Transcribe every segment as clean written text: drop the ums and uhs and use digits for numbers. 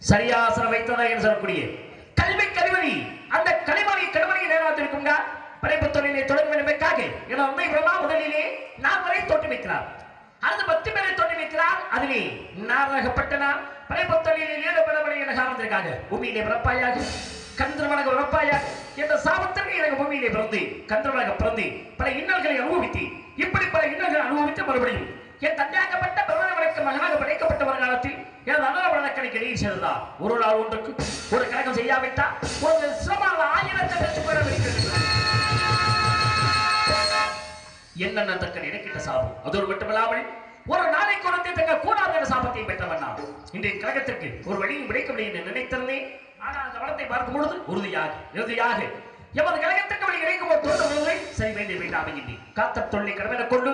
சரியாசன வைத்ததா என்று சொல்லக்கூடிய கல்வி கருவறி அந்த கலைமணி கருவறி நேரத்திற்குங்க படைப்பு தொழிலை தொடங்க வேண்டுமென்றாக என அன்னை பிரம்மா முதலிலே நால்வரை தோற்றி வைக்கிறார். அது 10 பேரை தோற்றி வைக்கிறார். அதிலே நாரகப்பட்டனா படைப்பு தொழிலில் ஈடுபடவில்லை என காரணத்திற்காக பூமியிலே பிறப்பாயாக கந்திரவனக பிறப்பாயாக என்ற சாபத்திற்கு எனக்கு பூமியிலே பிறந்து கந்திரவனக பிறந்து பல இன்னல்களை அனுபவித்து இப்படி பல இன்னல்களை அனுபவித்து மறுபடியும் என் தந்தையாகப்பட்ட பிரபலவனுக்கு மகனாக படைக்கப்பட்ட ஒரு காலத்தில் எனது அன்னவனக்கணிக்கு நீர் செய்ததா ஒரு நாள் ஒன்றுக்கு ஒரு கணக்கம் செய்யாவிட்டால் ஒரு சிரமமான 1000 லட்சம் பேர் என்னென்ன தக்க நினைக்கின்ற சாபம் அதோடு மட்டுமில்லாமல் ஒரு நாளை குறைந்து தங்க கூடாத என்ற சாபத்தை பெற்றவன் நான் இன்றைய கழகத்திற்கு ஒரு வழியும் கிடைக்கவில்லை என்று நினைத்திருந்தேன். ஆனால் அந்த வளத்தை பார்க்கும் பொழுது இறுதியாக எமது கழகத்திற்கு வழி கிடைக்கும் ஒரு தொண்டு சரி வேண்டிய வேண்டாம் என்கிறேன். காத்த தொல்லை கடமையை கொண்டு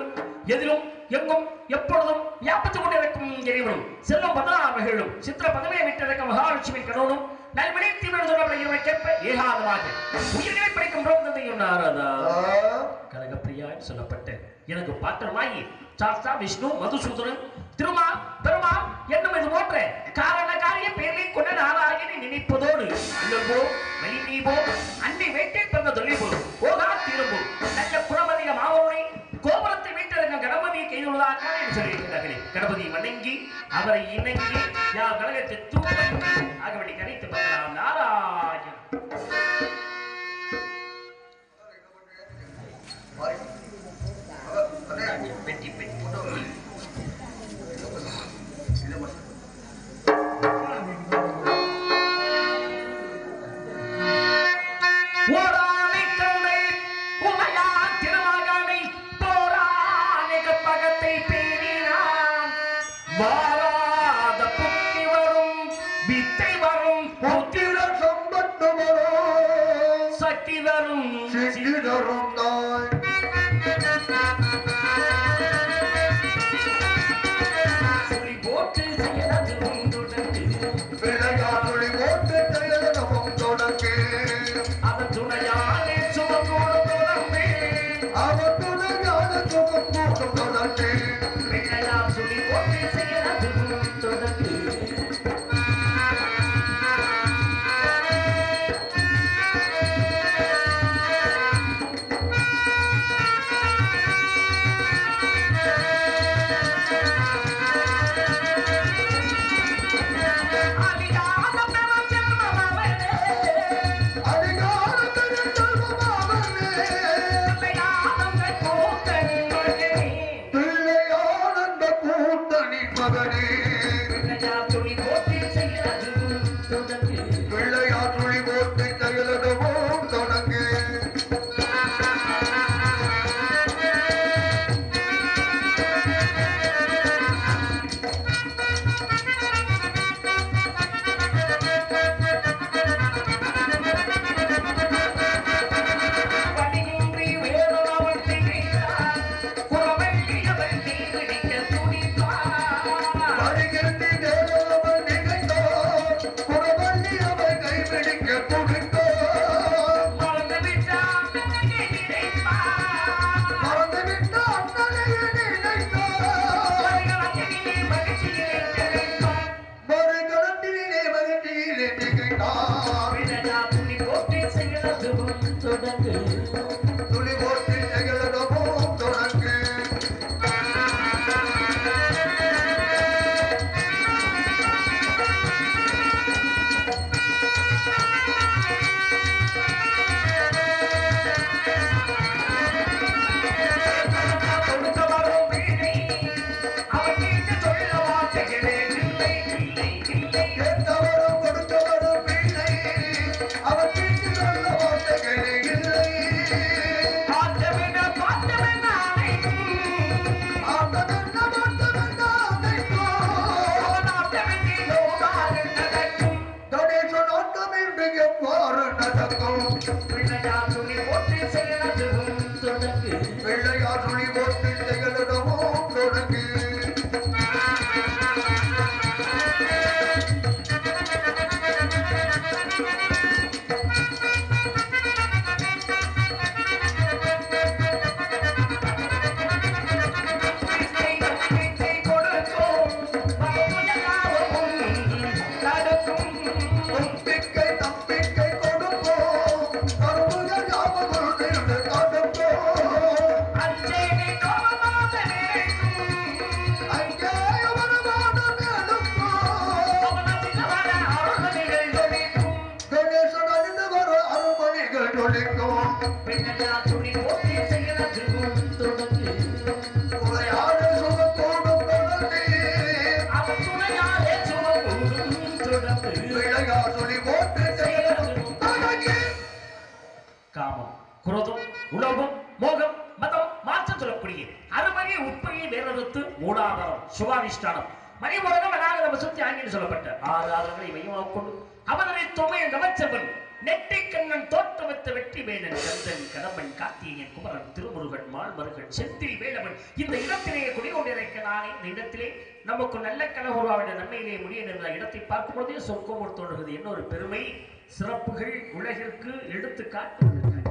எதிலும் எங்கும் எப்பொழுதும் வியாபித்துக் கொண்டிருக்கும் இறைவனும் செல்லும் 16 மகளும் சித்திர 17 விட்டிருக்கும் மகாலட்சுமி கடவுளும் அதற்கேற்ப ஏகாதமாக உயிர்களை படைக்கும் ரோதனையும் நாரதா கனகப்பிரியா சொல்லப்பட்ட எனக்கு பாத்திரமாகி சாஸ்தா விஷ்ணு மதுசூதனன் திருமா பெருமா என்னும் இது போன்ற காரண காரிய பேரை கொண்ட நாராயணனை நினைப்பதோடு அல்லவோ மலிநீபோ அன்னை வேட்டை பிறந்த தொழில்போ போகா தீரும்போ நல்ல குணமதிக மாவோனை கோபுரத்தை வீட்டிருக்க கணபதியை கைதுள்ளதாக என்று சொல்லியிருக்கிறார்களே கணபதி வணங்கி அவரை இணங்கி யார் கழகத்தை தூக்கி ஆகவடி கணித்து பார்க்கலாம் நாராயணன் வெட்டி பெட்டி வாராத புத்தி வரும் வித்தை வரும் புத்திர சம்பத்து வரும் சக்தி வரும் சித்திதரும் நாய் சுழி போட்டு செயலது உண்டுடங்கு விளையாடுழி போட்டு செயலதும் தொடங்கு அவன் துணையாலே சுகமோடு தொடர்ந்து அவன் துணையாலே சுகமோடு தொடர்ந்து விளையாடு சுழி போட்டு காமம், குரோதம், உலோகம், மோகம், மதம், மாற்றம் சொல்லக்கூடிய அறுமணி உட்பகையை வேறறுத்து மூடாதாரம் சுகாதிஷ்டானம் மணி உலகம் அநாகத சுத்தி ஆங்கின்னு சொல்லப்பட்ட 6 ஆதாரங்களை மையமாக கொண்டு அவனை தொமைய கவச்சவன் நெட்டை கண்ணன் தோற்றமத்த வெற்றி வேலன் கந்தன் கடம்பன் கார்த்திகேயன் குமரன் திருமுருகன் மால்மருகன் செந்தில் வேலவன் இந்த இடத்திலேயே குடிகொண்டிருக்க நான் இந்த இடத்திலே நமக்கு நல்ல கனவுருவாவிட நன்மையிலே முடிய நின்ற இடத்தை பார்க்கும் பொழுதே சொர்க்கம் தோன்றுகிறது என்ன ஒரு பெருமை சிறப்புகள் உலகிற்கு எடுத்து காட்டுவதற்காக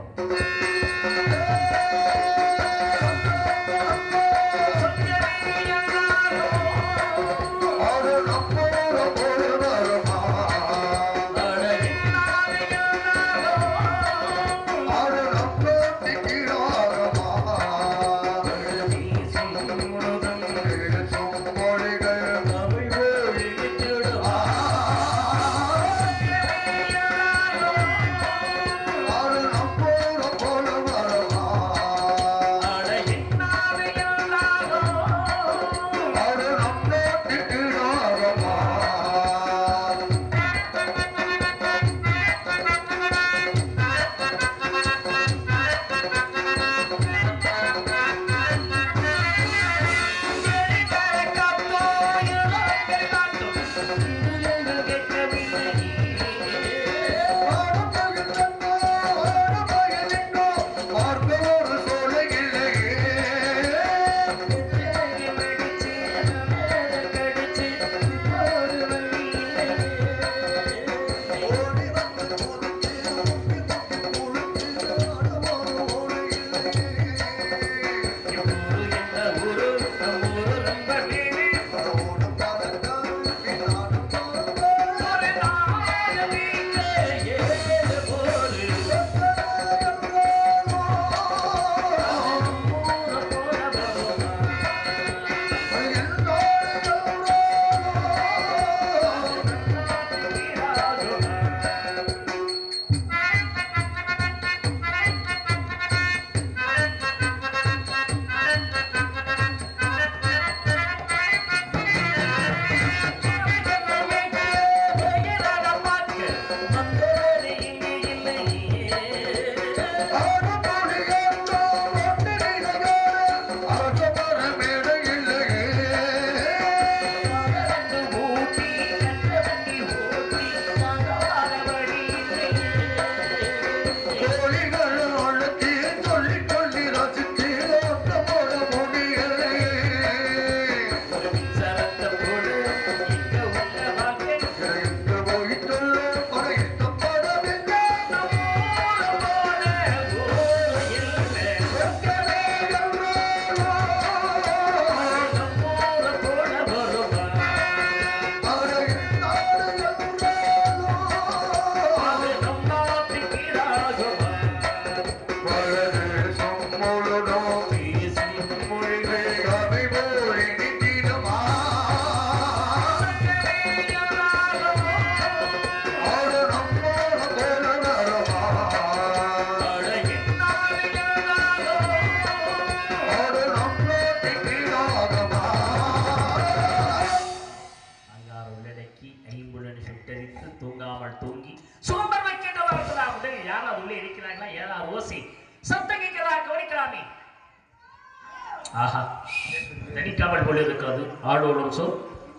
தனிக்காவல் போல இருக்காது. ஆடோலம் சொல்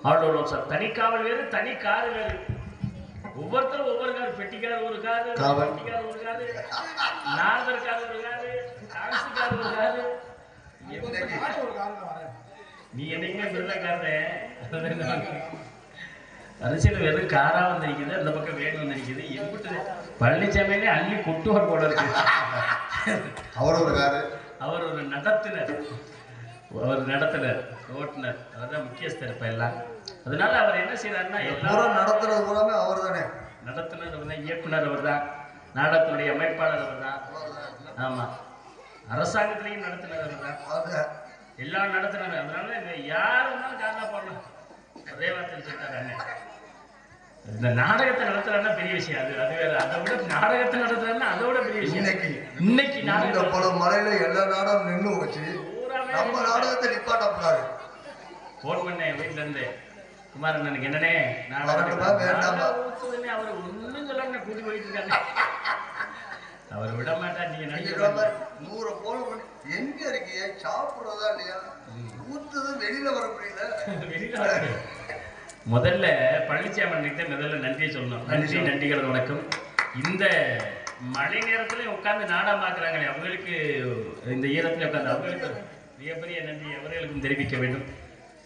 ஆடோலம் சார். தனிக்காவல் வேறு, தனி காரு வேறு. ஒவ்வொருத்தரும் ஒவ்வொரு காரு. பெட்டிக்கார ஒரு காரு, பெட்டிக்கார ஒரு காரு, நாதர் காரு ஒரு காரு, டான்ஸுக்கார ஒரு காரு. நீ என்னைக்குமே விருதக்காரே. அரசியல் வெறும் காரா வந்திருக்குது, அந்த பக்கம் வேணும் வந்திருக்குது. எப்படி பழனிசாமியிலே அள்ளி கொட்டுவார் போல இருக்கு. அவர் ஒரு காரு, அவர் ஒரு நடத்துனர், அவர் நடத்துனர், ஓட்டுநர், அவர் தான் முக்கியஸ்தர் இப்ப எல்லாம். அதனால அவர் என்ன செய்யறாருன்னா எல்லாரும் நடத்துறது பூராமே அவர் தானே. நடத்துனர் அவர் தான், இயக்குனர் அவர் தான், நாடகத்தினுடைய அமைப்பாளர் அவர் தான். ஆமா, அரசாங்கத்திலையும் நடத்துனர் அவர் தான், எல்லாம் நடத்துனர். அதனால யார் வேணாலும் காரணா போடலாம். அதே வார்த்தை சொல்லிட்டாரு அண்ணன். இந்த நாடகத்தை நடத்துறாருன்னா பெரிய விஷயம். அது வேற. அதை விட நாடகத்தை நடத்துறாருன்னா அதோட பெரிய விஷயம். இன்னைக்கு நாடகம் பல மலையில எல்லா நாடகம் நின்று வச்சு நம்ம நாடகத்தை நிப்பாட்டக்கூடாது. போன் பண்ணேன் வீட்டுல இருந்து, குமாரண்ணனுக்கு என்னன்னே அவர் ஒண்ணும் சொல்ல கூட்டி போயிட்டு இருக்காங்க. அவர் விட மாட்டார். நீங்க நினைக்கிற 100 போன் பண்ணி எங்க இருக்கீங்க, சாப்பிடுறதா இல்லையா, ஊத்துறது வெளியில வர முடியல. வெளியில வர முதல்ல பழனிசாமி முதல்ல நன்றியை சொல்லணும். நன்றி, நன்றிகள், வணக்கம். இந்த மழை நேரத்துல உட்கார்ந்து நாடகம் பார்க்குறாங்களே அவங்களுக்கு, இந்த ஈரத்துல உட்காந்து அவங்களுக்கு மிகப்பெரிய நன்றி அவர்களுக்கும் தெரிவிக்க வேண்டும்.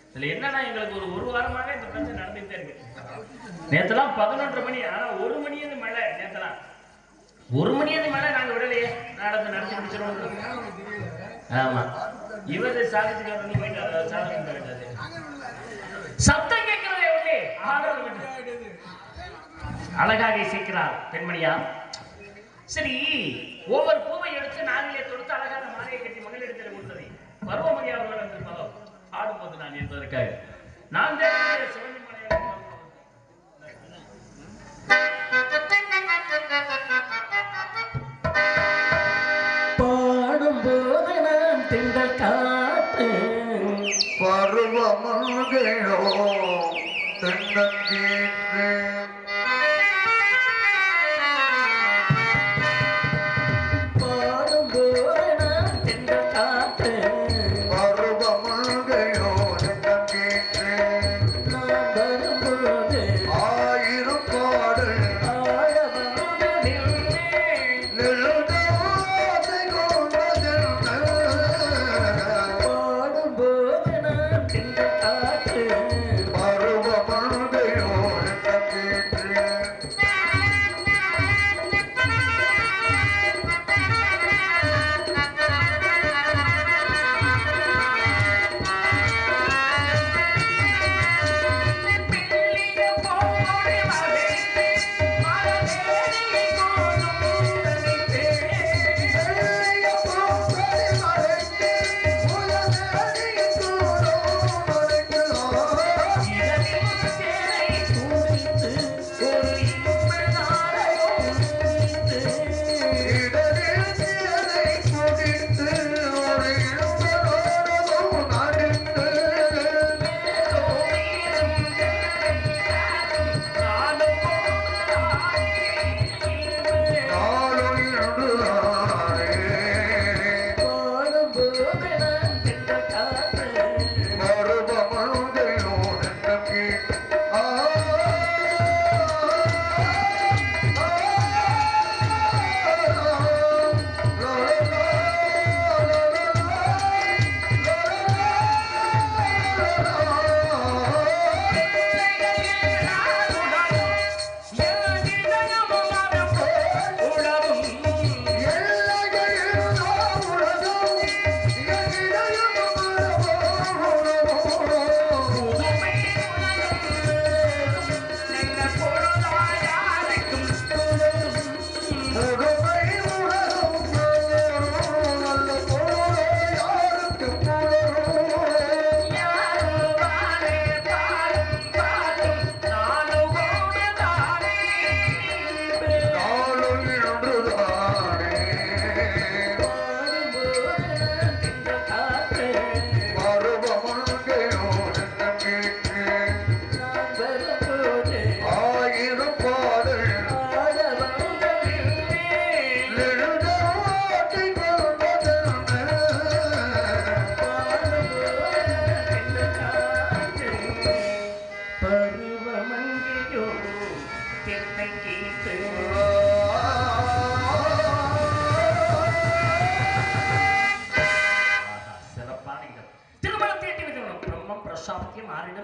இதுல என்னன்னா எங்களுக்கு ஒரு வாரமாக இந்த பிரச்சனை நடந்துகிட்டே இருக்கு. நேற்றுலாம் 11:30 மணி, ஆனா 1 மணி மழை. 1 மணிக்கு மேல நாங்க விடலையே நாடகத்தை நடத்தி முடிச்சிருவோம். ஆமா இவரு சாதிச்சுக்கார நீ போயிட்டு சாதனை சத்தம் கேட்கிறதே உள்ளே அழகாக இசைக்கிறார் பெண்மணியா. சரி ஒவ்வொரு பூவை எடுத்து நாளிலே தொடுத்து அழகான மாலையை கட்டி மகளிடத்தில் கொடுத்ததை பருவமணி அவர்கள் என்று பலம் ஆடும்போது நான் என்பதற்காக நான் சிவனி பாடும்போது நான் திங்கள் காத்து பருவமல்கையோ தென்னங்கீற்று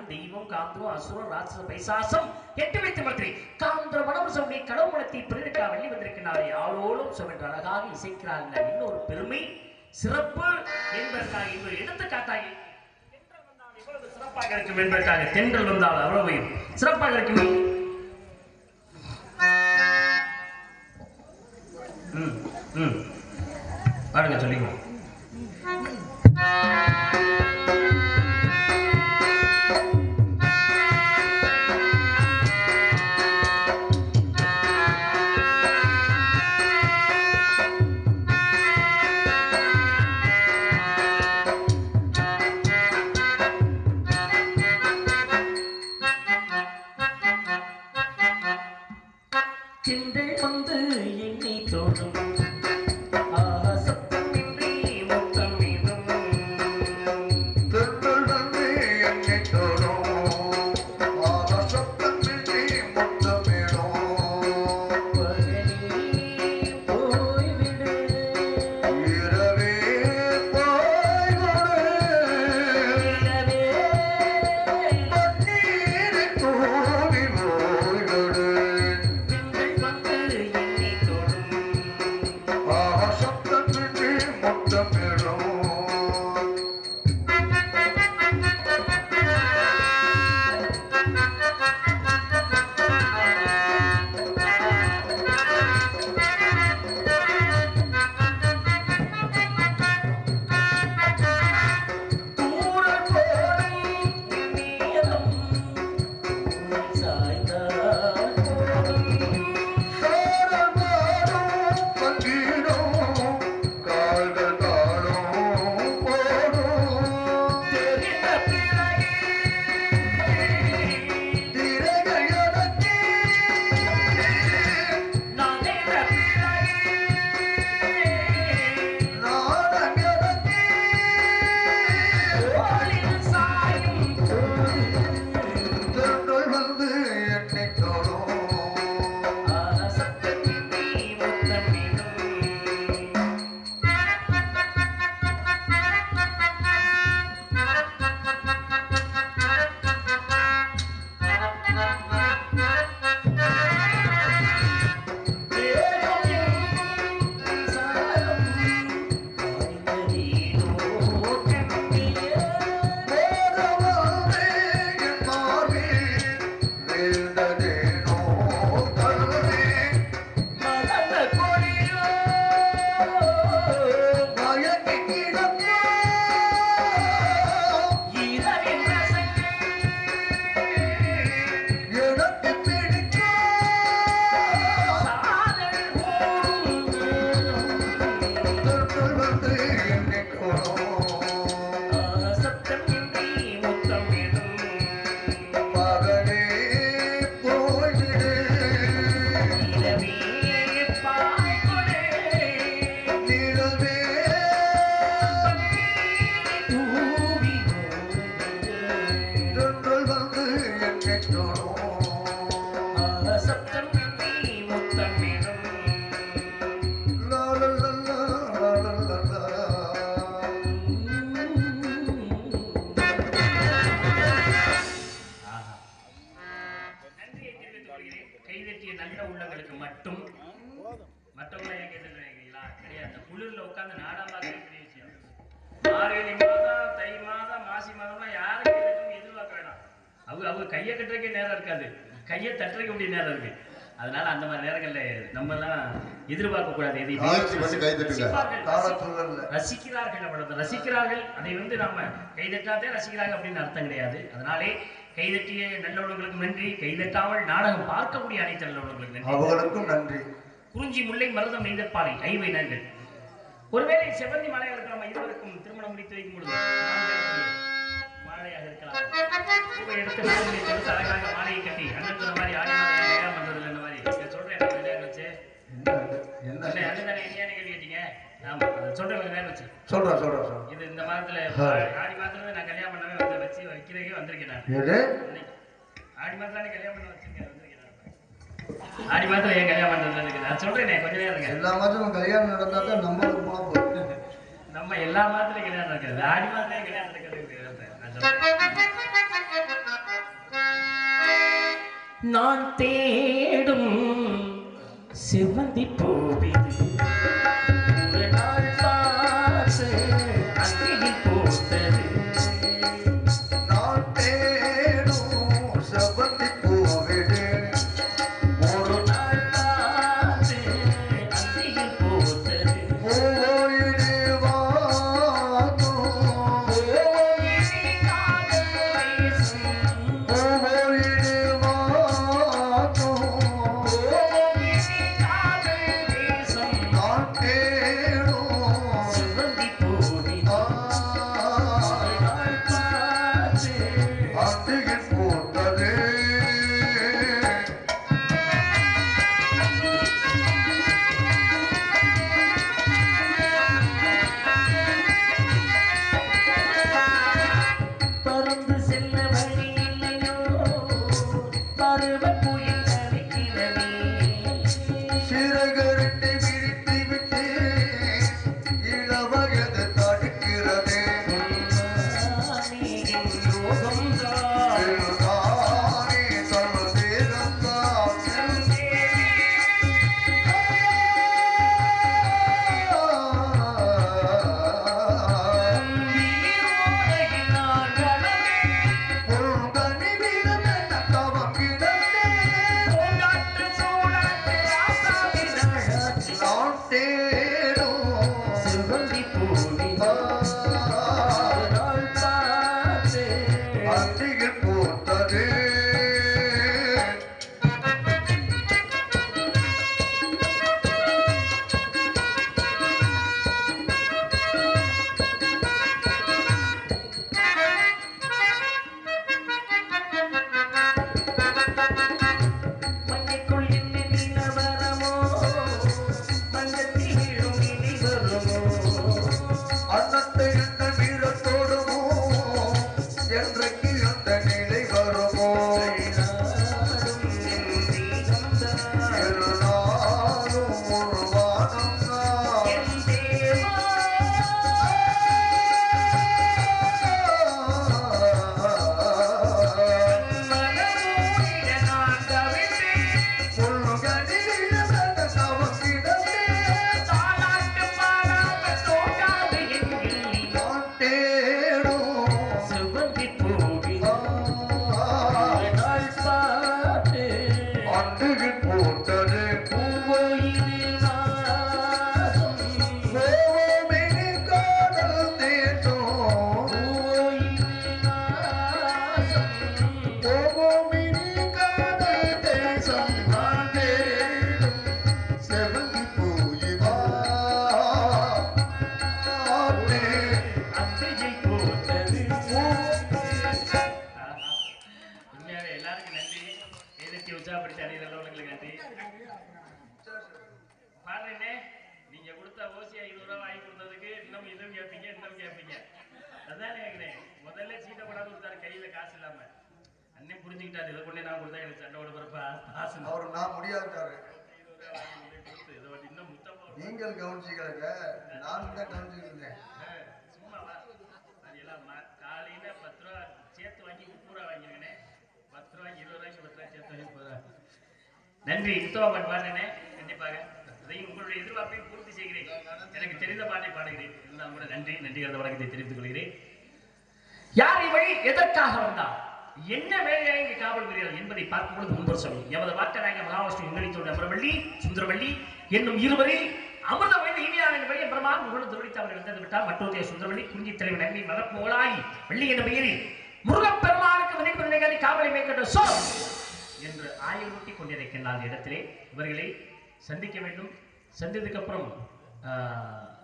தெய்வம் காந்தம் அசுர ராட்சச பைசாசம் எட்டு வைத்து மந்திரி காந்திர மனம் சொல்லி கடவுளத்தை பிறருக்கா வெள்ளி வந்திருக்கிறாரே ஆளோடும் சொல்லிட்டு அழகாக இசைக்கிறார்கள். இன்னொரு பெருமை சிறப்பு என்பதற்காக இன்னொரு எடுத்துக்காட்டாக இவ்வளவு சிறப்பாக இருக்கும் என்பதற்காக தென்றல் வந்தால் அவ்வளவு சிறப்பாக இருக்கும். பாருங்க சொல்லிங்க. உள்ளவங்களுக்கு மட்டும் மற்றவங்களை ஏன் கேட்டுருக்கீங்களா? கிடையாது. அந்த குளிர்ல உட்கார்ந்து நாடகம் பார்க்கறது பெரிய விஷயம். மார்கழி மாதம், தை மாதம், மாசி மாதம்லாம் யாரும் கேட்கணும் எதிர்பார்க்க வேணாம். அவங்க கையை கட்டுறதுக்கே நேரம் இருக்காது, கையை தட்டுறதுக்கு வேண்டிய நேரம் இருக்கு. அதனால அந்த மாதிரி நேரங்கள்ல நம்ம எல்லாம் எதிர்பார்க்க கூடாது. ரசிக்கிறார்கள், அவ்வளவு ரசிக்கிறார்கள். அதை நம்ம கைதட்டாதே ரசிக்கிறாங்க அப்படின்னு அர்த்தம் கிடையாது. அதனாலே கைதட்டிய நல்லவர்களுக்கு நன்றி, கைதட்டாமல் நாடகம் பார்க்கக்கூடிய அனைத்து நல்லவர்களுக்கு நன்றி, அவர்களுக்கும் நன்றி. குறிஞ்சி முல்லை மருதம் நெய்தற்பாலை ஐவை நன்றி. ஒருவேளை செவ்வந்தி மாலையாக இருக்கலாம், இருவருக்கும் திருமணம் முடித்து வைக்கும் பொழுது மாலையாக இருக்கலாம். எடுத்து நாடுகளை எடுத்து அழகாக மாலையை கட்டி அண்ணன் சொன்ன மாதிரி ஆடி மாதம் பண்றது இந்த மாதிரி சொல்றேன். கேள்வி கேட்டீங்க. ஆமா, சொல்றேன் வேலை வச்சு சொல்றேன். இது இந்த மாதத்துல ஆடி மாதத்துல நான் கல்யாணம் பண்ணவே வந்து வச்சு வைக்கிறதே வந்திருக்கேன். நான் ஆடி மாதத்துல கல்யாணம் பண்ண வச்சிருக்கேன், வந்திருக்கேன். ஆடி மாதத்துல ஏன் கல்யாணம் பண்றது இருக்கு நான் சொல்றேன். கொஞ்ச நேரம் இருக்கு. எல்லா மாதமும் கல்யாணம் நடந்தா தான் நம்ம எல்லா மாதத்துலயும் கல்யாணம் நடக்கிறது, ஆடி மாதத்துல கல்யாணம் நடக்கிறது. நான் தேடும் செவ்வந்தி பூவிது ஒரு நாள் பாசு அன்னையில் போட்டது. நான் தேடும் செவ்வந்தி பூவிது ஒரு நாள் பாசு அன்னையில் போட்டது. நீங்கள் கவனிச்சிக்கலங்க, நான் தான் கவனிச்சுக்கிறேன். காலையில 10 ரூபா சேர்த்து வாங்கி 30 ரூபா வாங்கிருக்கேன். 10 ரூபாய்க்கு 20 ரூபாய்க்கு 10 ரூபாய் சேர்த்து வாங்கி நன்றி. உத்தவ பாட்டு பாடினே கண்டிப்பாக அதையும் உங்களுடைய எதிர்பார்ப்பையும் பூர்த்தி செய்கிறேன். எனக்கு தெரிந்த பாட்டை பாடுகிறேன். இருந்தாலும் கூட நன்றி நன்றிகிறத வழக்கத்தை தெரிவித்துக் கொள்கிறேன். யார் இவள் எதற்காக வந்தார், என்ன வேலையாக இங்கு காவல் புரிகிறார் என்பதை பார்க்கும்போது முன்பு சொல்லி எமது வாக்கநாயக மகாவிஷ்ணு எங்களித்தோடு அமரவள்ளி சுந்தரவள்ளி என்னும் இருவரில் அமிர்தவள்ளி இனியான வழி பிரமான் முருகன் தொழித்து அவர்கள் வந்தது விட்டார். மற்றொரு சுந்தரவள்ளி குறிஞ்சி தலைவர் நன்மை மலர்போலாய் வெள்ளி என்ற பெயரில் முருகப்பெருமானுக்கு வினைபுரிகளை காவலை மேற்கொண்ட சோ என்று ஆய்வூட்டி கொண்டிருக்கின்ற அந்த இடத்திலே இவர்களை சந்திக்க வேண்டும். சந்தித்ததுக்கு அப்புறம்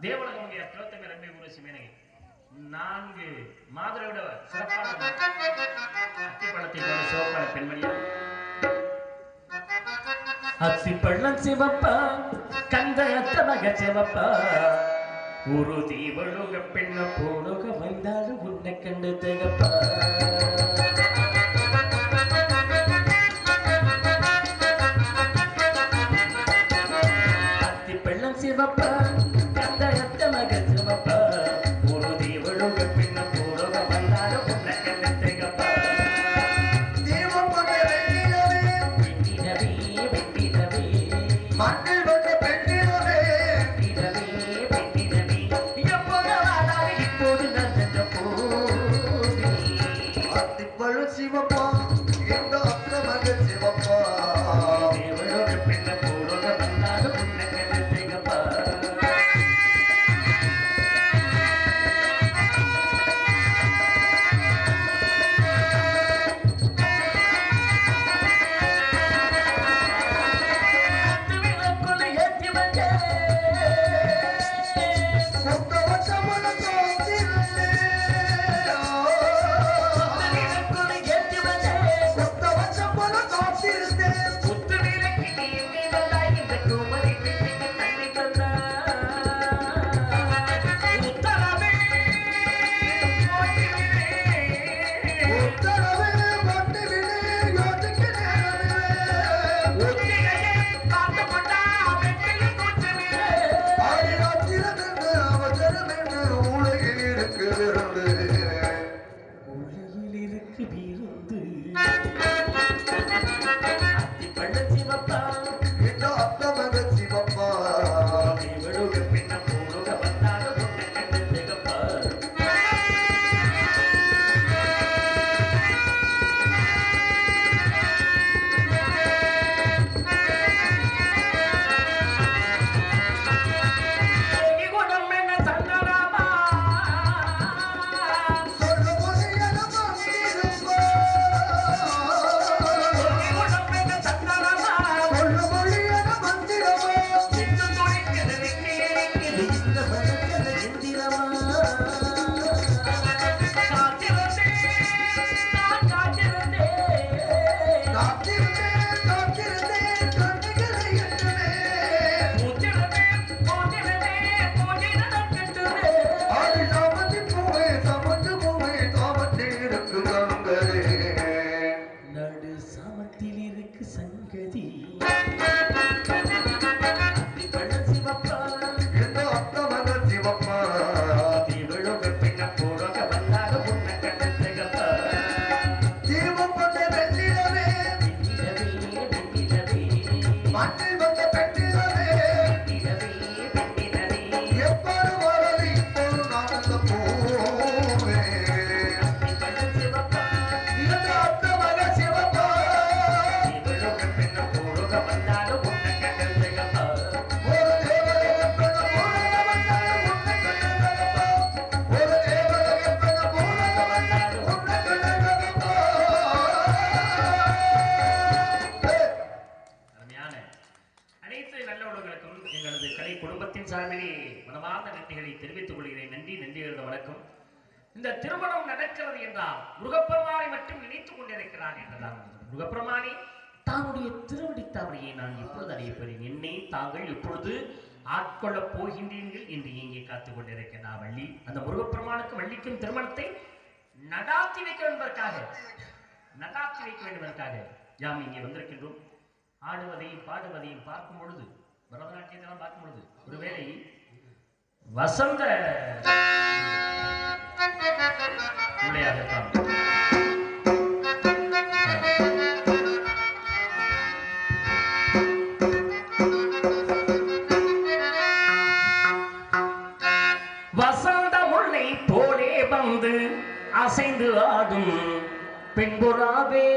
தேவலகமுடைய திலோத்தமை நன்மை ஊரசி மேனகை 4 மாதரோட சிறப்பான அத்திப்பழத்தை போல சிவப்பான பெண்மணியா அத்திப்பழம் சிவப்பா கந்த அத்தமக சிவப்பா ஒரு தீவழுக பெண்ண போடுக வந்தாலும் உன்னை கண்டு திகப்பா அத்திப்பழம் சிவப்பா கந்த அத்தமக சிவப்பா ஒரு தீவழுக பெண்ண போடுக வந்தாலும் உன்னை கண்டு திகப்பா சிவப்பா எந்த அக்கிரமக சிவப்பா தேவலோக பெண்ண போடுக வந்தாலும் உன்னை கண்டு திகப்பா இந்த திருமணம் நடக்கிறது என்றால் முருகப்பெருமானை மட்டும் நினைத்துக் கொண்டிருக்கிறான் என்றுதான். முருகப்பெருமானே தானுடைய திருவடி தவறையை நான் எப்பொழுது அறியப்பெறேன், என்னை தாங்கள் எப்பொழுது ஆட்கொள்ளப் போகின்றீர்கள் என்று இங்கே காத்துக் கொண்டிருக்கிறார் வள்ளி. அந்த முருகப்பெருமானுக்கு வள்ளிக்கும் திருமணத்தை நடாத்தி வைக்க என்பதற்காக யாம் இங்கே வந்திருக்கின்றோம். ஆடுவதையும் பாடுவதையும் பார்க்கும் பொழுது, பரதநாட்டியத்தெல்லாம் பார்க்கும் பொழுது ஒருவேளை வசந்த விளையாடத்தான் வந்து அசைந்து ஆடும் பெண்புறாவே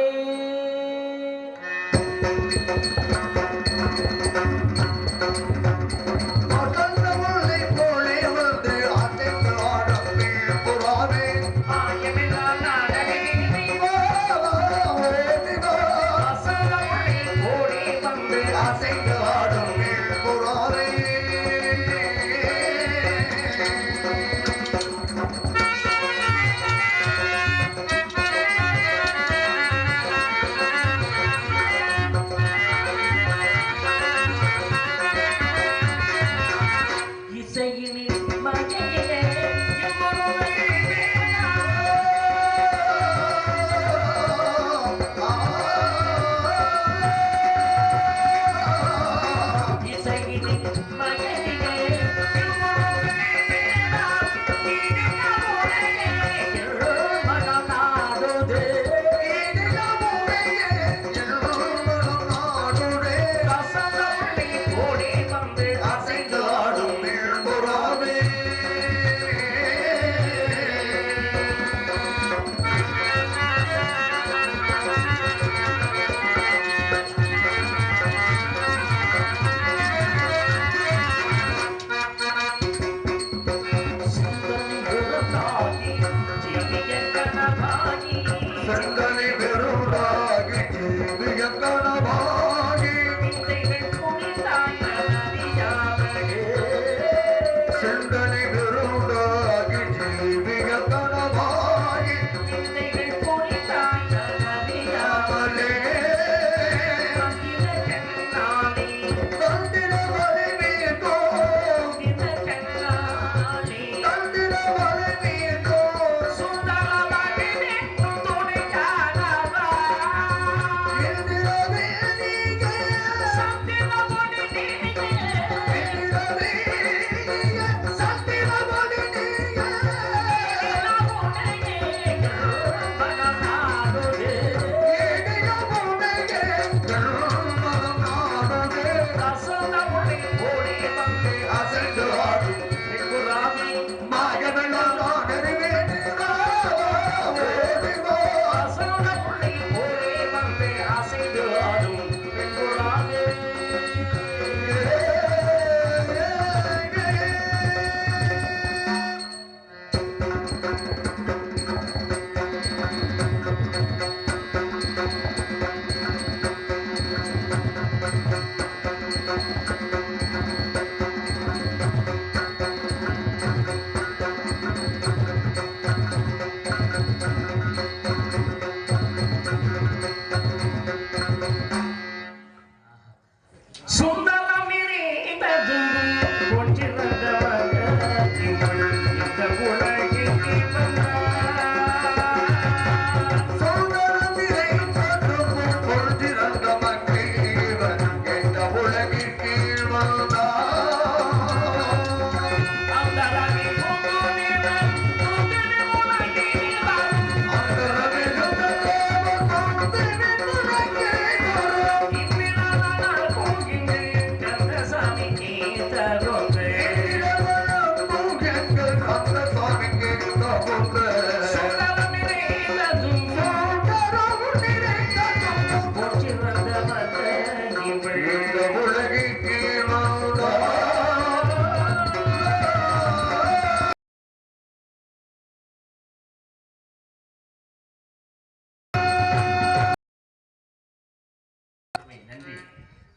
நன்றி.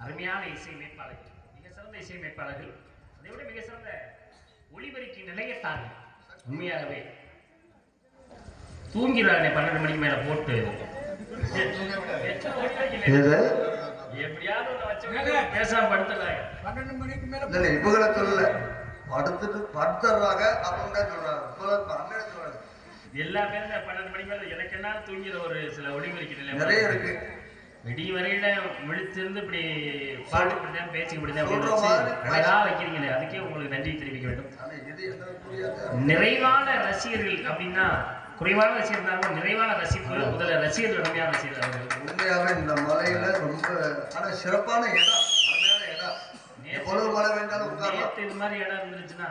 அருமையான இசையமைப்பாளர்கள், மிக சிறந்த இசையமைப்பாளர்கள், அதை விட மிக சிறந்த ஒளிபெருக்கி நிலையத்தார்கள். உண்மையாகவே தூங்கிறானே 12 மணிக்கு மேல போட்டு எப்படியாவது பேசாம படுத்துறாங்க. 12 மணிக்கு மேல இவங்களை சொல்லல, படுத்துட்டு படுத்துறாங்க அப்படின்னு சொல்றாங்க. எல்லா பேரும் 12 மணிக்கு மேல எனக்கு என்ன தூங்கிற ஒரு சில ஒளிபெருக்கி நிலையம் நிறைய இருக்கு. விடிய வரையில விழித்திருந்து இப்படி பாட்டு இப்படிதான் பேச்சு இப்படிதான் அழகா வைக்கிறீங்களே, அதுக்கே உங்களுக்கு நன்றி தெரிவிக்க வேண்டும். நிறைவான ரசிகர்கள் அப்படின்னா குறைவான ரசிகர் இருந்தாலும் நிறைவான ரசிப்பு முதல்ல ரசிகர்கள் அருமையான ரசிகர்கள் அவர்கள். உண்மையாவே இந்த மலையில ரொம்ப சிறப்பான இடம், அருமையான இடம். எவ்வளவு மழை வேண்டாலும் நேற்று இது மாதிரி இடம் இருந்துச்சுன்னா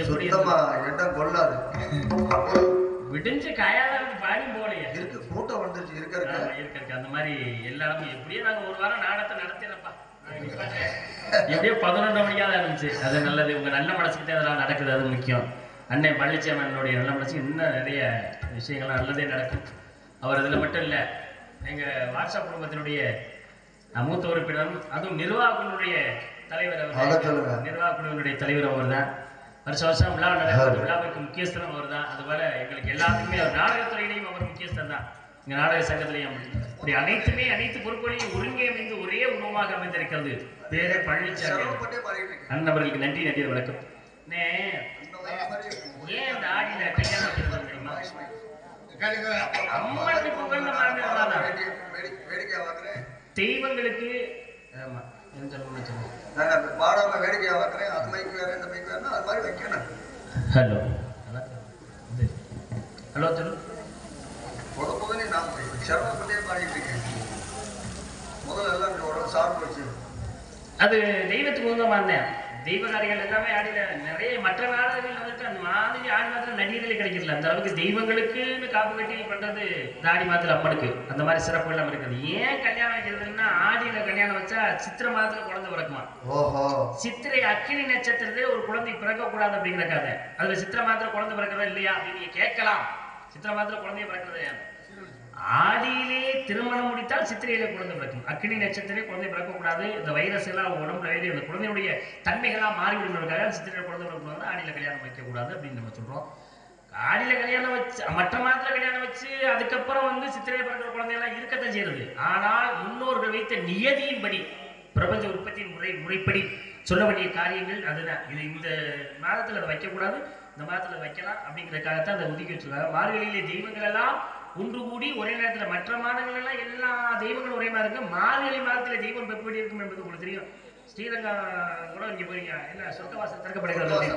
எப்படி சுத்தமா இடம் கொள்ளாது. விடிஞ்ச காயாதான் பாடியும் போகலையே. இருக்கு, கூட்டம் வந்துருச்சு. இருக்கு அந்த மாதிரி எல்லாமே. எப்படியே நாங்க ஒரு வாரம் நாடகத்தை நடத்தினப்பா. எப்படியோ 11 மணிக்காக இருந்துச்சு. அது நல்லது. உங்க நல்ல மனசுக்கிட்டே அதெல்லாம் நடக்குது, அது முக்கியம். அண்ணன் பழனிசாமனுடைய நல்ல மனசு இன்னும் நிறைய விஷயங்கள்லாம் நல்லதே நடக்கும். அவர் இதில் மட்டும் இல்லை, எங்கள் வாட்ஸ்அப் குடும்பத்தினுடைய மூத்த உறுப்பினரும் அதுவும் நிர்வாகத்தினுடைய தலைவர் அவர். நிர்வாக குழுவினுடைய தலைவர் அவர் தான். வருஷம் விழா நடக்கிறது, விழாவுக்கு முக்கியஸ்தனம் அவர் தான். அதுபோல எங்களுக்கு எல்லாத்துக்குமே அவர் நாடகத்துறையிலையும் அவர் முக்கியஸ்தன் தான். எங்கள் நாடக சங்கத்திலையும் இப்படி அனைத்து பொருட்களையும் ஒருங்கிணைந்து ஒரே உணவாக அமைந்திருக்கிறது பேரே பழனிசாமி அண்ணவர்களுக்கு நன்றி வணக்கம். ஏன் இந்த ஆடியில கல்யாணம் தெரியுமா? அம்மனுக்கு புகழ்ந்த தெய்வங்களுக்கு ஹலோ ஹலோ சொல்லு. அது தெய்வத்துக்கு உகந்தமான தெய்வகாரிகள் எல்லாமே ஆடில நிறைய மற்ற நாடுகள் வந்துட்டு அந்த மாதிரி ஆடி மாத்திரம் நடிகர்களே கிடைக்கல. அந்த அளவுக்கு தெய்வங்களுக்குன்னு காப்பு கட்டி பண்றது இந்த ஆடி மாத்திரம் அம்மனுக்கு அந்த மாதிரி சிறப்பு எல்லாம் இருக்குது. ஏன் கல்யாணம் வைக்கிறதுன்னா ஆடியில கல்யாணம் வச்சா சித்திரை மாதத்துல குழந்தை பிறக்குமா. சித்திரை அக்கினி நட்சத்திரத்துல ஒரு குழந்தை பிறக்க கூடாது அப்படிங்கிற கதை. அதுல சித்திரை மாத்திரம் குழந்தை பிறக்கிறதா இல்லையா அப்படின்னு நீங்க கேட்கலாம். சித்திரை மாத்திரம் குழந்தைய பிறக்கிறது ஆடியிலே திருமணம் முடித்தால் சித்திரையிலே குழந்தை பிறக்கும். அக்கினி நட்சத்திரே குழந்தை பிறக்கக்கூடாது. இந்த வைரஸ் எல்லாம் உடம்புல வேண்டிய அந்த குழந்தையுடைய தன்மைகள்லாம் மாறிவிடுவதற்காக சித்திரையில குழந்தை பிறக்கக்கூடாது, ஆடியில கல்யாணம் வைக்கக்கூடாது அப்படின்னு நம்ம சொல்றோம். ஆடியில கல்யாணம் வச்சு மற்ற மாதத்துல கல்யாணம் வச்சு அதுக்கப்புறம் வந்து சித்திரையில பிறக்கிற குழந்தையெல்லாம் இருக்கத்தான் செய்யறது. ஆனால் முன்னோர்கள் வைத்த நியதியின்படி பிரபஞ்ச உற்பத்தியின் முறைப்படி சொல்ல வேண்டிய காரியங்கள் அதுதான். இது இந்த மாதத்துல அதை வைக்கக்கூடாது, இந்த மாதத்துல வைக்கலாம் அப்படிங்கிறதுக்காகத்தான் அதை ஒதுக்கி வச்சிருக்காங்க. மார்கழியிலே தெய்வங்கள் எல்லாம் ஒன்று கூடி ஒரே நேரத்தில் மற்ற மாதங்கள் எல்லாம் எல்லா தெய்வங்களும் ஒரே மாதிரி இருக்கு. மார்கழி மாதத்துல தெய்வம் எப்படி இருக்கும் என்பது உங்களுக்கு தெரியும். ஸ்ரீரங்கம் கூட இங்க போறீங்க, என்ன சொர்க்கவாசல் திறக்கப்படுகிறது.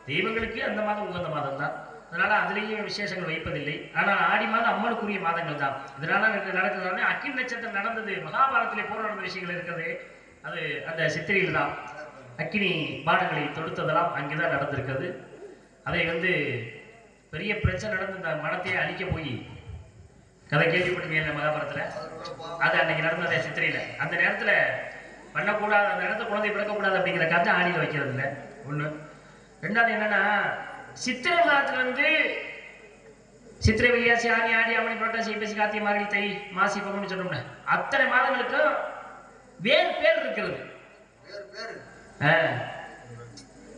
தெய்வங்களுக்கு அந்த மாதம் உகந்த மாதம் தான். அதனால அதுலேயும் விசேஷங்கள் வைப்பதில்லை. ஆனால் ஆடி மாதம் அம்மனுக்குரிய மாதங்கள் தான். இதனால நடக்கிறதுனால அக்கினி நட்சத்திரம் நடந்தது, மகாபாரதத்திலே போர் நடந்த விஷயங்கள் இருக்கிறது. அது அந்த சித்திரையில் தான் அக்கினி பாடங்களை தொடுத்ததெல்லாம் அங்கேதான் நடந்திருக்கிறது. அதை வந்து பெரிய பிரச்சனை நடந்து இந்த மனத்தையே அழிக்க போய் கதை கேள்விப்பட்டிருக்கீங்க மகாபாரதத்துல. அது அன்னைக்கு நடந்ததே சித்திரையில. அந்த நேரத்துல பண்ணக்கூடாது, அந்த நேரத்துல குழந்தை பிறக்கக்கூடாது அப்படிங்கிற கதை ஆடியில் வைக்கிறது இல்லை ஒண்ணு. ரெண்டாவது என்னன்னா, சித்திரை மாதத்துல இருந்து சித்திரை வைகாசி ஆனி ஆடி ஆவணி புரட்டாசி ஐப்பசி கார்த்திகை மார்கழி தை மாசி பங்குனி சொன்னோம்னா அத்தனை மாதங்களுக்கும் வேறு பேர் இருக்கிறது.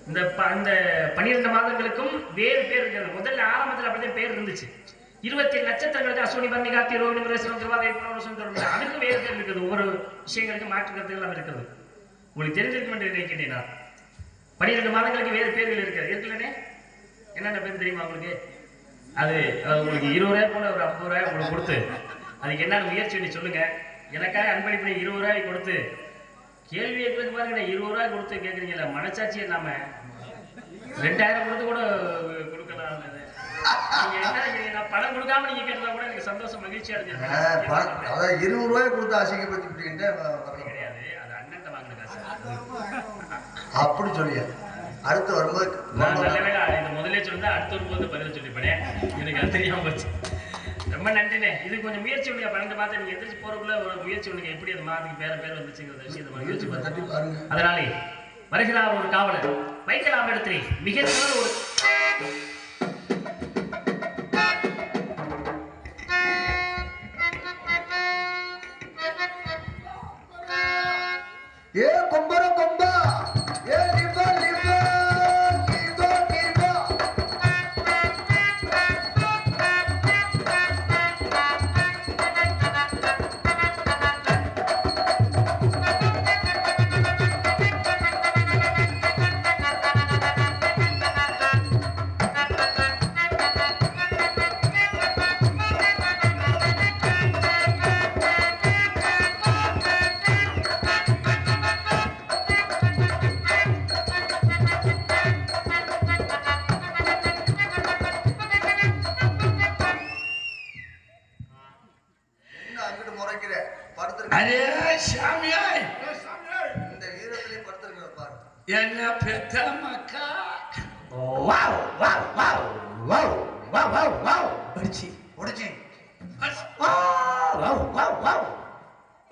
இந்த 12 மாதங்களுக்கும் வேறு பேர் இருக்கிறது. முதல்ல ஆரம்பத்தில் அப்படிதான் பேர் இருந்துச்சு. 27 நட்சத்திரங்களுக்கு அஸ்வினி பரணி கார்த்திகை ரோகிணி மிருகசீரிஷம் திருவாதிரை புனர்வசு தொடர்ந்து அதுக்கு வேறு பேர் இருக்குது. ஒவ்வொரு விஷயங்களுக்கு மாற்று கருத்துகள் எல்லாம் இருக்கிறது. உங்களுக்கு தெரிஞ்சிருக்கும் என்று நினைக்கிறேன். 12 மாதங்களுக்கு வேறு பேர்கள் இருக்கிறது. இருக்குல்லனே என்னென்ன பேர் தெரியுமா உங்களுக்கு? அது உங்களுக்கு 20 ரூபாய் போல ஒரு 50 ரூபாய் உங்களுக்கு கொடுத்து அதுக்கு என்னென்ன முயற்சி பண்ணி சொல்லுங்க. எனக்காக அன்பளிப்பை 20 ரூபாய் கொடுத்து கேள்வி கேட்கறதுக்கு பாருங்க. 20 ரூபாய் கொடுத்து கேட்குறீங்கல்ல, மனசாட்சி இல்லாம 2000 கொடுத்து கூட கொடுக்கலாம். நீங்க என்ன பணம் கொடுக்காம நீங்க கேட்டா கூட எனக்கு சந்தோஷம் மகிழ்ச்சியா இருக்கு. 20 ரூபாய் கொடுத்து ஆசைப்பட்டு கிடையாது, அது அண்ணன் வாங்கின காசு. அப்படி சொல்லியா அடுத்து வரும்போது நான் நல்ல வேலை இந்த முதலே சொல்லிருந்தா அடுத்த வரும்போது பதில் சொல்லிப்பேன். எனக்கு அது தெரியாம போச்சு. ரொம்ப நன்றினே. இது கொஞ்சம் முயற்சி பண்ணுங்க. 12 மாதம் நீங்க எந்திரிச்சு போறதுக்குள்ள ஒரு முயற்சி பண்ணுங்க. எப்படி அந்த மாதத்துக்கு பேர் வந்துச்சுங்கிற விஷயத்தை முயற்சி பாருங்க. அதனாலே வருகிறார் ஒரு காவலர் வைக்கலாம் இடத்திலே மிக ஒரு ஏ கொம்பர கொம்பா ஏ லிபா லிபா லிபா லிபா என்ன பெத்த மக்கா wow wow wow wow wow wow wow ஒடிச்சி ஒடிச்சி வாவ் வாவ் வாவ்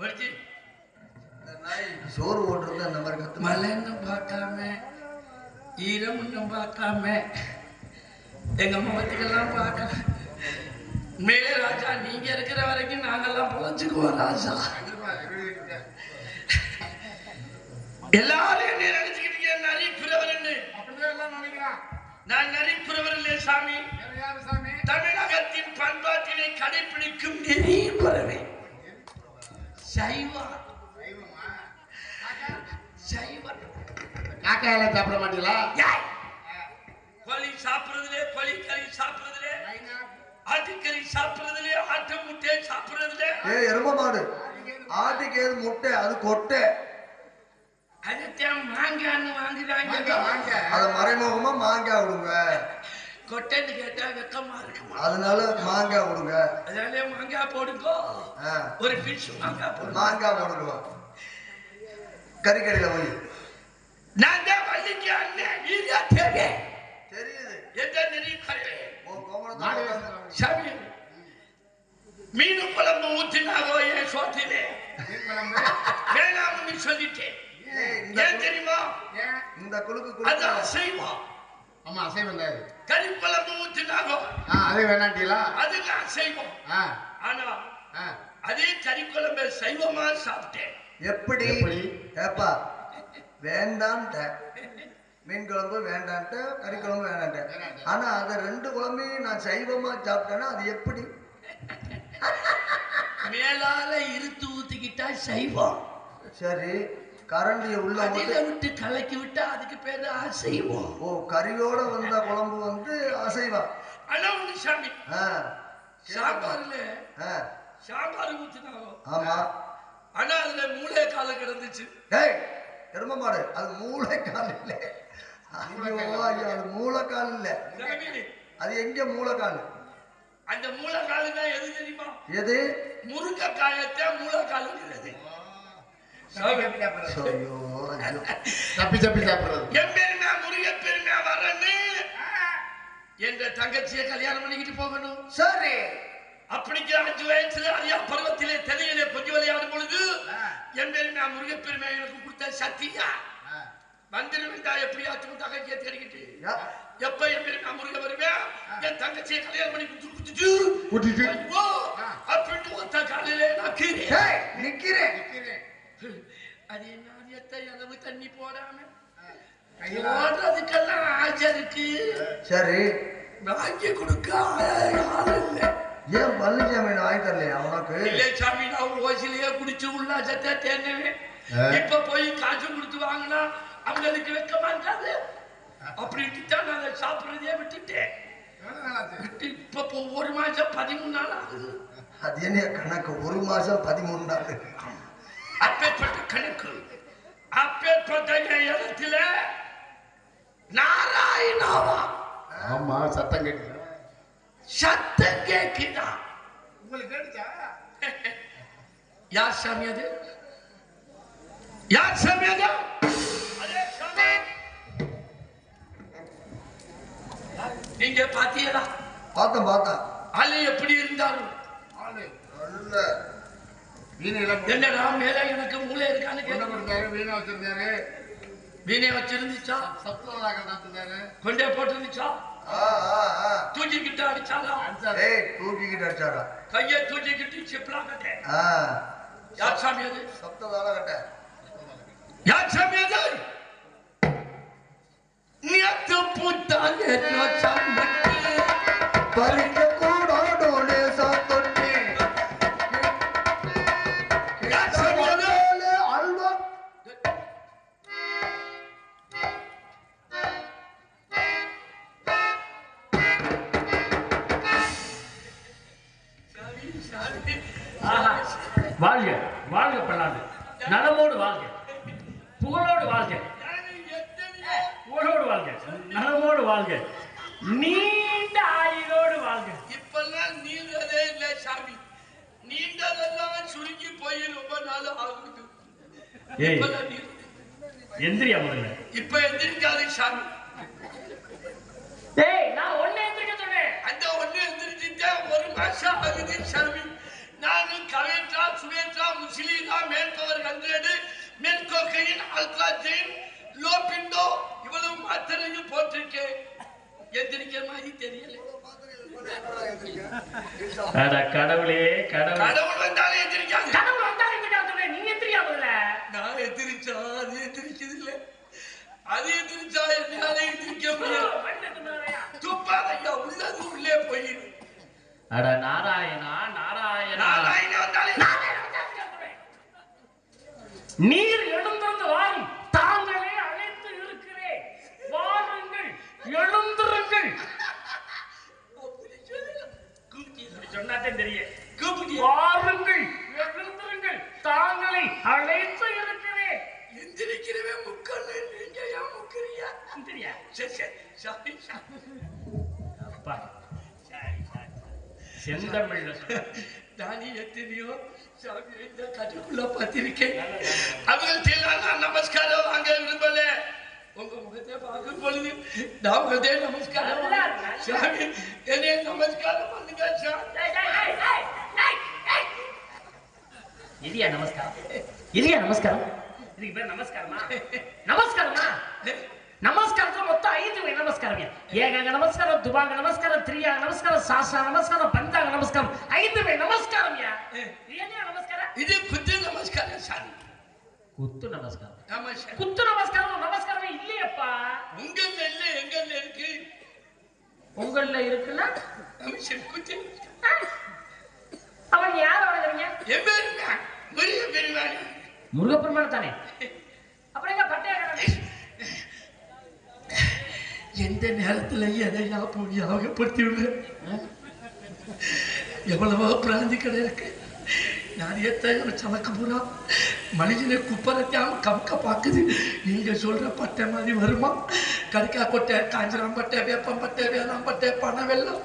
ஒடிச்சி இந்த நாய் சோறு ஓட்டுறது அந்த மாதிரி கத்து மலைன்னு பார்க்காம ஈரம்னு பார்க்காம எங்க முகத்துக்கெல்லாம் பார்க்கல. மேலே ராஜா நீங்க இருக்கிற வரைக்கும் நாங்கெல்லாம் பொழைச்சுக்குவோம் ராஜா. எல்லாரும் என்ன நினைச்சுக்கிட்டீங்க நரிக்குறவர் நான் நரிக்குறவர் இல்லை சாமி. தமிழகத்தின் பண்பாட்டினை கடைபிடிக்கும் நெறிக்குறவை சைவா சைவா. காக்காயெல்லாம் சாப்பிட மாட்டீங்களா? கோழி சாப்பிடுறதுலே கோழிக்கறி சாப்பிடுறதுலே ஆட்டுக்கறி சாப்பிடுறதுலே ஆட்டு முட்டை சாப்பிடுறதுலே எரும மாடு ஆட்டுக்கு ஏது முட்டை அது கொட்டை அதுதான் மாங்கான்னு வாங்குறாங்க. அதை மறைமுகமா மாங்காய் விடுங்க. கொட்டைன்னு கேட்டா வெக்கமா இருக்குமா? அதனால மாங்காய் விடுங்க. அதனால மாங்காய் போடுங்கோ. ஒரு பீஸ் மாங்காய் போடுங்க. மாங்காய் போடுங்க. கறிக்கடையில போய் நான் தான் வள்ளிக்கு அண்ணன் வீடியோ தேவை தெரியுது. எந்த நெறி கருவே சாமி மீன் குழம்பு ஊற்றினாரோ என் சோற்றிலே வேணாம்னு சொல்லிட்டேன். ஏன் தெரியுமா? இந்த குழுக்கு அது அசைவம். ஆமா அசைவம் தான். கறி குழம்பு ஊற்றினாரோ அது வேணாட்டீங்களா? அதுதான் அசைவம். ஆனா அதே கறி குழம்பு சைவமா சாப்பிட்டேன். எப்படி ஏப்பா வேண்டான்ட்ட மீன் குழம்பு வேண்டான்ட்ட கறி குழம்பு வேண்டான்ட்ட. ஆனா அதை ரெண்டு குழம்பையும் நான் சைவமா சாப்பிட்டேன்னா அது எப்படி? மேலால இருத்து ஊத்திக்கிட்டா சைவம். சரி கரண்டிய உள்ள விட்டு கலக்கி விட்டா அதுக்கு பேரு அசைவம். ஓ கறியோட வந்த குழம்பு வந்து அசைவம். ஆனா ஒண்ணு சாமி சாம்பார்ல சாம்பார் ஊத்தினாரோ ஆமா. ஆனா அதுல மூளை கால கிடந்துச்சு. டேய் எரும மாடு அது மூளைக்கால் இல்ல. ஐயோ ஐயோ அது மூளைக்கால் இல்ல. அது எங்க மூளைக்கால்? அந்த மூளைக்கால் தான் எது தெரியுமா? எது? முருங்கைக்காயத்தை மூளைக்காலுங்கிறது. தப்பி தப்பி சாப்பிடுறது. என் பெருமையா முருகை பெருமையா வரன்னு என்ற தங்கச்சியை கல்யாணம் பண்ணிக்கிட்டு போகணும். சரி அப்படிங்கிற 5 வயசுல அறியா பருவத்திலே தெரியலே கொஞ்சம் விளையாடும் பொழுது என் பெருமையா முருகை பெருமையா எனக்கு கொடுத்த சக்தியா வந்துருந்தா எப்படியாச்சும் தங்கச்சியை தேடிக்கிட்டு எப்ப என் பெருமையா முருகை பெருமையா என் தங்கச்சியை கல்யாணம் பண்ணி கூட்டிட்டு அப்படின்னு ஒத்த காலையில நான் நிக்கிறேன். அது என்ன எத்த அளவு தண்ணி போடாம போடுறதுக்கெல்லாம் ஆசை இருக்கு. சரி வாங்கி கொடுக்க ஆள் இல்லை. ஏன் பழனிசாமி வாங்கி தரலையா உனக்கு? இல்லை சாமி நான் ஓசிலேயே குடிச்சு உல்லாசத்தை தேர்ந்தவேன். இப்ப போய் காசு கொடுத்து வாங்கினா அவங்களுக்கு வைக்க மாட்டாது அப்படின்ட்டு தான் நாங்க சாப்பிடுறதே விட்டுட்டேன். விட்டு இப்ப 1 மாசம் 13 நாள் ஆகுது. அது என்ன கணக்கு? 1 மாசம் 13 நாள். அப்பேற்பட்ட கணக்கு. அப்பேற்பட்ட இடத்துல நாராயணாவா ஆமா சத்தம் கேட்குது. சத்தம் கேட்குதா? உங்களுக்கு கேட்டுச்சா? யார் சாமி அது? யார் சாமி அது? நீங்க பாத்தீங்களா? பார்த்தேன். ஆளு எப்படி இருந்தாலும் என்னடா மேல எனக்கு மூளை இருக்கான்னு கேட்டாரு. வீணை வச்சிருந்தாரு. வீணை வச்சிருந்துச்சா? கொண்டே போட்டுருந்துச்சா? தூக்கிக்கிட்டு அடிச்சாலா? தூக்கிக்கிட்டு அடிச்சாரா? கையை தூக்கிக்கிட்டு சிப்லா கட்டேன். யார் சாமி அது? சப்ததால கட்ட. யார் சாமி அது? நேத்து பூத்தாலே சாமி பறிக்க கூடாடோலே சாத்தொட்டி. யார் சாமி அது? அல்வா வாழ்க வாழ்க பல்லாண்டு நலமோடு வாழ்க புகழோடு வாழ்க புகழோடு வாழ்க நலமோடு வாழ்க நீண்ட ஆயுளோடு வாழ்க. இப்பெல்லாம் நீங்களே இல்லை சாமி. நீண்டதெல்லாம் சுருங்கி போய் ரொம்ப நாள் ஆகுது. ஏய் எந்திரியா முதல்ல. இப்ப எந்திரிக்காது சாமி. ஏய் நான் ஒண்ணே எந்திரிக்க சொன்னேன். அந்த ஒண்ணு எந்திரிச்சுட்டா ஒரு மாசம் ஆகுது சாமி. நானு கவேட்ரா சுவேட்ரா முஸ்லீமா மேற்பவர் 100 மேற்கோக்கையின் அல்ட்ராஜெயின் லோ பிண்டோ இவ்வளவு மாத்திரையும் போட்டிருக்கேன். எந்திரிக்கிற மாதிரி தெரியல. அட கடவுளே கடவுள். கடவுள் வந்தாலும் எந்திரிக்காது. கடவுள் வந்தா எந்திரிக்க சொன்னேன். நீ எந்திரியாமல. நான் எந்திரிச்சா அது எந்திரிக்குது இல்ல. அது எந்திரிச்சா என்னால எந்திரிக்க முடியல. துப்பாதையா உள்ளது உள்ளே போயிரு. அட நாராயணா நாராயணா. நாராயண வந்தாலும் நீர் எழுந்திருந்து வாரும். தாங்களே அழைத்து இருக்கிறேன். வாருங்கள், எழுந்திருங்கள். இப்படி சொன்னாதான் தெரியும். வாருங்கள், எழுந்திருங்கள். தாங்களை அழைத்து இருக்கிறேன். எந்திரிக்கிறவே முக்கல்ல நீங்க ஏன் முக்கறியா? தெரியா? சரி சரி சாமி சாமி. அப்பா செந்தமிழ்ல சொல்ல. நானே எத்தனையோ சாமி இந்த கட்டுக்குள்ள பார்த்திருக்கேன். அவங்கள்ட்ட நான் நமஸ்காரம் வாங்க விரும்பல. உங்க முகத்தை பார்க்கும் பொழுது நான் உங்கள்கிட்ட நமஸ்காரம் சாமி என்னைய நமஸ்காரம் பண்ணுங்க சாமி. இல்லையா நமஸ்காரம்? இல்லையா நமஸ்காரம்? இதுக்கு பேர் நமஸ்காரமா? நமஸ்காரமா? நமஸ்காரத்துல மொத்தம் 5 வகை நமஸ்காரம். ஏகாங்க நமஸ்காரம், துபாங்க நமஸ்காரம், திரியாக நமஸ்காரம், சாஸ்திர நமஸ்காரம், பஞ்சாங்க நமஸ்காரம். 5 வகை நமஸ்காரம். என்ன நமஸ்காரம்? இது குத்து நமஸ்காரம் சாமி. குத்து நமஸ்காரம். ஆமா சாமி. குத்து நமஸ்காரம் நமஸ்காரமே இல்லையப்பா. உங்க நெல்ல எங்க இருக்கு? உங்கள்ல இருக்குன்னா நமஸ்காரம் குத்து. அவன் யார் வணங்குறீங்க? என் பேருங்க முருக பெருமாள். முருகப்பெருமாள் தானே? அப்புறம் எங்க பட்டைய எந்த நேரத்துல எதையா போய் ஞாபகப்படுத்தி விடுற? எவ்வளவோ பிராந்தி கடை இருக்கு. நான் எத்தனை சலக்க போறா மனிதனை குப்பரத்தாம கமக்க பாக்குது. நீங்க சொல்ற பட்டை மாதிரி வருமா? கறிக்கா கொட்டை, காஞ்சிரம் பட்டை, வேப்பம் பட்டை, வேளாண் பட்டை, பனை வெள்ளம்,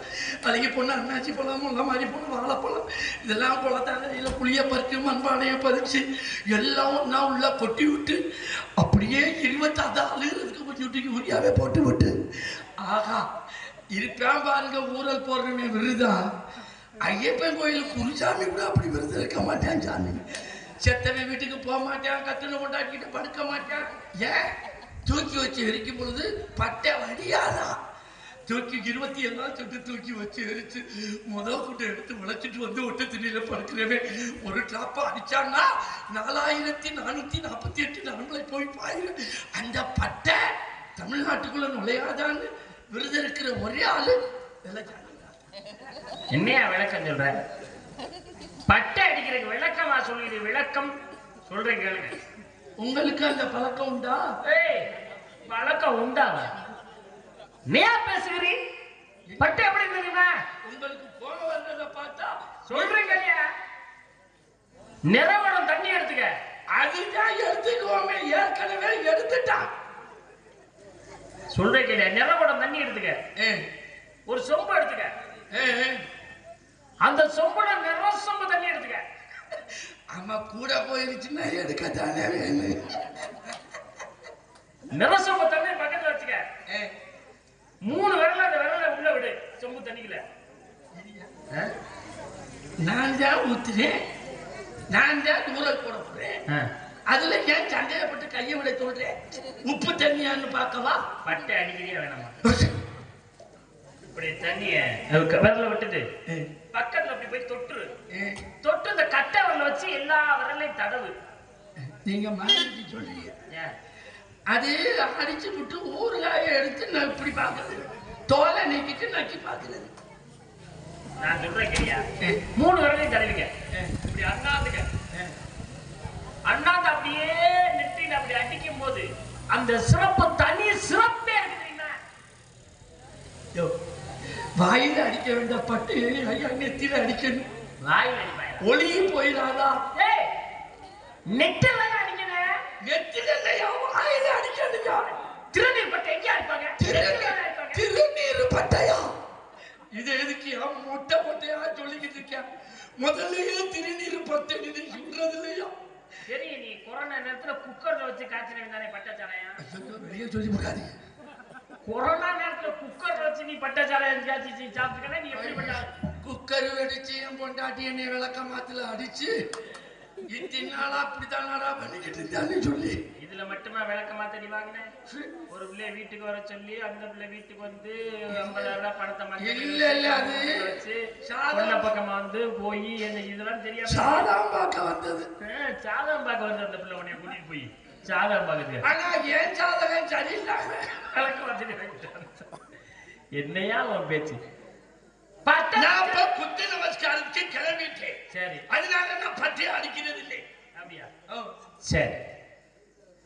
அழகி பொண்ணு, அண்ணாச்சி பழம், முள்ள மாதிரி பொண்ணு, வாழைப்பழம், இதெல்லாம் குளத்தாலையில் புளிய பறிச்சு மண்பானையை பறிச்சு எல்லாம் ஒன்றா உள்ள கொட்டி விட்டு அப்படியே 26 அழுகிறதுக்கு கொட்டி விட்டு உரியாவே போட்டு விட்டு ஆகா இருப்பேன் பாருங்க. ஊரல் போடுறமே விருதா. ஐயப்பன் கோயில் குருசாமி கூட அப்படி விருது இருக்க மாட்டேன் சாமி. செத்தவன் வீட்டுக்கு போக மாட்டேன், கத்துன கொண்டாடிக்கிட்டு படுக்க மாட்டேன். ஏன் தூக்கி வச்சு எரிக்கும் பொழுது பட்டை வடியாதா? தூக்கி 27 நாள் சுட்டு தூக்கி வச்சு எரிச்சு முதல் கூட்டை எடுத்து உழைச்சிட்டு வந்து ஒட்ட திணியில படுக்கிறவே ஒரு டிராப்பா அடிச்சாங்கன்னா 4448 நரம்புல போய் பாயிரு. அந்த பட்டை தமிழ்நாட்டுக்குள்ள நுழையாதான்னு விருது இருக்கிற ஒரே ஆளு என்னையா விளக்கம் சொல்ற? பட்டை அடிக்கிறதுக்கு விளக்கமா சொல்லிடு. விளக்கம் சொல்றேன் கேளுங்க. உங்களுக்கு அந்த பழக்கம் உண்டா? ஏய் வழக்கம் உண்டாவா? நீயா பேசுகிறீ? பட்டை எப்படி தெரியுமா? உங்களுக்கு போன வர்றத பார்த்தா சொல்றீங்க இல்லையா? நிறவடம் தண்ணி எடுத்துக்க. அதுதான் எடுத்துக்குவோமே, ஏற்கனவே எடுத்துட்டான். சொல்றேன் கேளியா? நிறவடம் தண்ணி எடுத்துக்க. ஒரு சொம்பு எடுத்துக்க. அந்த சொம்புல நிற சொம்பு தண்ணி எடுத்துக்க. ஆமா கூட போயிருச்சுன்னா எடுக்கத்தானே வேணும். நிற சொம்பு தண்ணி பக்கத்துல வச்சுக்க. 3 விரல அந்த விரல உள்ள விடு சொம்பு தண்ணிக்குள்ள. நான் தான் ஊத்துறேன், நான் தான் ஊரல் போட போறேன். அதுல ஏன் சந்தேகப்பட்டு கையை விட சொல்றேன்? உப்பு தண்ணியான்னு பார்க்கவா? பட்டை அடிக்கிறியா வேணாமா? இப்படி தண்ணிய விரல விட்டுட்டு பக்கத்துல அப்படி போய் தொட்டுரு. தொட்டு இந்த கட்டை விரல வச்சு எல்லா விரலையும் தடவு. நீங்க மறந்துட்டு சொல்றீங்க. அது அடிச்சு விட்டு ஊறுகாய எடுத்து நான் இப்படி பார்க்கறது, தோலை நீக்கிட்டு நக்கி பார்க்கறது. நான் சொல்றேன் கேளியா? 3 விரலையும் தடவிக்க. இப்படி அண்ணாந்துக்க. அண்ணாந்து அப்படியே நெத்தியில அப்படி அடிக்கும் போது அந்த சிறப்பு தனி சிறப்பே இருக்குறீங்களா? வாயில அடிக்க வேண்டிய பட்டு ஐயா நெத்தியில அடிக்கணும். வாயில அடிப்பாயா? ஒளியும் போயிடாதா? ஏய் நெத்தில அடிக்கணும். நெத்தில இல்லையா, வாயில அடிக்கணுங்க. திருநீர் பட்டை எங்க அடிப்பாங்க? திருநீர் பட்டையா? இது எதுக்கு மொட்டை மொட்டையா சொல்லிக்கிட்டு இருக்க? முதல்லயே திருநீர் பட்டை சொல்றது இல்லையா? சரி நீ கொரோனா நேரத்துல குக்கர்ல வச்சு காய்ச்சினே தானே பட்டை சாலையா? வெளியே சொல்லி போகாதீங்க. கொரோனா நேரத்துல குக்கர் வச்சு நீ பட்டச்சாலை சாப்பிட்டுக்கனா நீ எப்படி பண்ண? குக்கர் வெடிச்சு என் பொண்டாட்டி என்னை விளக்க மாத்துல அடிச்சு இத்தனை நாளா அப்படித்தானாடா பண்ணிக்கிட்டு இருந்தான்னு சொல்லி இதுல மட்டுமா விளக்க மாத்தடி வாங்கினேன்? ஒரு பிள்ளை வீட்டுக்கு வர சொல்லி அந்த பிள்ளை வீட்டுக்கு வந்து 50,000 பணத்தை இல்ல அது வச்சு பக்கமா வந்து போய் என்ன இதெல்லாம் தெரியாம சாதம் பார்க்க வந்தது. சாதம் பார்க்க வந்து அந்த பிள்ளை உன்னைய கூட்டிட்டு போய் சாதம் பார்க்குது. ஆனா ஏன் சாதகம் சரியில்லாம விளக்க மாத்தடி என்னையா உன் பேச்சு? நான் குத்து நமஸ்காரத்துக்கு கிளம்பிட்டேன். சரி, அதனால நான் பற்றி அடிக்கிறது இல்லை. அப்படியா? சரி,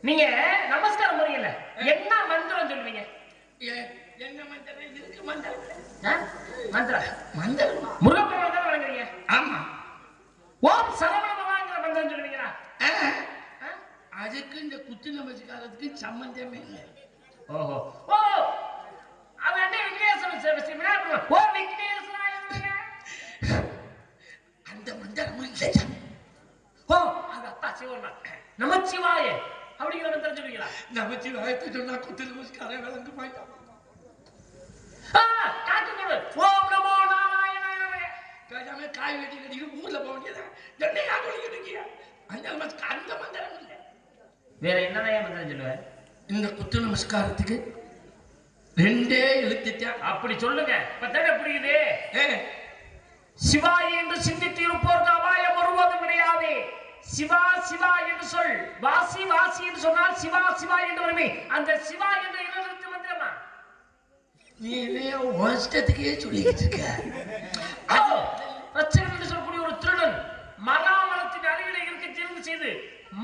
நீங்க நமஸ்காரம் பண்ணீங்கல்ல, என்ன மந்திரம் சொல்லுவீங்க? என்ன மந்திரம் இருக்கு? மந்திரம் மந்திரம் மந்திரம் முருகப்பெருமான் தான் வணங்குறீங்க. ஆமா. ஓம் சரவண பவாங்கிற மந்திரம் சொல்லுவீங்களா? அதுக்கு இந்த குத்து நமஸ்காரத்துக்கு சம்பந்தமே இல்லை. ஓஹோ, ஓ அவன் என்ன விக்னேஸ்வரன் ஓ விக்னேஸ்வராய அந்த மந்திரம் இல்லை. ஓ அது அத்தா சிவன் நமச்சிவாய அப்படிங்கிற மந்திரம் சொல்லுவீங்களா? நமச்சிவாயத்தை சொன்னா குத்து நமஸ்காரம் விளங்க மாட்டான். காட்டு ஓம் நமோ நாராயணாய பேசாம காய் வெட்டி கட்டிட்டு ஊர்ல போக வேண்டியதான். என்னையா சொல்லிக்கிட்டு அந்த மந்திரம் இல்லை. வேற என்னதான் மந்திரம் சொல்லுவேன்? இந்த குத்து நமஸ்காரத்துக்கு 2 எழுத்துட்டேன். அப்படி சொல்லுங்க, இப்பதானே புரியுது. சிவாய் என்று சிந்தித்து இருப்போருக்கு அபாயம் வருவதும் கிடையாது. சிவா சிவா என்று சொல், வாசி வாசி என்று சொன்னால் சிவா சிவா என்று வருமே. அந்த சிவா என்ற எழுத்து மந்திரமா? நீ என்னைய வருஷத்துக்கே சொல்லிக்கிட்டு இருக்க. ரச்சகன் என்று சொல்லக்கூடிய ஒரு திருடன் மராமரத்தின் அருகிலே இருக்க தெரிந்து செய்து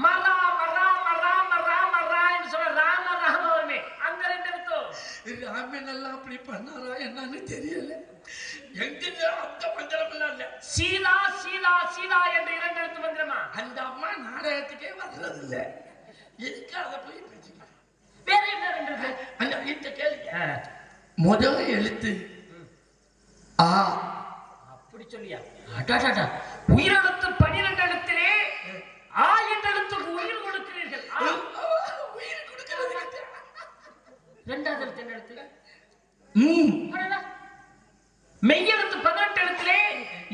மரா மரா மரா மரா மரா என்று சொல்ல ராம ராம வருமே. அந்த 2 எழுத்தும் ராமன் எல்லாம் அப்படி பண்ணாரா என்னன்னு தெரியல. எங்க அந்த மந்திரம் எல்லாம் இல்ல. சீதா சீதா சீதா என்ற 2 எழுத்து மந்திரமா? அந்த அம்மா நாடகத்துக்கே வர்றது இல்ல. எதுக்கு அதை போய் பேசிக்கலாம்? வேற என்ன 2 எழுத்து? அந்த வீட்டை கேளுங்க. முதல் எழுத்து ஆ. அப்படி சொல்லியா? அடாடாடா, உயிரெழுத்து 12 எழுத்திலே ஆ என்ற எழுத்துக்கு உயிர் கொடுக்கிறீர்கள். உயிர் கொடுக்கிறது 2வது எழுத்து என்ன எழுத்து? மெய்யெழுத்து 18 எழுத்திலே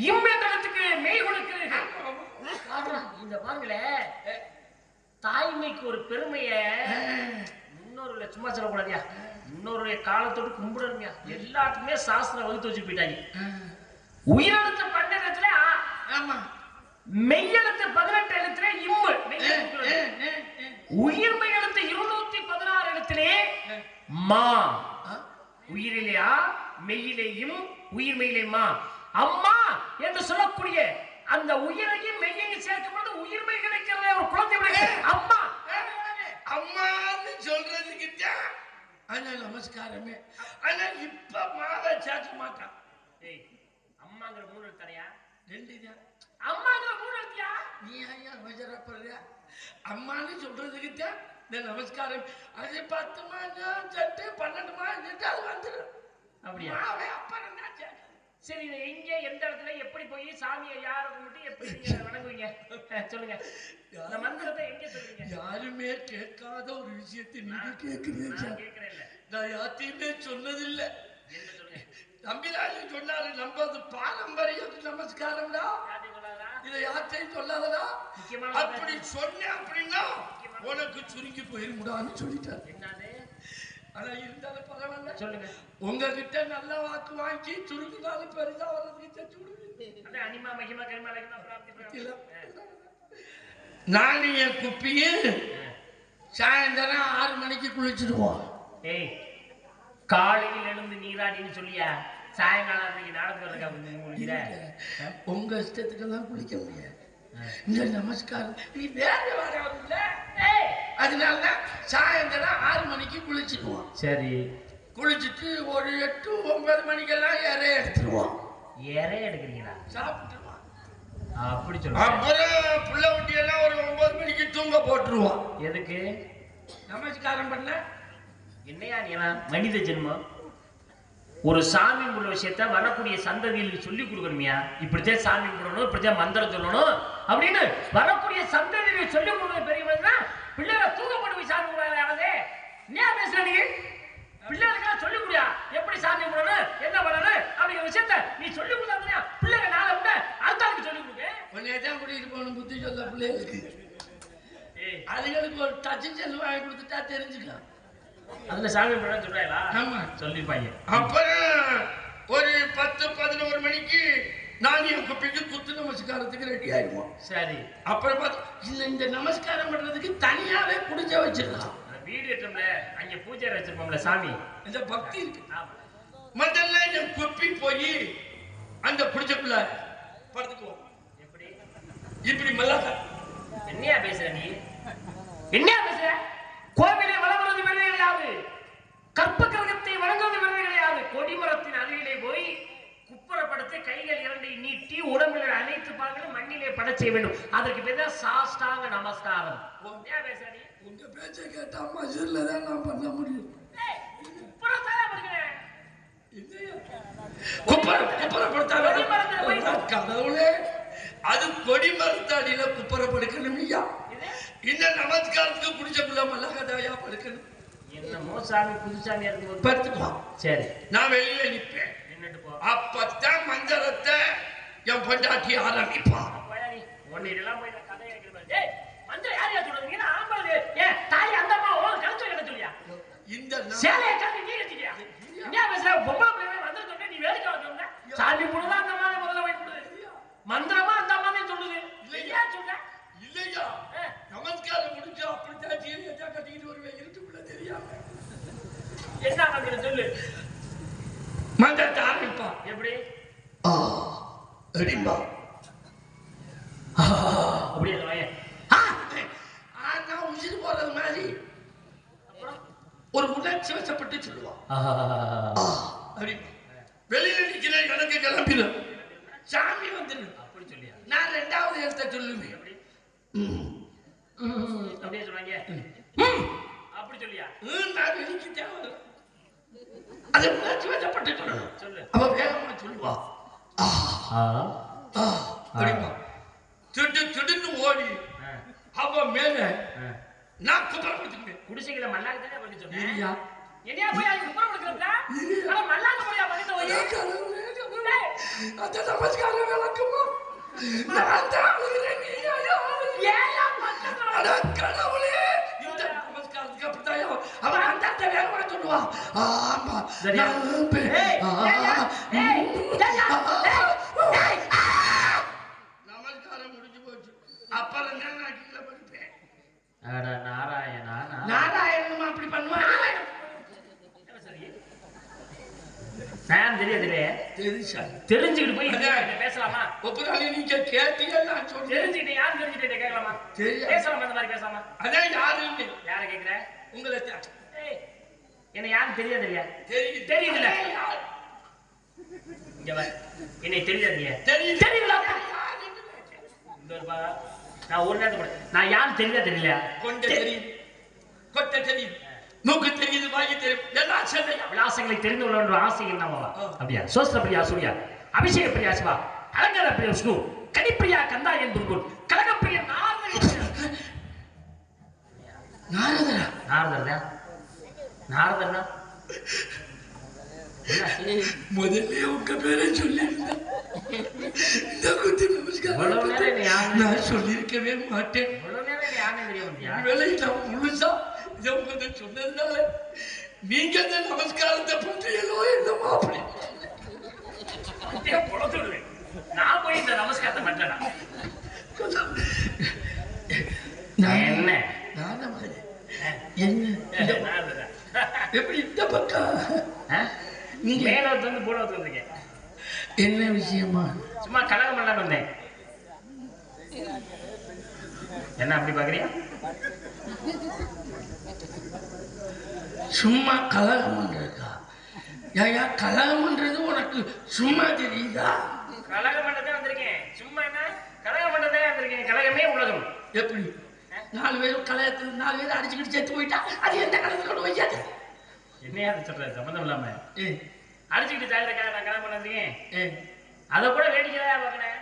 இம் என்ற எழுத்துக்கு மெய் கொடுக்கிறீர்கள். இந்த பாருங்களே, தாய்மைக்கு ஒரு பெருமைய முன்னோருடைய சும்மா சொல்லக்கூடாதியா, முன்னோருடைய காலத்தோடு கும்பிடணுமியா. எல்லாத்துக்குமே சாஸ்திரம் வகுத்து வச்சு போயிட்டாங்க. உயிரெழுத்து 12 எழுத்துல ஆமா, மெய்யெழுத்து 18 எழுத்துல இம்மு, உயிர்மை எழுத்து 216 எழுத்திலே மா. உயிரிலேயா மெய்யிலேயும் உயிர்மையிலே மா. அம்மா என்று சொல்லக்கூடிய அந்த உயிரையும் மெய்யையும் சேர்க்கும் போது உயிர்மை கிடைக்கிறதே, ஒரு குழந்தை அம்மா அம்மான்னு சொல்றதுக்கு ஆனா நமஸ்காரமே. ஆனா இப்ப மாவை சேர்க்க மாட்டான். அம்மாங்கிற 3 எழுத்தனையா? 2 தான். அம்மாங்கிற 3 எழுத்தியா? நீ ஐயா அவசரப்படுற. அம்மான்னு சொல்றதுக்கு தான் இந்த நமஸ்காரம். அது 10 மாதம் சட்டு 12 மாதம் சட்டு அது வந்துடும். அப்படியா? மாவை அப்புறம் தான் சேர்க்க. சரி, இதை எங்க எந்த இடத்துல எப்படி போய் சாமியை யாரை கும்பிட்டு எப்படி நீங்க வணங்குவீங்க? சொல்லுங்க. இந்த மந்திரத்தை எங்க சொல்றீங்க? யாருமே கேட்காத ஒரு விஷயத்தை நீங்க கேட்கிறீங்க. நான் கேட்கிறேன் இல்ல, நான் யார்த்தையுமே சொன்னதில்லை. என்ன சொல்லுங்க? தம்பிராஜி சொன்னாரு, நம்ம பாரம்பரிய நமஸ்காரம்டா, இதை யார்த்தையும் சொல்லாதடா. அப்படி சொன்ன அப்படின்னா உனக்கு சுருங்கி போயிருமுடான்னு சொல்லிட்டாரு. என்னது? ஆனா இருந்தாலும் பரவாயில்ல, சொல்லுங்க. உங்ககிட்ட நல்ல வாக்கு வாங்கி சுருங்கினாலும் பெருசா வர்றதுக்கு செஞ்சு விடுவீங்க. அனிமா மகிமா கரிமா லகிமா பிராப்தி. நானும் என் குப்பியும் சாயந்தரம் 6 மணிக்கு குளிச்சுடுவோம். ஏய், காலையில் எழுந்து நீராடின்னு சொல்லியா சாயங்காலம் நாடகம் இருக்கா? உங்க இஷ்டத்துக்கெல்லாம் குளிக்க முடியாது. இந்த நமஸ்காரம் நீ வேற வரல. அதனாலதான் சாயந்தரம் 6 மணிக்கு குளிச்சுடுவோம். சரி, குளிச்சுட்டு ஒரு 8 9 மணிக்கெல்லாம் இறைய எடுத்துருவோம். இறைய எடுக்கிறீங்களா? சாப்பிட்டுருவோம். அப்படி சொல்லுங்க. அப்புறம் புள்ள குட்டியெல்லாம் ஒரு 9 மணிக்கு தூங்க போட்டுருவோம். எதுக்கு நமஸ்காரம் பண்ண? என்னையா நீ மனித ஜென்மம், ஒரு சாமி உள்ள விஷயத்த வரக்கூடிய சந்ததிகளுக்கு சொல்லி கொடுக்கணுமியா. இப்படித்தான் சாமி கும்பிடணும், இப்படித்தான் மந்திரம் சொல்லணும் அப்படின்னு வரக்கூடிய சந்ததிகளுக்கு சொல்லி கொடுக்க பெரியவங்க. பிள்ளைகளை தூங்க போட்டு போய் சாமி கும்பிடாது. என்ன பேசுற நீ? பிள்ளைகளுக்கெல்லாம் சொல்லி கொடுயா. வச்சுக்க. அதுல சாமி படம் சொல்றாங்களா? ஆமா. சொல்லிருப்பாங்க. அப்புறம் ஒரு 10-11 மணிக்கு நான் என் குப்பிக்கு குத்து நமஸ்காரத்துக்கு ரெடி ஆயிடுவோம். சரி. அப்புறம் பார்த்து இந்த நமஸ்காரம் பண்றதுக்கு தனியாவே குடிச்ச வச்சிருக்கலாம். வீடு ஏற்றம்ல அங்க பூஜை வச்சிருப்போம்ல சாமி. இந்த பக்தி இருக்கு. ஆமா. முதல்ல என் குப்பி போய் அந்த குடிச்சக்குள்ள படுத்துக்குவோம். எப்படி? இப்படி மல்லாக்க. என்னையா பேசுற நீ? என்ன பேசுற? கோவிலை வளர்வது வேலை கிடையாது, கற்ப கிரகத்தை வணங்குவது வேலை கிடையாது. கொடிமரத்தின் அருகிலே போய் குப்புறப்படுத்தி கைகள் இரண்டை நீட்டி உடம்பில் அனைத்து பாகங்களும் மண்ணிலே படச் செய்ய வேண்டும். அதற்கு பேர் தான் சாஷ்டாங்க நமஸ்காரம். என்ன பேசுற நீ? உங்க பேச்ச கேட்டா மஜூர்ல தான் நான் பண்ண முடியும். கடவுளே, அது கொடி மரத்தாடியில குப்புறப்படுக்கணும் ஐயா. இந்த நமஸ்காரத்துக்கு குடிச்சக்குள்ள மல்லகதாயா படுக்கணும். என்னமோ சாமி புதுசாமி இருக்கு. படுத்துக்கலாம். சரி. நான் வெளியில நிப்பேன். நின்னுட்டு போ. அப்பத்தான் மந்திரத்தை என் பொண்டாட்டி ஆரம்பிப்பான். ஒன்னு இதெல்லாம் போய் நான் கதை கேட்கிறேன். ஏய், மந்திரம் யாரையா சொல்றது? நீ ஆம்பளை. ஏன் தாய் அந்த அம்மா ஓ கலச்சு கிட்ட சொல்லியா? இந்த சேலைய கட்டி நீ கட்டியா? என்ன பேசுற? பொம்பளை பிள்ளை மந்திரம் சொன்னா நீ வேடிக்கை பார்க்கணும்னா சாமி புடுதா அந்த அம்மா முதல்ல போய் புடுது. மந்திரமா அந்த அம்மா சொல்லுது. இல்லையா சொல்ல? இல்லையா? நமஸ்காரம் முடிஞ்சு அப்படித்தான் சீரியஸா கட்டிக்கிட்டு வருவேன். இருட்டுக்குள்ள தெரியாம. என்ன மந்திரம் சொல்லு. மந்திரத்தை ஆரம்பிப்பா. எப்படி? அடிம்பா. அப்படியே சொல்லுவாங்க. நான் உயிர் போறது மாதிரி ஒரு உணர்ச்சி வசப்பட்டு சொல்லுவான். அப்படிம்பா. வெளியில நிக்கிற எனக்கு கிளம்பிடும். சாமி வந்துடும். அப்படி சொல்லியா? நான் 2வது எழுத்த சொல்லுவேன். அப்படியே சொல்லுவாங்க. அப்படி சொல்லியா? நான் வெளிக்கு தேவை. அதை உணர்ச்சி வசப்பட்டு சொல்லணும். சொல்லு. அவ வேகமா சொல்லுவா. அப்படிம்பா. திடுன்னு ஓடி அவ மேல நான் குப்புறப்படுத்துக்குவேன். குடிசைகளை மல்லாக்க தானே பண்ணி சொன்னேன். இல்லையா? என்னையா போய் அங்க குப்புற கொடுக்கறதா? அட மல்லாக்க போறியா பண்ணிட்டு போய்? அந்த நமஸ்காரம் விளக்குமா? நான் தான் அழுகிறேன். ஏயா பக்கத்துல அட கடவுளே, இந்த நமஸ்காரத்துக்கு அப்படித்தாயோ அவன் அந்த வேகமா சொல்லுவா. ஆமா. சரியா? நமஸ்காரம் முடிஞ்சு போச்சு. அப்புறம் தான் நான் கீழே படுப்பேன். அட நாராயணா. நாராயணமா அப்படி பண்ணுவான். நான் தெரியாதுலே. தெரிஞ்சுக்கிட்டு போய் அதான். பேசலாமா? ஒப்புறாலே நீங்க கேட்டீங்க நான் சொல்றேன். தெரிஞ்சுக்கிட்டு யாரும் தெரிஞ்சுக்கிட்டு கேட்கலாமா? தெரியாது. பேசலாமா? இந்த மாதிரி பேசாமா? அதான் யாருன்னு யார கேக்குற? உங்களை தான். ஏய், என்ன யாரும் தெரியாது இல்லையா? தெரியுது. தெரியுதுல்ல? இங்க வா. என்னை தெரியாதீங்க. தெரியுது. தெரியுதுல? இந்த ஒரு பா. நான் ஒரு நேரத்துக்கு கூட நான் யாரும் தெரியல. கொண்ட தெரியுது. கொட்ட தெரியுது. மூக்கு தெரியுது. வாங்கி தெரியும். எல்லாம் சரியா? விலாசங்களை தெரிந்து கொள்ள வேண்டும் ஆசை என்னவா? அப்படியா? சோஸ்திர பிரியா சூர்யா, அபிஷேக பிரியா சிவா, அலங்கார பிரியா விஷ்ணு, கனிப்பிரியா கந்தா என்பது கலகப்பிரிய நாரதரா. நாரதர்னா முதல்ல உங்க பேரை சொல்லியிருந்தேன். இந்த குத்தி நமஸ்காரம் இவ்வளவு நேரம் என்னை யாருன்னு நான் சொல்லியிருக்கவே மாட்டேன். இவ்வளவு நேரம் என்னை யாருன்னு தெரிய வந்தியா? வேலை நான் முழுசா இதை உங்க சொன்னதுனால நீங்க இந்த நமஸ்காரத்தை பண்றீங்களோ என்னமோ அப்படி. பொழத்து விடுவேன். நான் போய் இந்த நமஸ்காரத்தை பண்றேன். என்ன? நானா மகனே? என்ன நாரதரா. எப்படி இந்த பக்கம் நீங்க மேல வந்து போட வந்திருக்கேன். என்ன விஷயமா? சும்மா கலகம் பண்ணலாம் வந்தேன். என்ன அப்படி பாக்குறியா? சும்மா கலகம் பண்றதா? ஏயா கலகம் பண்றது உனக்கு சும்மா தெரியுதா? கலகம் பண்ணதே வந்திருக்கேன். சும்மா என்ன கலகம் பண்ணதே வந்திருக்கேன். கலகமே உலகம். எப்படி 4 பேரும் கலகத்துல 4 பேரும் அடிச்சுக்கிட்டு செத்து போயிட்டா அது எந்த கலகத்தை கொண்டு வைக்காது? என்னையா சொல்ற சம்பந்தம் இல்லாம ஏ அடிச்சுக்கிட்டு சாகிறக்காக நான் கலகம் பண்ண வந்திருக்கேன். ஏ அதை கூட வேடிக்கையா பாக்குறேன்.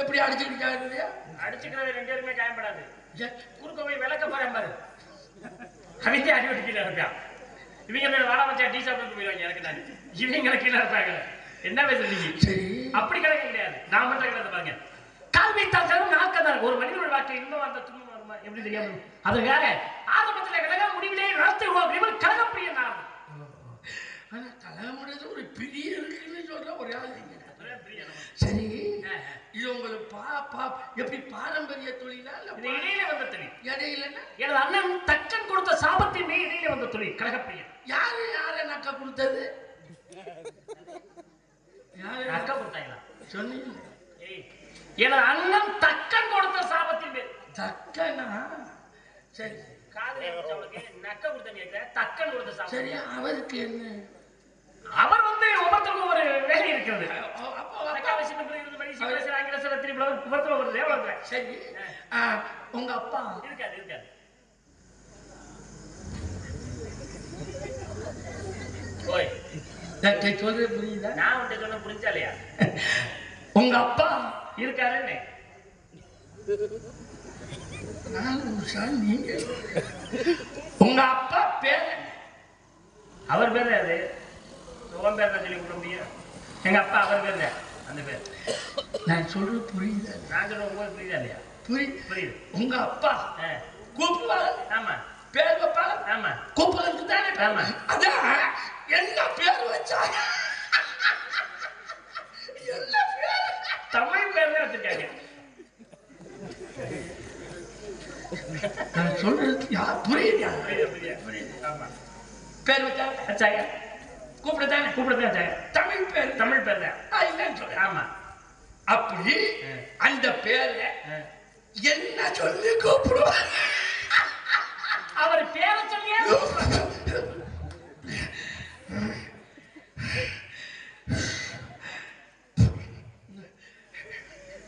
எப்படி அடிச்சுக்கிட்டு சாகுறியா? அடிச்சுக்கிறது 2 பேருமே காயப்படாது. ஏ, குறுக்க போய் விளக்க போறேன் பாரு. அவங்க அடிவட்டி கீழே இருக்கான். இவங்க மேல வாடா வச்சா டீ சாப்பிட்டு போயிடுவாங்க. எனக்கு நான் இவங்களை கீழே இருப்பாங்க. என்ன பேசுறீங்க? சரி அப்படி கலகம் கிடையாது. நான் மட்டும் கிடையாது பாருங்க. கால் வைத்தால் நாக்கதான் ஒரு மனிதனுடைய வாழ்க்கை இன்னும் அந்த துன்பம் வருமா எப்படி தெரியாம? அதுக்காக ஆரம்பத்தில் விலகாம முடிவிலே நடத்துவோம் இவர் கழகப்பிரிய நான். ஆனா கழகமுடையது ஒரு பிரிய இருக்குன்னு சொல்ற ஒரே ஆள் நீங்க. சரி, இது உங்களுக்கு எப்படி பாரம்பரிய தொழிலா இல்ல இடையில வந்த தொழில்? இடையிலன்னா எனது அண்ணன் தக்கன் கொடுத்த சாபத்தின் மீது இடையில வந்த தொழில் கழகப்பிரியன். யாரு நக்க கொடுத்தது? யாரு நக்க கொடுத்தாங்களா? சொன்னீங்க. எனது அண்ணன் தக்கன் கொடுத்த சாபத்தின் மீது. தக்கனா? சரி, காதலே அவனுக்கு நக்க கொடுத்த தக்கன் கொடுத்த சாபம். சரி, அவருக்கு என்ன? அவர் வந்து ஒவ்வொருத்தருக்கும் ஒரு வேலை இருக்கிறது. சரி, உங்க அப்பா இருக்காது இருக்காது. சொல்றது புரியுதா? நான் உன்கிட்ட சொன்ன புரிஞ்சா இல்லையா? உங்க அப்பா இருக்காருன்னு நீங்க உங்க அப்பா பேர் அவர் பேர் அது உன் பேர் தான் சொல்லி கொடுக்க முடியும். எங்க அப்பா அவர் பேர் தான் அந்த பேர். நான் சொல்றது புரியுதா? நான் சொல்ற உங்களுக்கு புரியுதா இல்லையா? புரியுது. உங்க அப்பா கூப்பிடுவாங்க. ஆமா. பேர் வைப்பாங்க. ஆமா. கூப்பிடுறதுக்கு தானே. ஆமா. அதான் என்ன பேர் வச்சாங்க? என்ன பேர்? தமிழ் பேர் தான் வச்சிருக்காங்க. நான் சொல்றது புரியுதா? புரியுது. ஆமா. பேர் வச்சாங்க. கூப்பிடுதானே? கூப்பிடுதான். தமிழ் பேர் தான். இல்லைன்னு சொல்ல. ஆமா. அப்படி அந்த பேரை என்ன சொல்லி கூப்பிடுவாங்க? அவர் பேரை சொல்லியே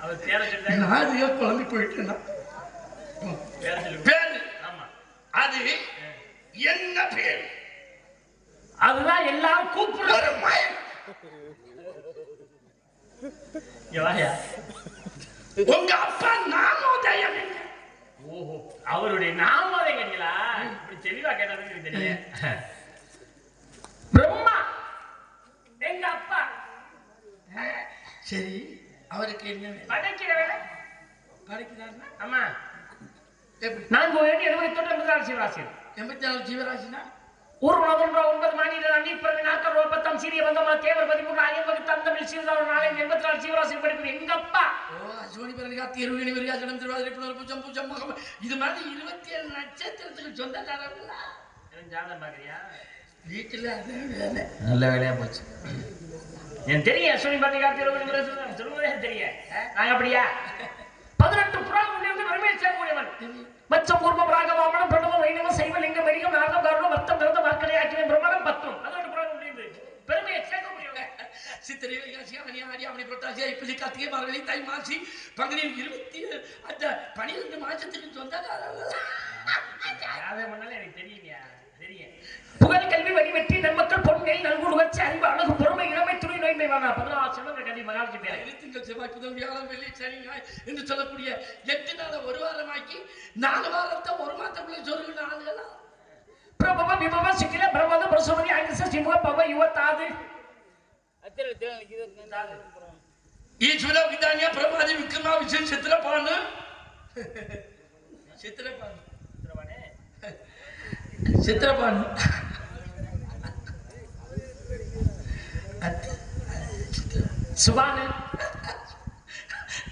அவர் பேரை சொல்லி நாதியா குழம்பி போயிட்டேன்னா பேரு. ஆமா. அது என்ன பேர்? அதுதான் எல்லாரும் கூப்பிடுற உங்க அப்பா நாமோதயம். ஓஹோ, அவருடைய நாமோதயம் கேட்டீங்களா? இப்படி தெளிவா கேட்டது எனக்கு தெரியல. பிரம்மா எங்க அப்பா. சரி, அவருக்கு என்ன படைக்கிற வேலை படைக்கிறாருன்னா? ஆமா. எப்படி? 4 ஜீவராசி 84 ஜீவராசினா ஒரு உலகம் 9 மாநில அன்னிப்பிறகு நாட்கள் 10 சீரிய வந்தமா தேவர் 13 ஆயிரம் வகுத்து அந்த மில்சியர் 84 ஜீவராசி படிப்பு எங்க அப்பா. அஸ்வினி பிறகு திருவிழி விரியாசனம் திருவாதிரை புனர் பூஜம் பூஜம் மகம் இது மாதிரி 27 நட்சத்திரத்துக்கு சொந்தக்காரங்களா? ஜாதகம் பாக்குறியா? வீட்டுல அது நல்ல வேலையா போச்சு. எனக்கு தெரியும். அஸ்வினி பாத்திகா திருவிழி சொல்லுவதே தெரியும். நாங்க அப்படியா 18 புறாக்களிலிருந்து வறுமையை சேர்க்கக்கூடியவன். மச்சம் பூர்வம் ராகவாமனம் பிரணவம் வைணவம் சைவலிங்கம் வணிகம் நாகம் காரணம் மத்தம் பிறந்த வாக்களை ஆக்கிய பிரமாணம் 10 18 புறாக்களிலிருந்து பெருமையை சேர்க்கக்கூடியவங்க. சித்திரை வைகாசி ஆனி ஆடி ஆவணி புரட்டாசி ஐப்பசி கார்த்திகை மார்கழி தை மாசி பங்குனி 12 மாசத்துக்கு சொந்தக்காரங்களா? ஜாதகம் பண்ணாலும் எனக்கு தெரியுங்க. தெரியும். புகழ் கல்வி வழிவெற்றி நன்மக்கள் பொன்னை நல்குடு வச்சு அறிவு அழகு பொறுமை இளமை துணை நோய்மை வாங்க 16 செல்வங்கள் கல்வி மகாலட்சுமி பேர். திங்கள் செவ்வாய் புதன் வியாழன் வெள்ளி சனி ஞாயிறு என்று சொல்லக்கூடிய 8 நாளை ஒரு வாரமாக்கி 4 வாரத்தை ஒரு மாதத்துக்குள்ள சொல்லுங்க ஆளுங்களா? பிரபவ விபவ சிக்கில பிரமத பிரசவதி ஆங்கிச சிமுக பவ யுவத்தாது ஈஸ்வர விதானியா பிரமாதி விக்ரமா விஜயன் சித்திரபானு சித்திரபானு சுபானு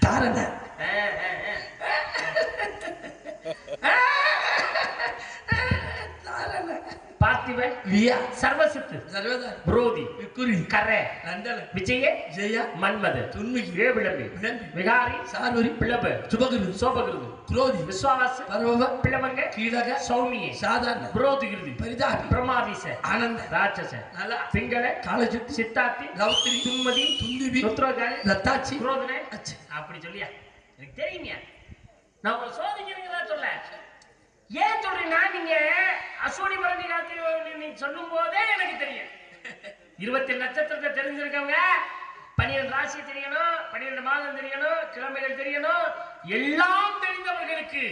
தாரண பார்த்திப வியா சர்வசித்து சர்வதா புரோதி விக்குரி கரே நந்தல விஜய ஜெய மன்மத துன்மிகி ஏவிளம்பி விளம்பி விகாரி சார்வரி பிளப சுபகிருது சோபகிருது குரோதி விஸ்வாவாச பரவ பிளமங்க கீழக சௌமிய சாதாரண புரோதிகிருதி பரிதாபி பிரமாதிச ஆனந்த ராட்சச நல பிங்கள காலஜுத்தி சித்தார்த்தி ரௌத்ரி துன்மதி துந்திபி ருத்ரகாரி ரத்தாச்சி குரோதனே அச்ச அப்படி சொல்லியா எனக்கு தெரியுங்க. நான் ஒரு சோதிக்கிறீங்களா சொல்ல ஏன் சொல்றீங்கன்னா நீங்க அஸ்வினி பரணி கார்த்திகை நீங்க சொல்லும் போதே எனக்கு தெரியும். 27 நட்சத்திரத்தை தெரிஞ்சிருக்கவங்க 12 ராசி தெரியணும், 12 மாதம் தெரியணும், கிழமைகள் தெரியணும். எல்லாம் தெரிந்தவர்களுக்கு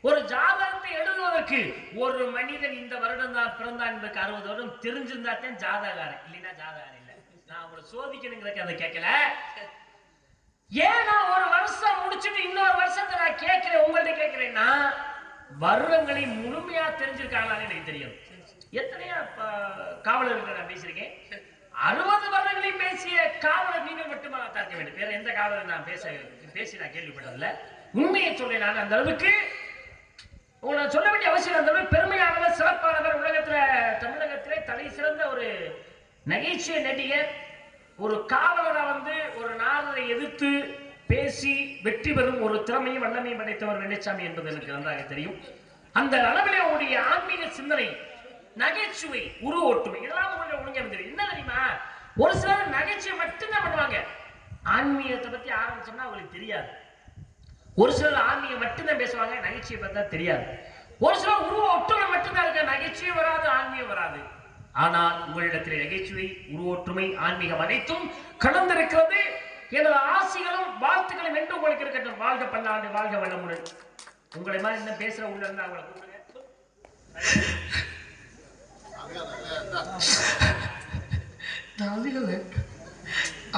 ஒரு ஜாதகத்தை எழுதுவதற்கு ஒரு மனிதன் இந்த வருடம் தான் பிறந்தான் என்பதற்கு 60 வருடம் தெரிஞ்சிருந்தாத்தான் ஜாதகாரன், இல்லைன்னா ஜாதகாரன் இல்லை. நான் உங்களை சோதிக்கணுங்கிறதுக்கு அதை கேட்கல. ஏன் நான் ஒரு வருஷம் முடிச்சுட்டு இன்னொரு வருஷத்தை நான் கேட்கிறேன், உங்கள்ட்ட கேட்கிறேன்னா வருடங்களை முழுமையா தெரிஞ்சிருக்காங்களான்னு எனக்கு தெரியும். எத்தனையா காவலர்கள் நான் பேசியிருக்கேன். 60 வருடங்களையும் பேசிய காவலர் நீங்கள் மட்டுமா பார்க்க வேண்டும். வேற எந்த காவலர் நான் பேசி நான் கேள்விப்பட்டதில்ல. உண்மையை சொல்ல நான் அந்த அளவுக்கு உங்களை சொல்ல வேண்டிய அவசியம். அந்த அளவுக்கு பெருமையானவர், சிறப்பானவர், தமிழகத்திலே தலை சிறந்த ஒரு நகைச்சுவை நடிகர், ஒரு காவலரா ஒரு நாரரை எதிர்த்து பேசி வெற்றி பெறும் ஒரு திறமையும் வல்லமையும் படைத்தவர் வெள்ளைச்சாமி என்பது எனக்கு நன்றாக தெரியும். அந்த அளவிலே அவருடைய ஆன்மீக சிந்தனை, நகைச்சுவை, உருவ ஒற்றுமை இதெல்லாம் ஒழுங்கா தெரியும். என்ன தெரியுமா, ஒரு சிலர் நகைச்சுவை மட்டும்தான் பண்ணுவாங்க, ஆன்மீகத்தை பத்தி ஆரம்பிச்சோம்னா அவங்களுக்கு தெரியாது. ஒரு சிலர் ஆன்மீகம் மட்டும்தான் பேசுவாங்க, நகைச்சுவை பார்த்தா தெரியாது. ஒரு சிலர் உருவ ஒற்றுமை மட்டும்தான் இருக்க, நகைச்சுவை வராது, ஆன்மீகம் வராது. ஆனால் உங்களிடத்தில் நகைச்சுவை, உருவ ஒற்றுமை, ஆன்மீகம் அனைத்தும் கலந்திருக்கிறது. எனது ஆசைகளும் வாழ்த்துக்களும் என்று உங்களுக்கு இருக்கட்டும். வாழ்க பல்லாண்டு, வாழ்க வளமுடன். உங்களை மாதிரி என்ன பேசுற உள்ள இருந்தா அவங்களை கூப்பிடுங்க.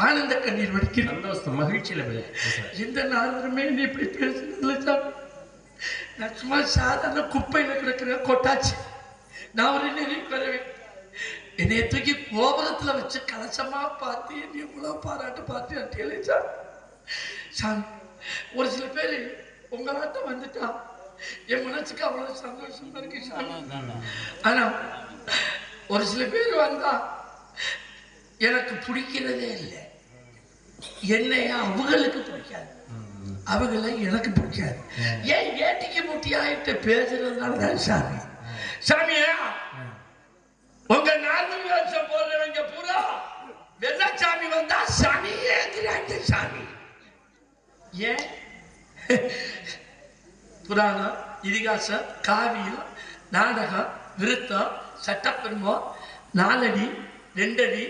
ஆனந்த கண்ணீர் வடிக்கிறேன். சந்தோஷம், மகிழ்ச்சியில எந்த நாளுமே நீ இப்படி பேசுனதுல சாமி. நான் சும்மா சாதாரண குப்பையில கிடக்கிற கொட்டாச்சு. நான் ஒரு நெறி பெறவேன். என்னைய தூக்கி கோபுரத்துல வச்சு கலசமா பார்த்து என்னை இவ்வளவு பாராட்டு பார்த்து அட்டியலே சாமி. ஒரு சில பேர் உங்களாட்டம் வந்துட்டா என் மனசுக்கு அவ்வளவு சந்தோஷமா இருக்கு சாமி. ஆனா ஒரு சில பேர் வந்தா எனக்கு பிடிக்கிறதே இல்லை. என்னையா அவங்களுக்கு பிடிக்காது, அவங்களை எனக்கு பிடிக்காது. ஏன் ஏட்டிக்கு முட்டி ஆயிட்டு பேசுறதுனாலதான் சாமி. சாமியா, உங்க நார்மல் வேஷம் போடுறவங்க பூரா வெள்ளச்சாமி வந்தா சாமி ஏங்கிறாங்க சாமி. ஏன் புராணம், இதிகாசம், காவியம், நாடகம், விருத்தம், சட்டப்பெருமம், 4 அடி 2 அடி,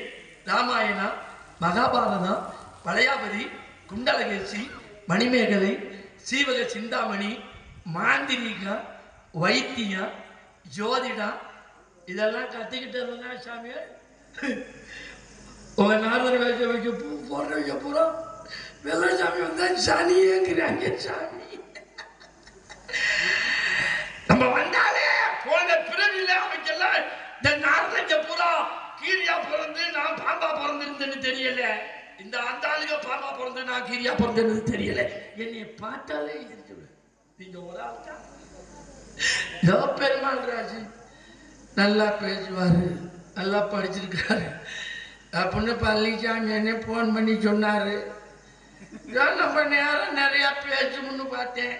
ராமாயணம், மகாபாரதம், பழையாபதி, குண்டலகேசி, மணிமேகலை, சீவக சிந்தாமணி, மாந்திரீகம், வைத்தியம், ஜோதிடம் இதெல்லாம் கத்துக்கிட்டதுன்னா சாமி. உங்க நார்மல் வேஷம் வைக்க போடுறவங்க பூரா வெள்ளச்சாமி வந்தா சனியேங்கிறாங்க சாமி. நம்ம வந்தாலே போன பிறவில அவங்கெல்லாம் இந்த நார்மங்க பூரா கீரியா பிறந்து நான் பாம்பா பிறந்திருந்தேன்னு தெரியல. இந்த அந்த ஆளுங்க பாம்பா பிறந்து நான் கீரியா பிறந்தேன்னு தெரியல. என்னை பார்த்தாலே இருக்குது. நீங்க ஒரு ஆள் தான். பெருமாள் ராஜு நல்லா பேசுவாரு, நல்லா படிச்சிருக்காரு அப்படின்னு பழனிசாமி என்ன போன் பண்ணி சொன்னாரு. நம்ம நேரம் நிறைய பேசணும்னு பார்த்தேன்.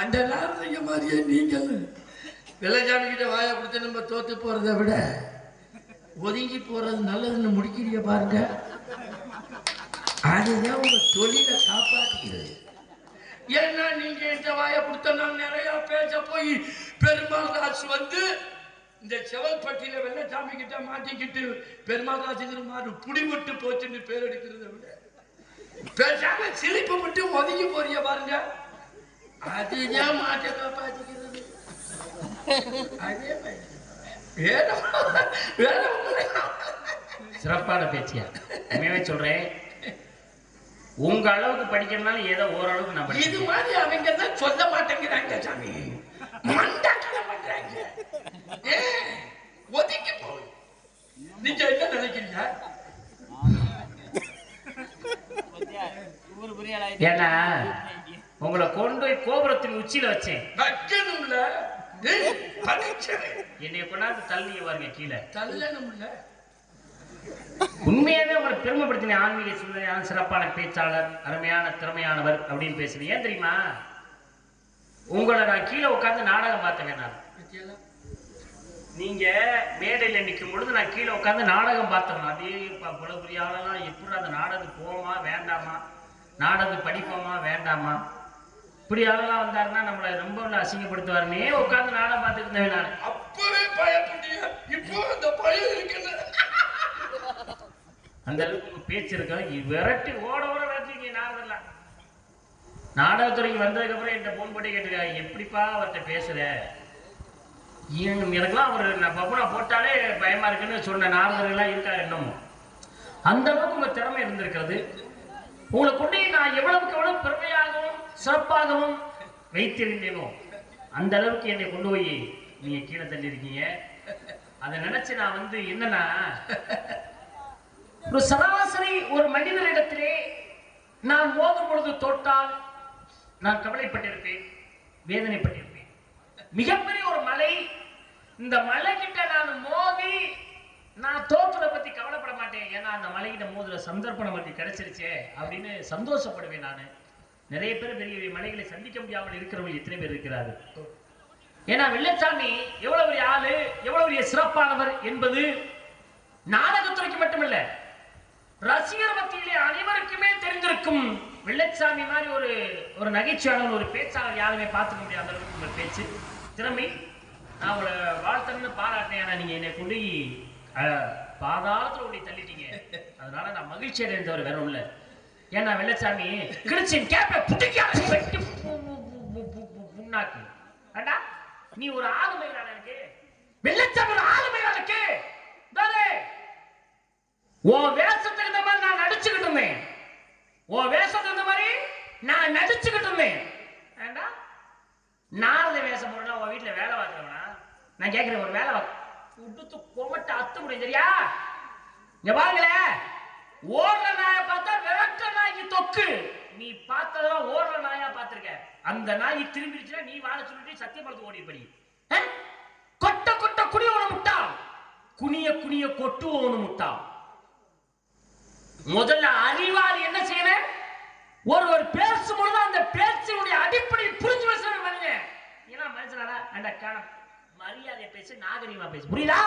அந்த நேரம் மாதிரியே நீங்கள் வெள்ளச்சாமி கிட்ட வாயை கொடுத்து நம்ம தோத்து போறதை விட ஒதுங்கி போறது நல்லதுன்னு முடிக்கிறீங்க பாருங்க. அதுதான் உங்க தொழிலை காப்பாற்றுகிறது. ஏன்னா நீங்க இந்த வாயை கொடுத்தா நிறைய பேச போய் பெருமாள் ராசு இந்த செவல்பட்டியில வெள்ளச்சாமி கிட்ட மாட்டிக்கிட்டு பெருமாள் ராசுங்கிற மாதிரி புடிவிட்டு போச்சுன்னு பேர் எடுக்கிறத விட பேசாம சிரிப்பு மட்டும் ஒதுங்கி போறீங்க பாருங்க. அதுதான் மாட்டை காப்பாற்றிக்கிறது. அதே சிறப்பான பேச்சியா. உண்மையாவே சொல்றேன், உங்க அளவுக்கு படிக்கிறதுனால ஏதோ ஓரளவுக்கு நான் இது மாதிரி அவங்க தான் சொல்ல மாட்டேங்கிறாங்க சாமி. மண்டக்கணம் பண்றாங்க. ஒதுக்கி போய் நீங்க என்ன நினைக்கிறீங்க? ஏன்னா உங்களை கொண்டு போய் கோபுரத்தின் உச்சியில வச்சேன். வைக்கணும்ல, என்னைய கொண்டாந்து தள்ளி வாருங்க கீழே. தள்ளணும்ல. உண்மையாவே உங்களை பெருமைப்படுத்தின ஆன்மீக சிந்தனையான சிறப்பான பேச்சாளர், அருமையான திறமையானவர் அப்படின்னு பேசுறேன். ஏன் தெரியுமா, உங்களை நான் கீழே உட்கார்ந்து நாடகம் பார்த்தேன். நான் நீங்க மேடையில நிற்கும் பொழுது நான் கீழே உட்கார்ந்து நாடகம் பார்த்தேன். அதே புலபுரியாலாம் எப்படி அந்த நாடகம் போமா வேண்டாமா, நாடகம் படிப்போமா வேண்டாமா, இப்படி ஆளெல்லாம் வந்தாருன்னா நம்மளை ரொம்ப அசிங்கப்படுத்துவாருன்னே உட்கார்ந்து நாடகம் பார்த்துட்டு இருந்தேன். நான் அப்பவே பயப்பட்டீங்க, இப்போ அந்த பயம் இருக்குல்ல. அந்த அளவுக்கு பேச்சு இருக்க விரட்டி ஓட விரட்டிங்க. நாடகம்லாம் நாடகத்துறைக்கு வந்ததுக்கு அப்புறம் என்கிட்ட போன் போட்டு கேட்டுருக்காங்க, எப்படிப்பா அவர்கிட்ட பேசுற, எனக்குலாம் அவர் பப்புனா போட்டாலே பயமா இருக்குன்னு சொன்ன நாடகங்கள்லாம் இருக்காரு. இன்னமும் அந்த அளவுக்கு உங்க திறமை இருந்திருக்கிறது. உங்களை கொண்டு நான் எவ்வளவுக்கு எவ்வளவு பெருமையாகவும் சிறப்பாகவும் வைத்திருந்தேனோ அந்த அளவுக்கு என்னை கொண்டு போய் நீங்க கீழே தள்ளி இருக்கீங்க. அதை நினைச்சு நான் வந்து என்னன்னா, ஒரு சராசரி ஒரு மனிதனிடத்திலே நான் மோதும் பொழுது தோட்டால் நான் கவலைப்பட்டிருப்பேன், வேதனைப்பட்டிருப்பேன். மிகப்பெரிய ஒரு மலை, இந்த மலை கிட்ட நான் மோதி நான் தோற்றதை பத்தி கவலைப்பட மாட்டேன். ஏன்னா அந்த மலைகிட்ட மோதுற சந்தர்ப்பம் நமக்கு கிடைச்சிருச்சே அப்படின்னு சந்தோஷப்படுவேன். நான் நிறைய பேர் பெரிய பெரிய மலைகளை சந்திக்க முடியாமல் இருக்கிறவங்க எத்தனை பேர் இருக்கிறாரு. ஏன்னா வெள்ளச்சாமி எவ்வளவு பெரிய ஆளு, எவ்வளவு பெரிய சிறப்பானவர் என்பது நாடகத்துறைக்கு மட்டுமில்ல, ரசிகர் மத்தியிலே அனைவருக்குமே தெரிந்திருக்கும். வெள்ளச்சாமி மாதிரி ஒரு நகைச்சுவையாளர், ஒரு பேச்சாளர் யாருமே பார்த்துக்க முடியாத அளவுக்கு உங்கள் பேச்சு திறமை. நான் உங்களை வாழ்த்தன்னு பாராட்டினேன். ஆனா நீங்க என்னை கொண்டு பாதாளத்துல உடைய தள்ளிட்டீங்க. அதனால நான் மகிழ்ச்சி அடைந்தவர் வேற ஒண்ணு இல்லை. ஏன்னா வெள்ளச்சாமி கிழிச்சின் கேப்ப புடிக்காத வெட்டி புண்ணாக்கு. அடா நீ ஒரு ஆளுமை தான் எனக்கு. வெள்ளச்சாமி ஒரு ஆளுமை தான் எனக்கு. தானே உன் வேஷத்துக்கு இந்த மாதிரி நான் நடிச்சுக்கிட்டு இருந்தேன். உன் வேஷத்துக்கு இந்த மாதிரி நான் நடிச்சுக்கிட்டு இருந்தேன். ஏண்டா நாரத வேஷம் போடுறா உன் வீட்டுல வேலை பார்க்கிறவனா? நான் கேட்கிறேன், ஒரு வேலை விட்டு கொமட்ட அத்து முடியும் சரியா? இங்க பாருங்களேன், ஓடுற நாயை பார்த்தா விரட்ட நாய்க்கு தொக்கு. நீ பார்த்ததெல்லாம் ஓடுற நாயா பார்த்திருக்க. அந்த நாய் திரும்பிடுச்சுன்னா நீ வாழ சொல்லிட்டு சத்தியமலத்து ஓடி படி. கொட்ட கொட்ட குனியோன முட்டா, குனிய குனிய கொட்டுவோனு முட்டா. முதல்ல அறிவாளி என்ன செய்யணும்? ஒருவர் பேசும்பொழுது அந்த பேச்சினுடைய அடிப்படையை புரிஞ்சு பேசணும். பாருங்க, ஏன்னா மனுஷனாடா அந்த காலம் மரியாதை பேசு, நாகரிகமா பேசு, புரியுதா?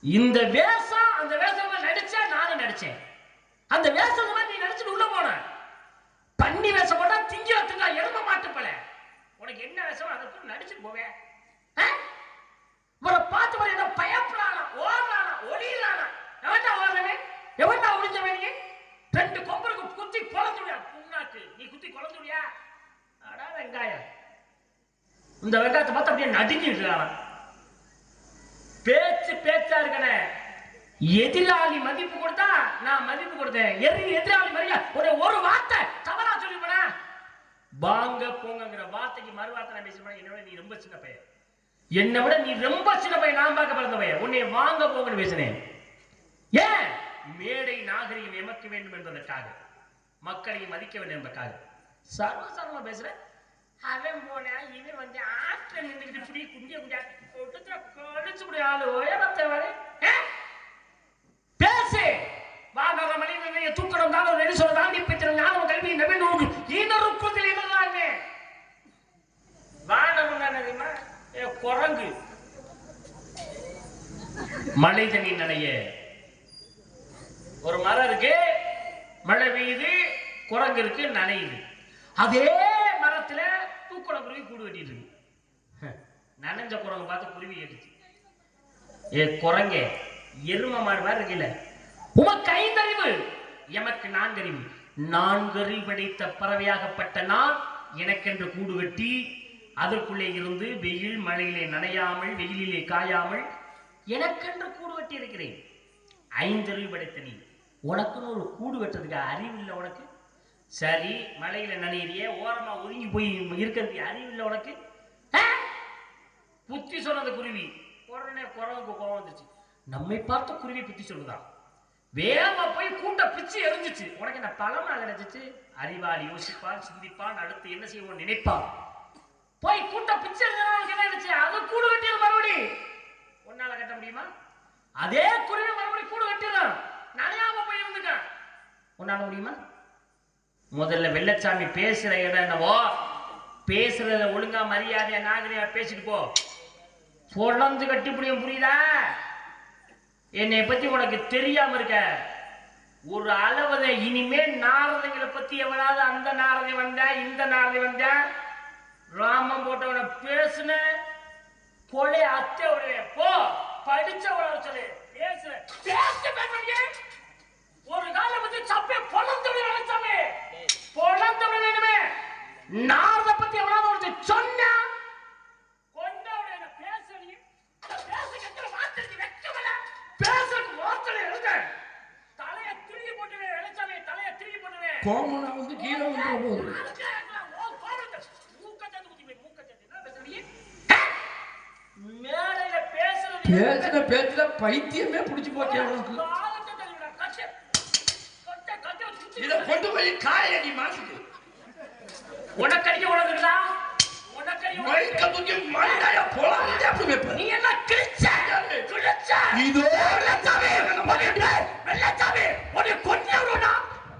இந்த வேஷம், அந்த வேஷம் நடிச்சா நானும் நடிச்சேன். அந்த வேஷம் நீ நடிச்சுட்டு உள்ள போன பண்ணி வேஷம் போட்டா திங்க எரும மாட்டுப்பல. உனக்கு என்ன வேஷம் அதை நடிச்சுட்டு போவேன். பார்த்து மாதிரி ஏதோ பயப்படானா, ஓடுறானா, ஒளியிலானா, எவன்டா ஓடுறவே, எவன்டா ஒளிஞ்சவே? ரெண்டு கொம்பருக்கு குத்தி குழந்துடியா புண்ணாக்கு. நீ குத்தி குழந்துடியா? அடா வெங்காயம், இந்த வெங்காயத்தை பார்த்து அப்படியே நடுங்கிட்டு பேச்சு பேச்சா இருக்கனே. எதிராளி மதிப்பு கொடுத்தா நான் மதிப்பு கொடுத்தேன். எதிராளி மரியா ஒரு வார்த்தை தவறா சொல்லி போனா வாங்க போங்கிற வார்த்தைக்கு மறு வார்த்தை நான் பேசுறேன். என்னோட நீ ரொம்ப சின்ன பையன், என்னை விட நீ ரொம்ப சின்ன பையன், நான் பார்க்க பிறந்த பையன். உன்னை வாங்க போங்கன்னு பேசினேன். ஏன்? மேடை நாகரிகம் எமக்க வேண்டும் என்பதற்காக, மக்களை மதிக்க வேண்டும் என்பதற்காக சர்வசாரமா பேசுறேன். அவன் போன இவன் வந்து ஆற்ற நின்றுட்டு இப்படி குண்டிய குண்டியா கழிச்சு கூடிய ஆளு உயரத்தை வரை பேசு. வாங்க மனிதனை தூக்கணும் தான் ஒரு சொல்ல தாண்டி பெற்ற ஞானம் கல்வி நவீன ஈனருக்கத்தில் என்னதாங்க வானவங்க குரங்கு மழை தண்ணி நனைய ஒரு மரம் இருக்கு, மழை பெய்யுது, குரங்கு இருக்கு, நனையுது. அதே மரத்துல தூக்குற குருவி கூடு வெட்டிட்டு இருக்கு. நனைஞ்ச குரங்கு பார்த்து குருவி ஏறிச்சு. ஏ குரங்க, எரும மாடு மாதிரி இருக்குல்ல, உமக்கு ஐந்தறிவு, எமக்கு நான்கறிவு. நான்கறிவு படைத்த பறவையாகப்பட்ட நான் எனக்கென்று கூடு வெட்டி அதற்குள்ளே இருந்து வெயில் மழையிலே நனையாமல், வெயிலிலே காயாமல் எனக்கென்று கூடு வெட்டி இருக்கிறேன். ஐந்தறிவு படைத்த நீ, உனக்குன்னு ஒரு கூடு வெட்டுறதுக்கு அறிவு இல்லை உனக்கு. சரி, மலையில நனையிறிய, ஓரமா ஒதுங்கி போய் இருக்கிறதுக்கு அறிவு இல்லை உனக்கு. புத்தி சொன்னது குருவி. உடனே குரங்குக்கு கோவம் வந்துச்சு. நம்மை பார்த்து குருவி புத்தி சொல்லுதான். வேகமா போய் கூட்ட பிச்சு எரிஞ்சிச்சு. உனக்கு என்ன பழமா கிடைச்சிச்சு? அறிவாளி யோசிப்பான், சிந்திப்பான், அடுத்து என்ன செய்வோம் நினைப்பான். போய் கூட்ட பிச்சு எரிஞ்சு அது கூடு கட்டியது மறுபடி. உன்னால கட்ட முடியுமா? அதே குருவி மறுபடி கூடு கட்டிடும், நனையாம போய் இருந்துக்க. உன்னால முடியுமா? முதல்ல வெள்ளச்சாமி பேசுற இடம் என்னவோ, பேசுறத ஒழுங்கா மரியாதையா நாகரிகா பேசிட்டு போ. பொழந்து கட்டி முடியும், புரியுதா? என்னை பத்தி உனக்கு தெரியாம இருக்க ஒரு அளவுல. இனிமே நாரதங்களை பத்தி எவனாவது அந்த நாரதை வந்தா இந்த நாரதை வந்தா ராமம் போட்டவனை பேசுன கொலை அத்தை உடைய போ படிச்சவன சொல்லு பேசுற ஒரு காலம் வந்து சப்பே பொழந்தவனை நினைச்சாமே பொழந்தவனை வேணுமே. நாரத பத்தி எவனாவது ஒருத்தர் சொன்னா கோமனா வந்து கீழே வந்து போகுது. பேசுன பேச்சுல பைத்தியமே பிடிச்சி போச்சே உனக்கு. இதை கொண்டு போய் காயடி மாசுக்கு உனக்கடிக்க உனக்குடா மைக்க தூக்கி மண்டைய போலாண்டே அப்படி வைப்ப. நீ என்ன கிழிச்சா இதோ வெள்ளச்சாமி வெள்ளச்சாமி உன்னை கொன்னவருடா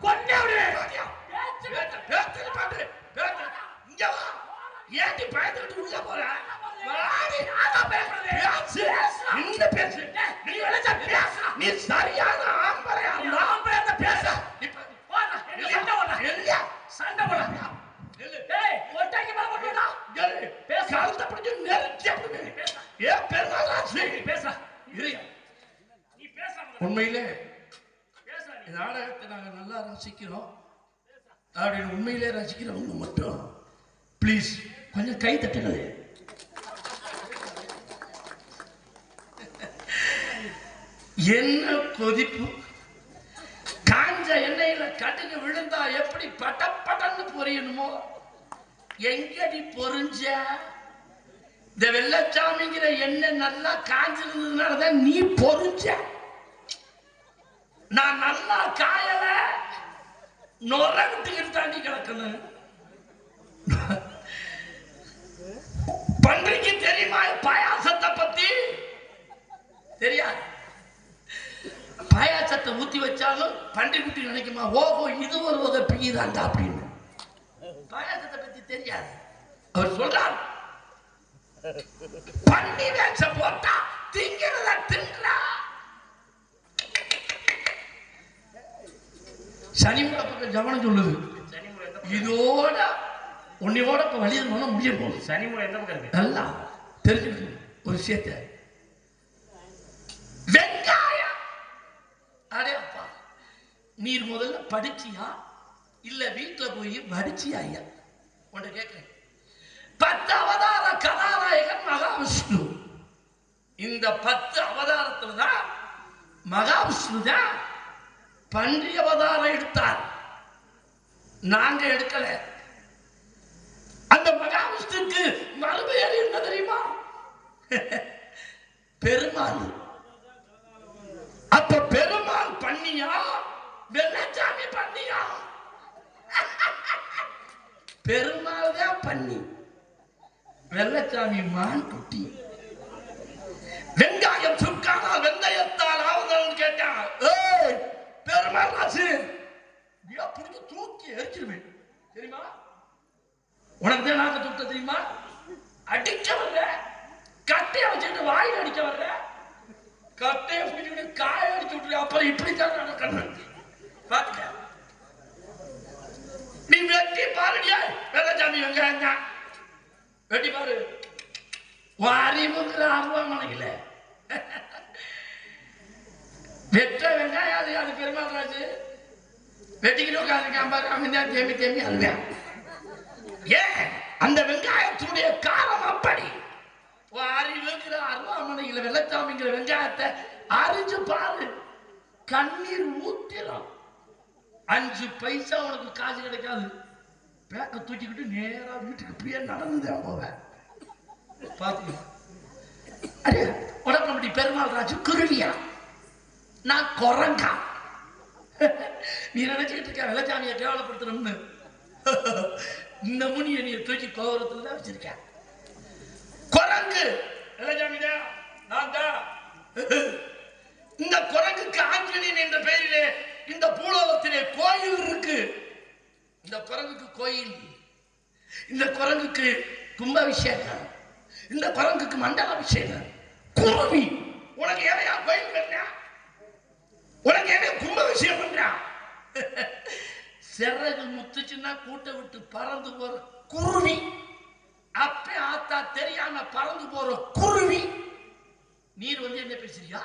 கொன்னவரு பேச்சு பாட்டு பேச்சு இங்க வா. ஏன்டி பயந்துட்டு உள்ள போற? வாடி நான் பேசுறேன் இந்த பேச்சு நீ வெள்ளச்சாமி பேச நீ சரியான ஆம்பளையா நான் அந்த பேச இப்ப போடா சண்டை போடா இல்ல சண்டை போடா ஏய் ஒட்டாக்கி மேல போடுடா பேச காலத்தை பிடிச்சு நெருச்சி அப்படி ஏ பெருமாளாச்சு பேச இரு. நீ பேச உண்மையிலே பேச இந்த நாடகத்தை நாங்கள் நல்லா ரசிக்கிறோம் அப்படின்னு உண்மையிலே ரசிக்கிறவங்க மட்டும் ப்ளீஸ் கொஞ்சம் கை தட்டுங்களே. என்ன கொதிப்பு! காஞ்ச எண்ணெயில கடுகு விழுந்தா எப்படி பட்டப்படன்னு பொரியணுமோ எங்கடி பொரிஞ்ச? இந்த வெள்ளச்சாமிங்கிற எண்ணெய் நல்லா காஞ்சிருந்ததுனாலதான் நீ பொரிஞ்ச. நான் நல்லா காயல நொற விட்டுக்கிட்டு தாண்டி கிடக்கணும். பன்றிக்கு தெரியுமா பாயாசத்தை பத்தி? தெரியாது. பாயாசத்தை ஊத்தி வச்சாலும் பன்றி குட்டி நினைக்குமா ஓஹோ இது ஒரு வகை பிய்தாண்டா அப்படின்னு. பாயாசத்தை பத்தி தெரியாது. அவர் சொல்றார் பன்றி வேஷ போட்டா திங்கிறத தின்றா. சனிமுறை பக்கம் ஜவனம் சொல்லுது. இதோட உன்னையோட இப்ப வழியில் போன முடிய போகுது. சனிமுறை எந்த பக்கம் இருக்கு? நல்லா தெரிஞ்சுக்கணும் ஒரு விஷயத்தை. வெங்காயம் அடே அப்பா, நீர் முதல்ல படிச்சியா இல்ல வீட்டுல போய் வடிச்சியா? ஐயா உன்னை கேட்கிறேன். 10 அவதார கதாநாயகன் மகாவிஷ்ணு. இந்த 10 அவதாரத்துல தான் மகாவிஷ்ணு தான் பன்றி அவதாரம் எடுத்தார். நாங்க எடுக்கல. அந்த மகாவிஷ்ணுக்கு மறுபெயர் என்ன தெரியுமா? பெருமாள். அப்ப பெருமாள் பண்ணியா வெள்ளச்சாமி பண்ணியா? பெருமாள் தான் பண்ணி, வெள்ளச்சாமி மான் குட்டி. வெங்காயம் சுக்கானால் வெந்தயத்தால் ஆகுதல் கேட்டான். ஏய் பெருமாள் ராசு புடிச்சு தூக்கி எரிச்சிருவேன் தெரியுமா? உனக்கு தான் நாக்க தூக்க தெரியுமா? அடிக்க வர்ற கட்டையை வச்சுட்டு வாயில் அடிக்க வர்ற கட்டையை பிடிச்சிட்டு காய அடிச்சு விட்டுரு. அப்புறம் இப்படித்தான் நடக்கணும். பாத்துக்க நீ வெட்டி பாருடியா வெள்ளச்சாமி வெங்காயம் தான் வெட்டி பாரு. அறிவுங்கிற அருவாமனையில வெட்ட வெங்காயம் அது அது பெருமாள் ராஜு வெட்டிக்கிட்டு உட்காந்து தேம்பி தேம்பி அழுவேன். ஏன் அந்த வெங்காயத்துடைய காரம் அப்படி. அறிவுங்கிற அருவாமனையில வெள்ளச்சாமிங்கிற வெங்காயத்தை அரிஞ்சு பாரு. கண்ணீர் ஊத்திரும். 5 பைசா உனக்கு காசு கிடைக்காது. பேக்க தூக்கிக்கிட்டு நேரா வீட்டுக்கு இப்படியே நடந்துதான் போவேன். பாத்து அடே உடம்படி பெருமாள் ராஜு குருவியா நான் குரங்கா? நீ நினைச்சுக்கிட்டு இருக்க வெள்ளச்சாமியை கேவலப்படுத்தணும்னு. இந்த முனிய நீ தூக்கி கோபுரத்துல தான் வச்சிருக்க. குரங்கு வெள்ளச்சாமிதான் நான் தான். இந்த குரங்குக்கு ஆஞ்சநேயன் என்ற பெயரிலே இந்த பூலோகத்திலே கோயில் இருக்கு. இந்த குரங்குக்கு கோயில், இந்த குரங்குக்கு கும்பாபிஷேகம், இந்த குரங்குக்கு மண்டலாபிஷேகம். குருவி உனக்கு எவையா கோயில் கட்டினா? உனக்கு எவையா கும்பாபிஷேகம் பண்றா? சிறகு முத்துச்சுன்னா கூட்ட விட்டு பறந்து போற குருவி. அப்ப ஆத்தா தெரியாம பறந்து போற குருவி. நீர் வந்து என்ன பேசுறியா?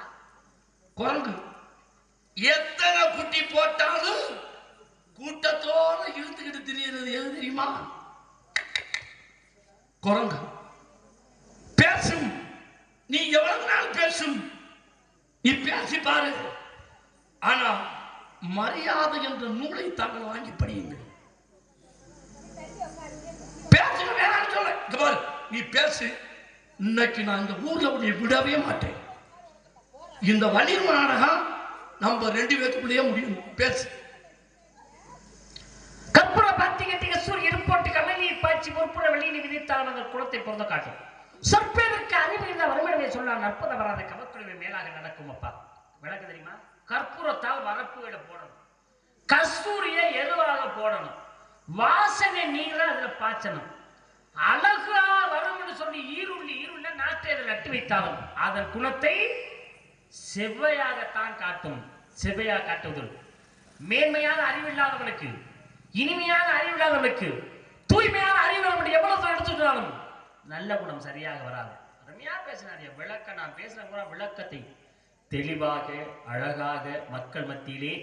குரங்கு எத்தனை குட்டி போட்டாலும் கூட்டத்தோட இழுத்துக்கிட்டு திரியறது எது தெரியுமா? குரங்கு. பேசும். நீ எவ்வளவு நாள் பேசும். நீ பேசி பாரு. ஆனா மரியாதை என்ற நூலை தாங்கள் வாங்கி படியுங்கள். பேசுங்க வேணாம்னு சொல்ல. நீ பேசு. இன்னைக்கு நான் இந்த ஊர்ல உன்னை விடவே மாட்டேன். இந்த வள்ளியம்மா நாடகம் நம்ம 2 பேத்துக்குள்ளேயே முடியும். பேசு. கற்பூர பாத்திகத்திக சூரியன் போட்டு கமலி பாய்ச்சி பொறுப்புற வெளியில் விதித்தால் அந்த குளத்தை பொருந்த காட்டும். சொற்பதற்கு அறிவு இருந்தால் வருமனவே சொன்னால் நற்பத வராத கவக்குழுவை மேலாக நடக்கும். அப்பா விளக்கு தெரியுமா? கற்பூரத்தால் வரப்பு விட போடணும், கஸ்தூரிய எருவாக போடணும், வாசனை நீரை அதுல பாய்ச்சணும். அழகா வரும்னு சொல்லி ஈருள்ள நாட்டை அதில் நட்டு வைத்தாலும் அதன் குணத்தை செவ்வையாகத்தான் காட்டும். செவ்வையாக காட்டுவதில் மேன்மையான அறிவில்லாதவனுக்கு, இனிமையான அறிவில்லாதவனுக்கு, தூய்மையான அறிவுள்ளவன் எவ்வளவு எடுத்துட்டாலும் நல்ல குணம் சரியாக வராது. அருமையா பேசினார். விளக்க நான் பேசின விளக்கத்தை தெளிவாக அழகாக மக்கள் மத்தியிலே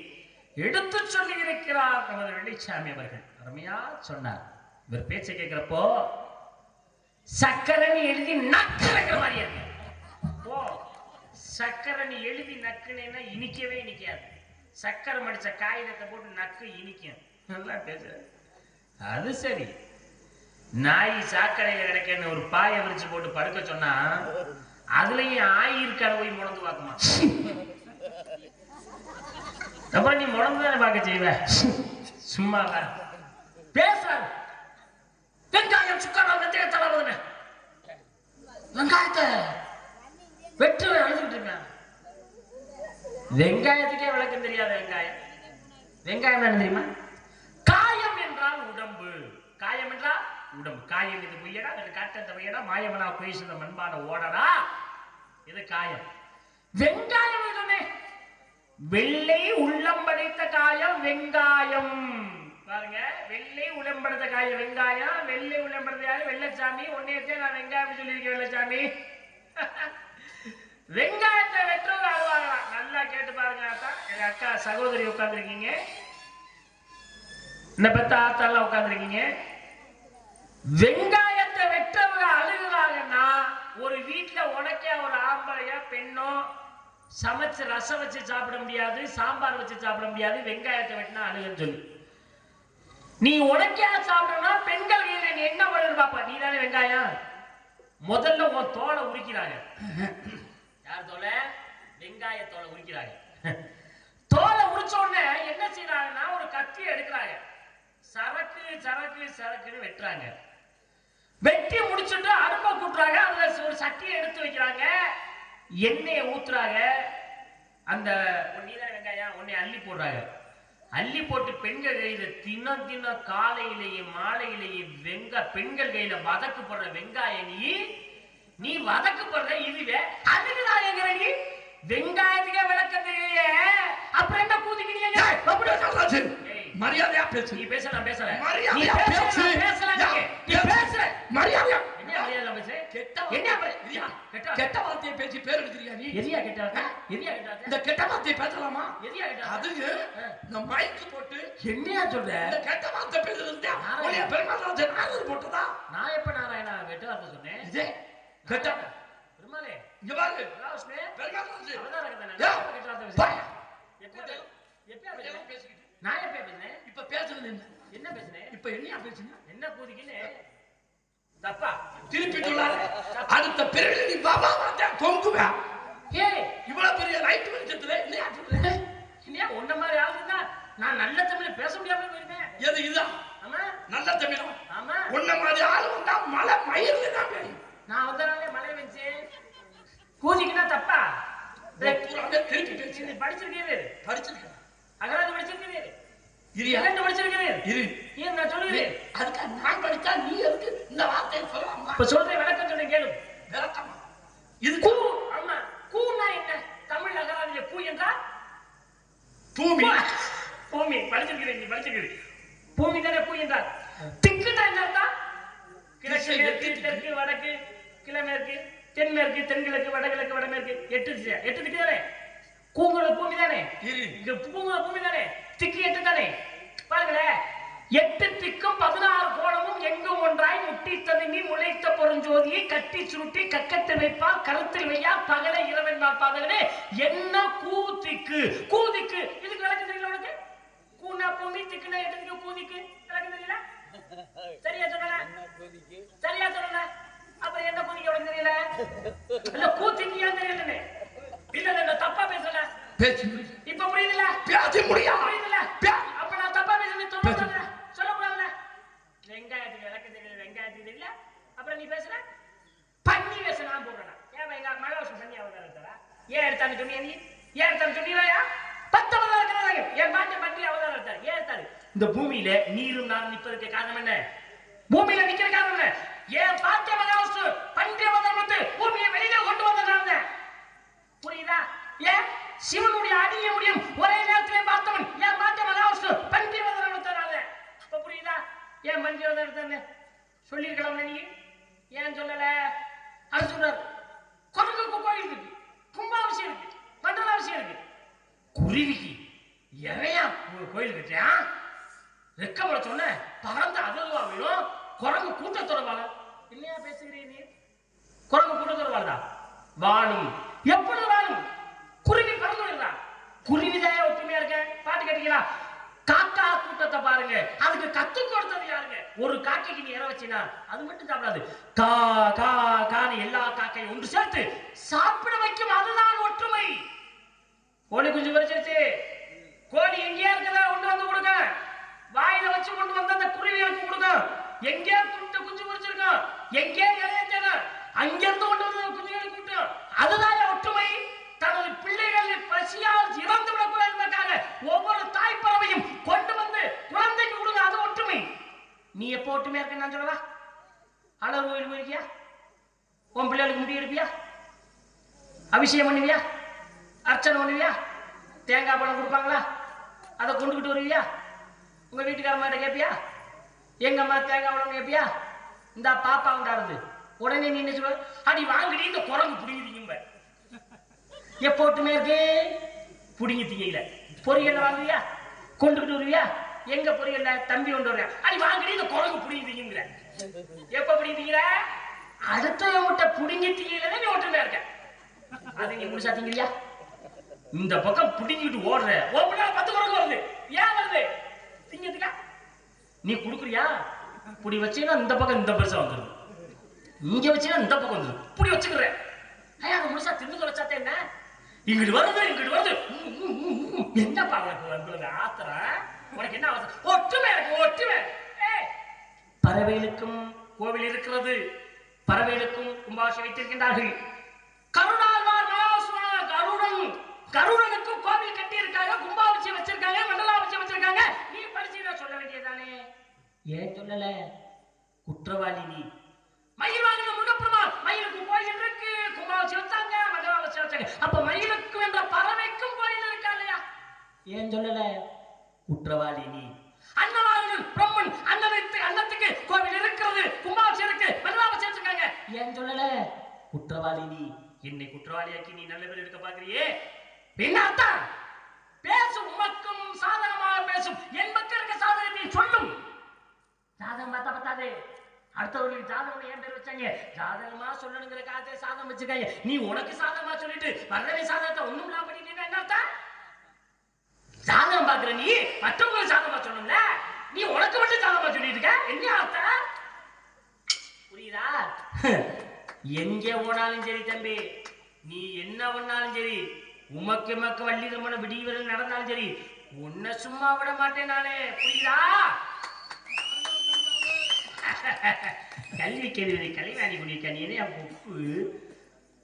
எடுத்து சொல்லி இருக்கிறார் நமது வெள்ளிச்சாமி அவர்கள். அருமையா சொன்னார். இவர் பேச்சை கேட்கிறப்போ சக்கரணி எழுதி நக்குற மாதிரி இருக்கு. ஓ, சக்கரணி எழுதி நக்குனேன்னா இனிக்கவே இனிக்காது. சக்கரை மடிச்ச காகிதத்தை போட்டு நக்கு இனிக்கும். நல்லா பேச. அது சரி, நாய் சாக்கடையில கிடைக்கன்னு ஒரு பாயை விரிச்சு போட்டு படுக்க சொன்னா அதுலயும் ஆயிருக்கான போய் முடந்து பார்க்குமா? அப்புறம் நீ முடந்துதானே பார்க்க செய்வ? சும்மா பேசுறாரு. வெங்காயம் சுக்காரம் வெந்தயத்தலை வெங்காயத்தை வெற்று அழுதுகிட்டு இருக்கான். வெங்காயத்துக்கே விளக்கம் தெரியாத வெங்காயம். வெங்காயம் என்ன தெரியுமா? காயம் என்றால் உடம்பு. காயம் என்றால் உடம்பு. காயம் இது பொய்யடா, இது காட்டத்தை பொய்யடா, மாயமனா பேசுத மண்பான ஓடடா, இது காயம். வெங்காயம் இதுனே வெள்ளை உள்ளம் படைத்த காயம் வெங்காயம். பாருங்க, வெள்ளை உடம்படுத்த காயம் வெங்காயம். வெள்ளை உடம்படுத்த யாரு? வெள்ளச்சாமி. ஒன்னேத்தே நான் வெங்காயம் சொல்லியிருக்கேன். வெள்ளச்சாமி வெங்காயத்தை வெற்றவங்க அழுவாங்களாம். நல்லா கேட்டு பாருங்க. எங்க அக்கா சகோதரி உட்கார்ந்துருக்கீங்க, இந்த பெத்த ஆத்தாலாம் உட்கார்ந்துருக்கீங்க. வெங்காயத்தை வெற்றவங்க அழுகுறாங்கன்னா ஒரு வீட்டுல உனக்கே ஒரு ஆம்பளையா பெண்ணோ சமைச்சு ரசம் வச்சு சாப்பிட முடியாது, சாம்பார் வச்சு சாப்பிட முடியாது, வெங்காயத்தை வெட்டினா அழுகுன்னு சொல்லி. நீ உனக்கே சாப்பிடணும்னா பெண்கள் கையில நீ என்ன பண்ணு பாப்பா? நீ தானே வெங்காயம். முதல்ல உன் தோலை உரிக்கிறாங்க. யார் தோலை? வெங்காய தோலை உரிக்கிறாங்க. தோலை உரிச்ச உடனே என்ன செய்யறாங்கன்னா ஒரு கத்தி எடுக்கிறாங்க, சரக்கு சரக்கு சரக்குன்னு வெட்டுறாங்க. வெட்டி முடிச்சுட்டு அடுப்பை கூட்டுறாங்க. அதுல ஒரு சட்டியை எடுத்து வைக்கிறாங்க, எண்ணெயை ஊத்துறாங்க. அந்த நீதான வெங்காயம் ஒன்னே அள்ளி போடுறாங்க. அள்ளி போட்டு பெண்கள் கையில தினம் காலையிலேயே மாலையிலேயே பெண்கள் கையில வதக்குப்படுற வெங்காயம் நீ வதக்குப்படுற இதுவே அதுக்குதான் எங்க நீ வெங்காயத்துக்கே விளக்கத்தையே அப்புறம் என்ன கூதிக்கிறீங்க? மரியாதையா பேசு. நீ பேச, நான் பேசல. நீ பேசுற மரியாதையா கெட்ட வார்த்தையை பேசி பேர் எடுக்கிறியா நீ? எரியா கெட்ட இந்த கெட்ட வார்த்தையை பேசலாமா? அதுக்கு இந்த மைக் போட்டு என்னையா சொல்ற? இந்த கெட்ட வார்த்தை பேசுறது பெருமாள் போட்டதா? நான் எப்ப நாராயணா கெட்ட வார்த்தை சொன்னேன்? இதே கெட்ட பெருமாளே இங்க பாரு. நான் எப்ப பேசுனேன்? இப்ப பேசுறது என்ன பேசுனேன்? இப்ப என்ன பேசுன? என்ன கூதிக்குன்னு தப்பா திருப்பி சொல்லாத. அடுத்த பிறகு நீ பாபா வாடா கொங்குவா. ஏய், இவ்வளவு பெரிய ரைட் வெளிச்சத்துல என்னையா சொல்ற? இல்லையா உன்ன மாதிரி ஆளுன்னா நான் நல்ல தமிழ்ல பேச முடியாம போயிருக்கேன். எது இதுதான்? ஆமா, நல்ல தமிழ். ஆமா, உன்ன மாதிரி ஆளு வந்தா மலை மயிர்ல தான் பேயும். நான் வந்தனாலே மழை வெஞ்சு கூதிக்குன்னா தப்பா? பூராவே திருப்பி பேசி. நீ படிச்சிருக்கீங்க? படிச்சிருக்க. அகராதி படிச்சிருக்கீங்க? இரியா இரண்டு படிச்சிருக்கீங்க? இரு. ஏன் நான் சொல்லுகிறேன்? அதுக்கு நான் படிச்சா நீ எதுக்கு இந்த வார்த்தையை சொல்லலாமா? இப்ப சொல்றேன், விளக்கம் சொல்றேன் கேளு. விளக்கமா? இது கூ. ஆமா, கூனா என்ன? தமிழ் அகராதியில கூ என்றால் பூமி. பூமி படிச்சிருக்கிறேன். நீ படிச்சிருக்கிறீங்க. பூமி தானே கூ என்றால். திக்குனா என்ன? கிழக்கு, மேற்கு, தெற்கு, வடக்கு, கிழமேற்கு, தென்மேற்கு, தென்கிழக்கு, வடகிழக்கு, வடமேற்கு, 8 திசை. 8 திக்கு தானே? கூங்குற பூமி தானே? இங்க கூங்குற பூமி தானே? திக்கு 8 தானே? பாருங்களேன், 8 திக்கும் 16 கோணமும் எங்கும் ஒன்றாய் முட்டி ததுமி முளைத்த பொருஞ்சோதியை கட்டி சுருட்டி கக்கத்தில் வைப்பால் கருத்தில் வையா பகலை இரவென்பால் பாதகனே என்ன கூதிக்கு. கூதிக்கு இதுக்கு விளக்கம் தெரியல உனக்கு? கூனா பூமி, திக்குனா 8 திக்கு, கூதிக்கு விளக்கம் தெரியல? சரியா சொல்லல? சரியா சொல்லல? அப்புறம் என்ன கூதிக்கு உனக்கு தெரியல? இல்ல கூத்திக்கு ஏன் தெரியலன்னு இல்ல, தப்பு பேசி முடி. இப்ப புரியுதுல? பேசி முடியா? புரியுதுல? அப்ப நான் தப்பா பேசுறது சொல்லக்கூடாதுல்ல. வெங்காயத்துக்கு விளக்கு தெரியல, வெங்காயத்துக்கு தெரியல, அப்புறம் நீ பேசுற பண்ணி பேச நான் போடுறேன். ஏன் எங்க மழை வருஷம் பண்ணி அவதாரம் எடுத்தாரா? ஏன் எடுத்தான்னு சொன்னியா நீ? ஏன் எடுத்தான்னு சொன்னீங்களா? 10 அவதாரம் இருக்கிறாங்க. என் பாட்டை பண்ணி அவதாரம் எடுத்தாரு. ஏன் எடுத்தாரு? இந்த பூமியில நீரும் நான் நிற்பதற்கு காரணம் என்ன? பூமியில நிக்கிற காரணம் என்ன? ஏன் பாட்டை மகாவஸ்து பண்டைய அவதாரம் வந்து பூமியை வெளியில கொண்டு வந்ததாங்க. புரியுதா? ஏன் சிவனுடைய அடிய முடியும் ஒரே நேரத்திலே பார்த்தவன் ஏன் பாட்டை மகாவஸ்து பண்டைய அவதாரம் எடுத்தாங்க. இப்ப புரியுதா? ஏன் பண்டைய அவதாரம் எடுத்தாங்க சொல்லிருக்கலாம் நீ. ஏன் சொல்லல? அது சொல்றாரு. குரங்குக்கு கோயில் இருக்கு, கும்பாபிஷேகம் இருக்கு, மண்டலாபிஷேகம் இருக்கு. குருவிக்கு எவையா கோயில் கட்டியா? வெக்கப்பட சொன்ன பறந்து அதுவா வேணும். குரங்கு கூட்டத்தோட வாழ இல்லையா பேசுகிறீ நீ? குரங்கு கூட்டத்தோட வாழதா? வாழும். எப்பொழுது வாழும்? குருவி பறந்து வருதா? குருவிதாய ஒற்றுமையா இருக்க. பாட்டு கேட்டீங்களா? காக்கா கூட்டத்தை பாருங்க, அதுக்கு கத்து கொடுத்தது யாருங்க? ஒரு காக்கைக்கு நீ இற வச்சினா அது மட்டும் சாப்பிடாது. கா கா கான்னு எல்லா காக்கையும் ஒன்று சேர்த்து சாப்பிட வைக்கும். அதுதான் ஒற்றுமை. கோழி குஞ்சு பறிச்சிருச்சு. கோழி எங்கேயா இருக்குதா கொண்டு வந்து கொடுங்க. வாயில வச்சு கொண்டு வந்து அந்த குருவிகளுக்கு கொடுங்க. எங்கே குஞ்சு பறிச்சிருக்கோம், எங்கே இறையச்சன அங்கிருந்து கொண்டு வந்து குஞ்சுகளுக்கு கூட்டும். அதுதான் ஒற்றுமை. தனது பிள்ளைகளின் பசியால் இறந்து விடக்கூடாது என்பதற்காக ஒவ்வொரு தாய்ப்பறவையும் கொண்டு வந்து குழந்தைக்கு கொடுங்க. அது ஒற்றுமை. நீ எப்போ ஒற்றுமையா இருக்க நான் சொல்லவா? அழகு கோயில் போயிருக்கியா? உன் பிள்ளைகளுக்கு முடி எடுப்பியா? அபிஷேகம் பண்ணுவியா? அர்ச்சனை பண்ணுவியா? தேங்காய் பழம் கொடுப்பாங்களா? அதை கொண்டுகிட்டு வருவியா? உங்க வீட்டுக்காரம்மா கேட்பியா? எங்க அம்மா தேங்காய் பழம் கேட்பியா? இந்த பாப்பா உண்டாருது உடனே நீ என்ன சொல்லுவ? அடி வாங்கடி இந்த குரங்கு புடிங்கிட்டீங்க. எப்போ ஒற்றுமை இருக்கு? புடிங்கி திங்கல. பொரியல் வாங்குவியா? கொண்டுகிட்டு வருவியா? எங்க பொரியல்ல தம்பி கொண்டு வர்ற. அடி வாங்கடி இந்த குரங்கு புடிங்கி திங்கிற. எப்ப புடிங்கி திங்கிற? அடுத்த முட்டை புடிங்கி திங்கல நீ ஒற்றுமையா இருக்க. அதை நீ முழுசா திங்கிறியா? இந்த பக்கம் புடிங்கிட்டு ஓடுற. ஓப்பனா 10 குரங்கு வருது. ஏன் வருது? திங்கதுக்கா? நீ குடுக்குறியா? புடி வச்சீங்கன்னா இந்த பக்கம் இந்த பெருசா வந்துடும். இங்க வச்சீங்கன்னா இந்த பக்கம் வந்துடும். புடி வச்சுக்கிற. ஐயா அதை முழுசா தின்னு தொலைச்சாத்தே என்ன? இங்கிட்டு வருது இங்கிட்டு வருது. என்னப்பா உனக்கு ஆத்திரம்? உனக்கு என்ன அவசரம்? ஒற்றுமை இருக்கு. ஒற்றுமை. பறவைகளுக்கும் கோவில் இருக்கிறது. பறவைகளுக்கும் கும்பாபிஷேகம் வைத்திருக்கின்றார்கள். கருடாழ்வார் கருடனுக்கும் கோவில் கட்டி இருக்காங்க, கும்பாபிஷேகம் வச்சிருக்காங்க, மண்டலாபிஷேகம் வச்சிருக்காங்க. நீ படிச்சு சொல்ல வேண்டியதானே? ஏன் சொல்லல? குற்றவாளி நீ. மயில் வாங்கின முன்னப்புறமா மயிலுக்கு கோயில் இருக்கு, கும்பாபிஷேகம் வச்சாங்க, மண்டலாபிஷேகம் வச்சாங்க. அப்ப மயிலுக்கும் என்ற பறவைக்கும் கோயில் இருக்கா இல்லையா? ஏன் சொல்லல? குற்றவாளி நீ. அன்னவாகனன் பிரம்மன் அன்னத்துக்கு கோவில் இருக்கிறது, கும்பாபிஷேகம் இருக்கு, மண்டலாபிஷேகம் இருக்காங்க. ஏன் சொல்லல? குற்றவாளி நீ. என்னை குற்றவாளியாக்கி நீ நல்ல பேர் எடுக்க பாக்குறியே. என்ன அர்த்தம்? பேசும் உமக்கும் சாதகமாக பேசும் என் மக்களுக்கு சாதகத்தை சொல்லும். சாதகம் பார்த்தா பத்தாது. அடுத்தவர்களுக்கு ஜாதகம் ஏன் பேர் வச்சாங்க? ஜாதகமா சொல்லணுங்கிற காலத்தை சாதகம் வச்சிருக்காங்க. நீ உனக்கு சாதகமா சொல்லிட்டு வர்றவை சாதகத்தை ஒண்ணும் இல்லாம பண்ணிட்டீங்கன்னா என்ன அர்த்தம்? ஜாதகம் பாக்குற நீ மற்றவங்களுக்கு சாதகமா சொல்லணும்ல. நீ உனக்கு மட்டும் சாதகமா சொல்லிட்டு இருக்க. என்ன அர்த்தம்? புரியுதா? எங்க போனாலும் சரி தம்பி, நீ என்ன பண்ணாலும் சரி, உமக்கு வள்ளி ரமண விடிவர்கள் நடந்தாலும் சரி, உன்னை சும்மா விட மாட்டேன் நானே. புரியுதா? கல்வி கேள்வி கலைவாணி குடிக்க நீ என்ன உப்பு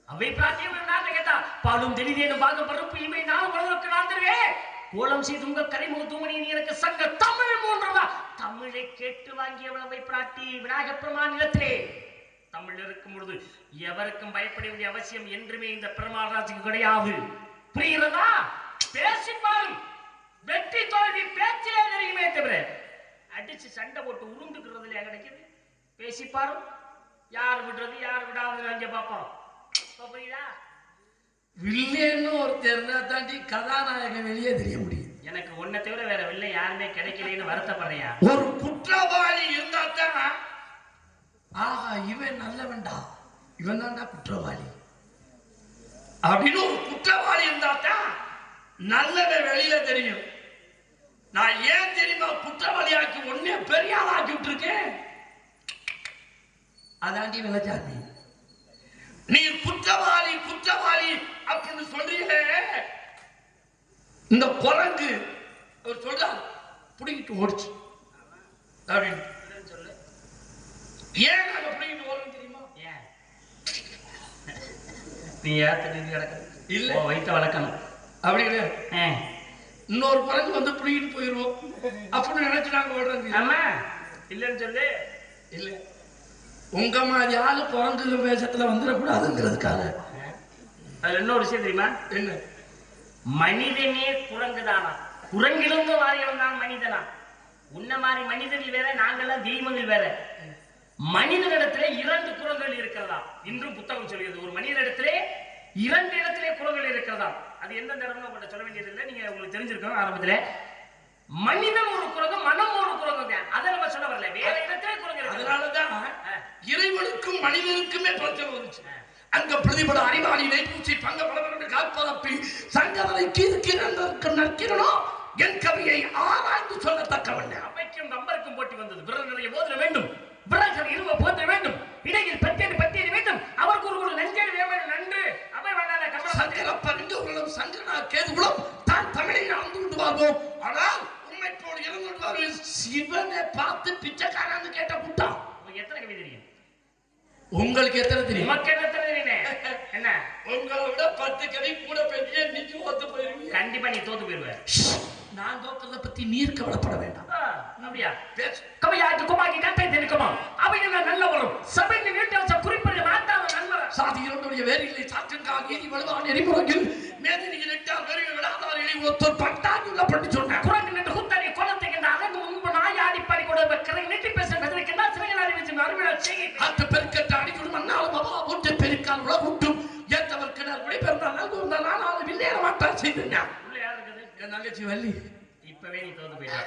அவை பிராட்டியம் நாட்டை கேட்டா பாலும் தெளிதேனும் பாக பருப்பு இமை நானும் வளர்க்கு நான் தருவேன். கோலம் செய்து உங்க கரிமுக தூமணி நீ எனக்கு சங்க தமிழ் மூன்றதா. தமிழை கேட்டு வாங்கியவள் அவை பிராட்டி விநாயக பிரமாநிலத்திலே. தமிழ் இருக்கும் பொழுது எவருக்கும் பயப்பட வேண்டிய அவசியம் என்றுமே இந்த பெருமாள்ராஜுக்கு கிடையாது. புரிகிறதா? பேசி பாரு. வெற்றி தோல்வி பேச்சிலே தெரியுமே தவிர அடிச்சு சண்டை போட்டு உருண்டுக்கிறதுல கிடைக்குது. பேசி பாரு. யார் விடுறது யார் விடாது அங்கே பார்ப்போம். புரியுதா? வில்லேன்னு ஒரு தெரிஞ்சா தாண்டி கதாநாயகன் வெளியே தெரிய முடியும். எனக்கு ஒன்னை தவிர வேற வில்லை யாருமே கிடைக்கலன்னு வருத்தப்படுறியா? ஒரு குற்றவாளி இருந்தா தான் ஆஹா இவன் நல்லவன்டா, இவன் தான்டா குற்றவாளி அப்படின்னு ஒரு குற்றவாளி இருந்தா தான் நல்லவன் வெளியில தெரியும். நான் ஏன் தெரியுமா குற்றவாளியாக்கி ஒன்னே பெரிய ஆளாக்கி விட்டுருக்கேன். அதாண்டி விளைச்சாமி நீ குற்றவாளி குற்றவாளி அப்படின்னு சொல்றீங்களே, இந்த குரங்கு அவர் சொல்றாரு பிடிக்கிட்டு ஓடிச்சு அப்படின்னு சொல்லு. ஏன் நாங்க பிடிக்கிட்டு ஓடுறோம் தெரியுமா? ஏன் நீ ஏத்து நீதி கிடக்குது இல்ல. வைத்த வளர்க்கணும் அப்படி கிடையாது. இன்னொரு குரங்கு வந்து பிடிக்கிட்டு போயிடுவோம் அப்படின்னு நினைச்சு நாங்க ஓடுறோம். ஆமா இல்லைன்னு சொல்லு. இல்ல உங்க மாதிரி ஆளு குரங்கு வேஷத்துல வந்துடக்கூடாதுங்கிறதுக்காக. அதுல இன்னொரு விஷயம் தெரியுமா? என்ன? மனிதனே குரங்குதானா? குரங்கிலிருந்து வாரியவன் தான் மனிதனா? உன்ன மாதிரி மனிதர்கள் வேற, நாங்கெல்லாம் தெய்வங்கள் வேற. மனிதனிடத்திலே 2 குரங்கள் இருக்கிறதா இன்றும் புத்தகம் சொல்கிறது. ஒரு மனிதனிடத்திலே 2 இடத்திலே குரங்கள் இருக்கிறதா. அது எந்தெந்த இடம்னு உங்கள்கிட்ட சொல்ல வேண்டியதில்லை, நீங்க உங்களுக்கு தெரிஞ்சிருக்கோம். ஆரம்பத்திலே மனிதன் ஒரு குரங்கு, மனம் ஒரு குரங்கு. அதை நம்ம சொல்ல வரல, வேற இடத்திலே குரங்கு இருக்கு. அதனாலதான் இறைவனுக்கும் மனிதனுக்குமே பிரச்சனை வந்துச்சு. அங்க பிரதிபட அறிவாளி நெய்பூச்சி பங்க பலவரண்டு காற்பரப்பி சங்கவரை கீழ்க்கு நற்கிறனோ என் கவியை ஆராய்ந்து சொல்லத்தக்கவன். அவைக்கும் நம்பருக்கும் போட்டி வந்தது. விரல் நிறைய போதிட வேண்டும், விரல்கள் இருவ போதிட வேண்டும், இடையில் பட்டியல் வேண்டும். அவருக்கு ஒரு நெஞ்சல் வேவன் நன்று அவை வந்தால கமல சங்கரப்ப ரெண்டு உலகம் சங்கரனா கேதுகுலம் தான் தமிழை ஆழ்ந்து கொண்டு வாழ்வோம். ஆனால் உண்மை போல் இறந்துடுவார்கள். சிவனை பார்த்து பிச்சைக்காரன்னு கேட்ட கூட்டம். எத்தனை கவி தெரியும்? உங்களுக்கு எத்தனை தெரியும்? உமக்கு எத்தனை தெரியும்? என்ன உங்களை விட 10 கவி கூட பெரிய நிச்சு ஓத்து போயிருவீங்க. கண்டிப்பா நீ தோத்து போயிருவ. நான் தோக்கறத பத்தி நீர் கவலைப்பட வேண்டாம். அப்படியா? பேசு. கவையாக்கு குமாக்கி கட்டை தெரிக்குமா? அவைகள் நல்ல வரும் சபையின் வீட்டு குறிப்பிட மாட்டாத நண்பர். சாதி இரண்டுடைய வேரிலை சாற்றங்கால் நீதி வலுவான் எரிமுறையில் மேதினியில் இட்டால் வெறிய விடாதார் இலை ஒருத்தர் பட்டாஞ்சுள்ள பண்ணி சொன்னார். குரங்கு நின்று குத்தனை குளத்துக்கின்ற அழகு முன்பு நாயாடி பறி கூட கரை நெட்டி பேச கதிரிக்கின்ற சிறையில் அறிவிச்சு அருமையால் செய்கை அந்த பெருக்கட்ட அடிக்கொடு மண்ணாலும் அவா ஒன்று பெருக்கால் உலகுட்டும் ஏற்றவர் கிணறு விடைபெறுந்தால் நல்கு வந்தால் நானும் வில்லேற மாட்டார் செய்திருந்தேன். உள்ள யார் இருக்குது? என் தங்கச்சி வள்ளி. இப்பவே நீ தோத்து போயிட்ட.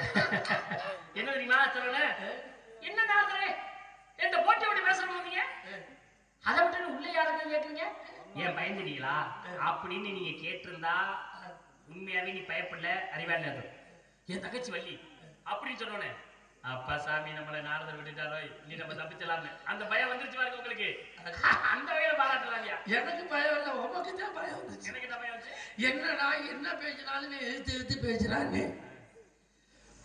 என்ன தெரியுமா சொல்லல? என்ன நாதரே என்ற போட்டி விட்டு பேசணும் வந்தீங்க, அதை விட்டு உள்ள யாருக்கு கேட்டீங்க? ஏன் பயந்துட்டீங்களா அப்படின்னு நீங்க கேட்டிருந்தா உண்மையாவே நீ பயப்படல, அறிவாளி. என் தங்கச்சி வள்ளி அப்படின்னு சொன்னோன்னே அப்பா சாமி நம்மளை நாரதர் விட்டுட்டாரோ நீ நம்ம தப்பிச்சலாம்னு அந்த பயம் வந்துருச்சு பாருங்க உங்களுக்கு. அந்த வகையில பாராட்டலாம்யா. எனக்கு பயம் இல்லை, உமக்கு தான் பயம் வந்துச்சு. எனக்கு என்ன பயம் வந்துச்சு? என்னடா என்ன பேசினாலும் எழுத்து பேசுறான்னு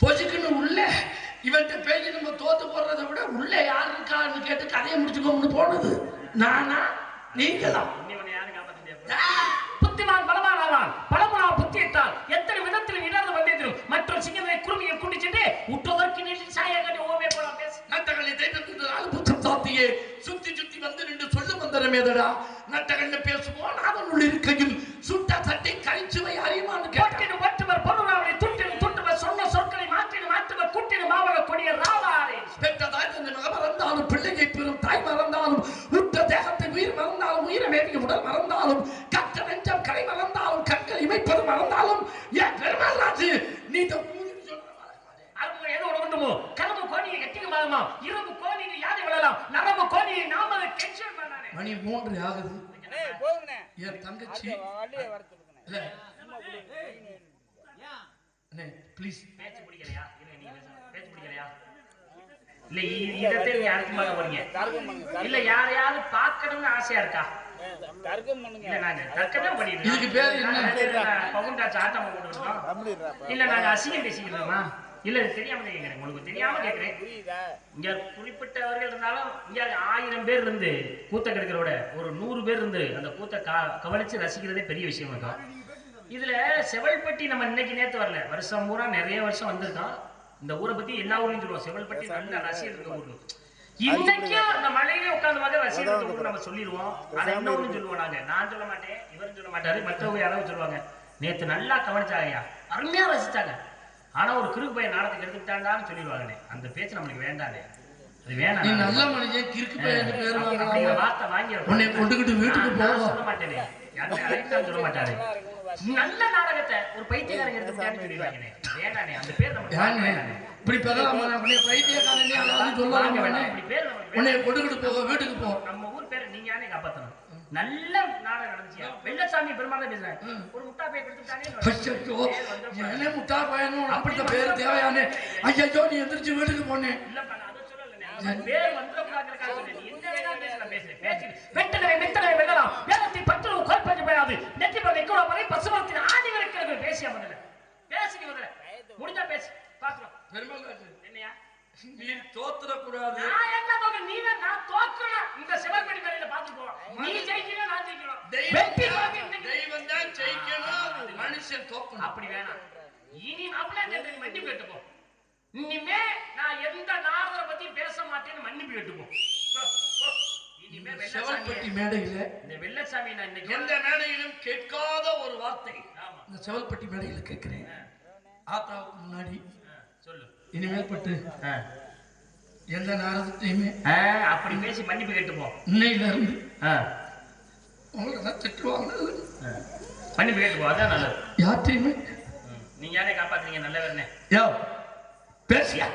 பொசுக்குன்னு உள்ள இவன்கிட்ட பேசி நம்ம தோத்து போடுறதை விட உள்ள யாரு இருக்கான்னு கேட்டு கதையை முடிச்சுக்கோம்னு போனது நானா நீங்களா? உன்னை யாரும் காப்பாற்ற முடியாது. புத்திமான் பலவான் ஆவான், பலமுனா புத்தியிட்டால் எத்தனை விதத்தில் இடர்ந்து வந்தேன். மற்றொரு சிங்கத்தை குருமியை கூட்டி சென்று உற்றதற்கு நெல்லில் சாய கட்டி ஓவே போலாம் பேசு. நட்டகல்லை தேய்த்து புத்தம் சாத்தியே சுத்தி சுத்தி வந்து நின்று சொல்லு மந்திரமேதடா. நட்டகல்ல பேசுவோம் நாதனுள் இருக்கையில் சுட்ட சட்டை கழிச்சுவை அறியுமான்னு கேட்டு மற்றவர் பொருளாவை துட்டின் துட்டுவர் சொன்ன சொற்களை மாற்றுவர் குட்டின் மாவள கொடிய ராவாரே. பெற்றதாய் தன்னை மக மறந்தாலும் பிள்ளையை பெறும் தாய் மறந்தாலும் உற்ற தேகத்தை உயிர் மறந்தாலும் உயிரை மேவிய உடல் மறந்தாலும் கற்ற நெஞ்சம் கரை மறந்தாலும் கண்கள் இமைப்பது மறந்தாலும் என் பெருமாள் ராஜு நீ மணி 3 ஆகுது. என் தங்கச்சி ப்ளீஸ் பேச்சு பிடிக்கலையா? பேச்சு பிடிக்கலையா? இல்ல இதத்தை நீங்க அடுத்து பார்க்க போறீங்க. இல்ல யாரையாவது பார்க்கணும்னு ஆசையா இருக்கா? இல்ல நாங்க தர்க்கதான் பண்ணிட்டு இதுக்கு பேர் என்ன? பவுண்டாச்சு ஆட்டம் போட்டுருக்கோம். இல்ல நாங்க அசிங்கம் பேசிக்கிறோமா? இல்ல தெரியாம கேட்கிறேன், உங்களுக்கு தெரியாம கேட்கிறேன். இங்க குறிப்பிட்டவர்கள் இருந்தாலும் இங்க 1000 பேர் இருந்து கூத்த கெடுக்கிறோட ஒரு 100 பேர் இருந்து அந்த கூத்த கவனிச்சு ரசிக்கிறதே பெரிய விஷயம் இருக்கும். இதுல செவல்பட்டி நம்ம இன்னைக்கு நேத்து வரல, வருஷம் பூரா நிறைய வருஷம் வந்திருக்கோம். இந்த ஊரை பத்தி எல்லா ஊர்லயும் சொல்லுவோம், செவல்பட்டி நல்ல ரசிகர் இருக்க ஊரு. இன்னைக்கும் அந்த மலையிலே உட்கார்ந்து மாதிரி ரசிகர் இருக்க ஊர் நம்ம சொல்லிடுவோம். அதை இன்னொன்னு சொல்லுவோம் நாங்க. நான் சொல்ல மாட்டேன், இவரும் சொல்ல மாட்டாரு, மற்றவங்க யாராவது சொல்லுவாங்க. நேத்து நல்லா கவனிச்சாங்கய்யா, அருமையா ரசிச்சாங்க. ஆனா ஒரு கிறுக்கு பையன் நாடகத்துக்கு எடுத்துக்கிட்டாண்டான்னு சொல்லிடுவாங்கண்ணே. அந்த பேச்சு நம்மளுக்கு வேண்டானே, அது வேணாம். நீ நல்ல மனுஷன் கிறுக்கு பையன் பேர் அப்படிங்கிற வார்த்தை வாங்கி உன்னை கொண்டுகிட்டு வீட்டுக்கு போவோம் சொல்ல மாட்டேனே, யாரும் சொல்ல மாட்டாரு. நல்ல நாடகத்தை ஒரு பைத்தியக்காரங்க எடுத்துக்கிட்டான்னு சொல்லிடுவாங்கண்ணே, வேண்டானே. அந்த பேர் நம்ம இப்படி பெறலாமா? பைத்தியக்காரனே அதாவது சொல்லுவாங்க. இப்படி பேர் நம்ம உன்னை கொண்டுகிட்டு போக வீட்டுக்கு போ. நம்ம ஊர் பேரை நீங்க யானே காப்பாத்தணும். நல்ல நாடகம் நடந்துச்சு. வெள்ளசாமி பெருமாள் தான் பேசுறேன். ஒரு முட்டா பேர் கொடுத்துட்டானே, என்ன முட்டா பையனும் அப்படித்த பேரு தேவையானே. ஐயோ நீ எந்திரிச்சு வீட்டுக்கு போனேன். இல்லப்பா நான் அதை சொல்லல, பேர் வந்துடக்கூடாதுக்காக சொன்னேன். நீ எந்த வேலையும் பேச பேசுறேன். பேச்சு வெட்டலை வெட்டலை வெல்லலாம், வேதத்தை பற்று கோல்பஞ்சு போயாது, நெற்றி பல நிக்கோட வரை பசுமரத்தின் ஆதி வரைக்கும் பேசிய முதல்ல பேசு நீ முதல்ல. முடிஞ்சா பேசு. பாக்குறோம். பெருமாள் ராஜு, என்னையா? நீ தோத்துறக்கூடாது. நான் என்ன தோக்க? நீ தான் நான் தோக்கணும். இந்த சிவன்படி மேலையில பாத்து போ. நீ ஜெயிக்கணும், நான் ஜெயிக்கணும். வெற்றி தோல்வி இன்னைக்கு. தெய்வம் தான் ஜெயிக்கணும், மனுஷன் தோக்கணும். அப்படி வேணாம். இனி நம்மளே கேட்டு மன்னிப்பு கேட்டுப்போ. இனிமே நான் எந்த நாரதரை பத்தி பேச மாட்டேன்னு மன்னிப்பு கேட்டுப்போ. இனிமே செவல்பட்டி மேடையில இந்த வெள்ளசாமி நான் இன்னைக்கு எந்த மேடையிலும் கேட்காத ஒரு வார்த்தை. ஆமா இந்த செவல்பட்டி மேடையில கேட்கிறேன். ஆத்தாவுக்கு முன்னாடி சொல்லு. இனிமேல் பட்டு எந்த நாரதத்தையுமே அப்படி பேசி மன்னிப்பு கேட்டுப்போ. இன்னையில இருந்து உங்களுக்கு தான் திட்டுவாங்க. மன்னிப்பு கேட்டுப்போ, அதான் நல்லது. யார்ட்டையுமே நீங்க யாரே காப்பாத்துறீங்க நல்லவர்னே. யோ பேசியா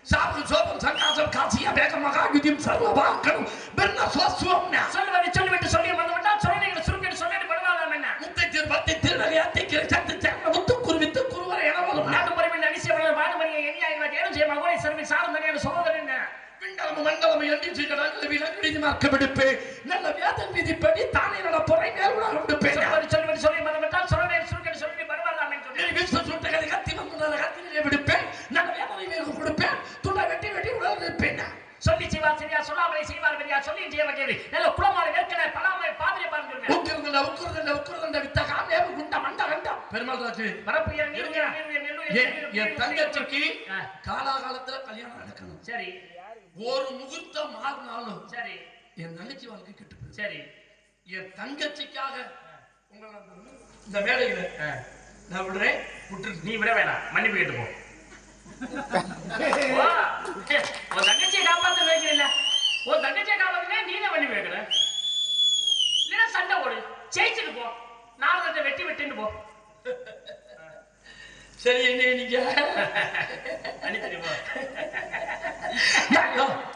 சாப்பிடு சோபம் சங்காசம் காசியா வேகமாக யுதிம் சர்வபாக்கணும் பெருனா சுவஸ்வம்னா சொல்லிவிட்டு சொல்லி வந்துவிட்டால் சொல்லுங்க சுருக்கிட்டு சொல்லிட்டு படுவாங்க என்ன முத்தை திருப்பத்தி திருநகையாத்தி கிரச்சத்து சேன முத்து குருவித்து குருவரை எனவரும் நாட்டு பரிமன் அனிசியவர்கள் பாடுமணியை எண்ணியாயிரம் தேடும் செய்ய மகோனை சர்வி சாரம் தனியான சகோதரன் என்ன விண்டலம் மண்டலம் எண்ணி செய்கிறார்கள் விலங்கிடி மார்க்க விடுப்பு நல்ல வேதம் விதிப்படி தானே நட பொறை மேல் உலக விடுப்பேன் சொல்லிவிட்டு சொல்லி வந்துவிட்டால் சொல்லுங்க சுருக்கிட்டு சொல்லிட்டு படுவாங்க நீ விஸ்வ சுட்டகரை கத்தி வந்து கத்திலே விடுப்பேன் நல்ல வேதனை மேல் கொடுப்பேன் துண்டை வெட்டி வெட்டி உலக விடுப்பேன் சொல்லி செய்வார் சரியா சொல்லாமலை செய்வார் சரியா சொல்லி செய்ய வகையில் நல்ல குளமாலை வேர்க்கனை பலாமலை பாதிரை பாருங்க உக்குறந்த வித்த காமேவு குண்ட மண்ட கண்டம் பெருமாள் ராஜு வரப்பு என் தங்கச்சிக்கு காலாகாலத்துல கல்யாணம் நடக்கணும். சரி ஒரு முகூர்த்தம் மாறினாலும் சரி என் தங்கச்சி வாழ்க்கை கெட்டு போயிடும். சரி என் தங்கச்சிக்காக உங்களை இந்த வேலையில நான் விடுறேன். நீ விட வேணாம், மன்னிப்பு கேட்டு போ. உன் தங்கச்சியை காப்பாத்த வைக்கல, உன் தங்கச்சியை காப்பாத்த நீ தான் மன்னிப்பு கேட்கிற. இல்லைன்னா சண்டை ஓடு, ஜெயிச்சுட்டு போ, நாரதத்தை வெட்டி வெட்டின்னு போ. சரி என்ன நீங்க அனுப்பிட்டு போ.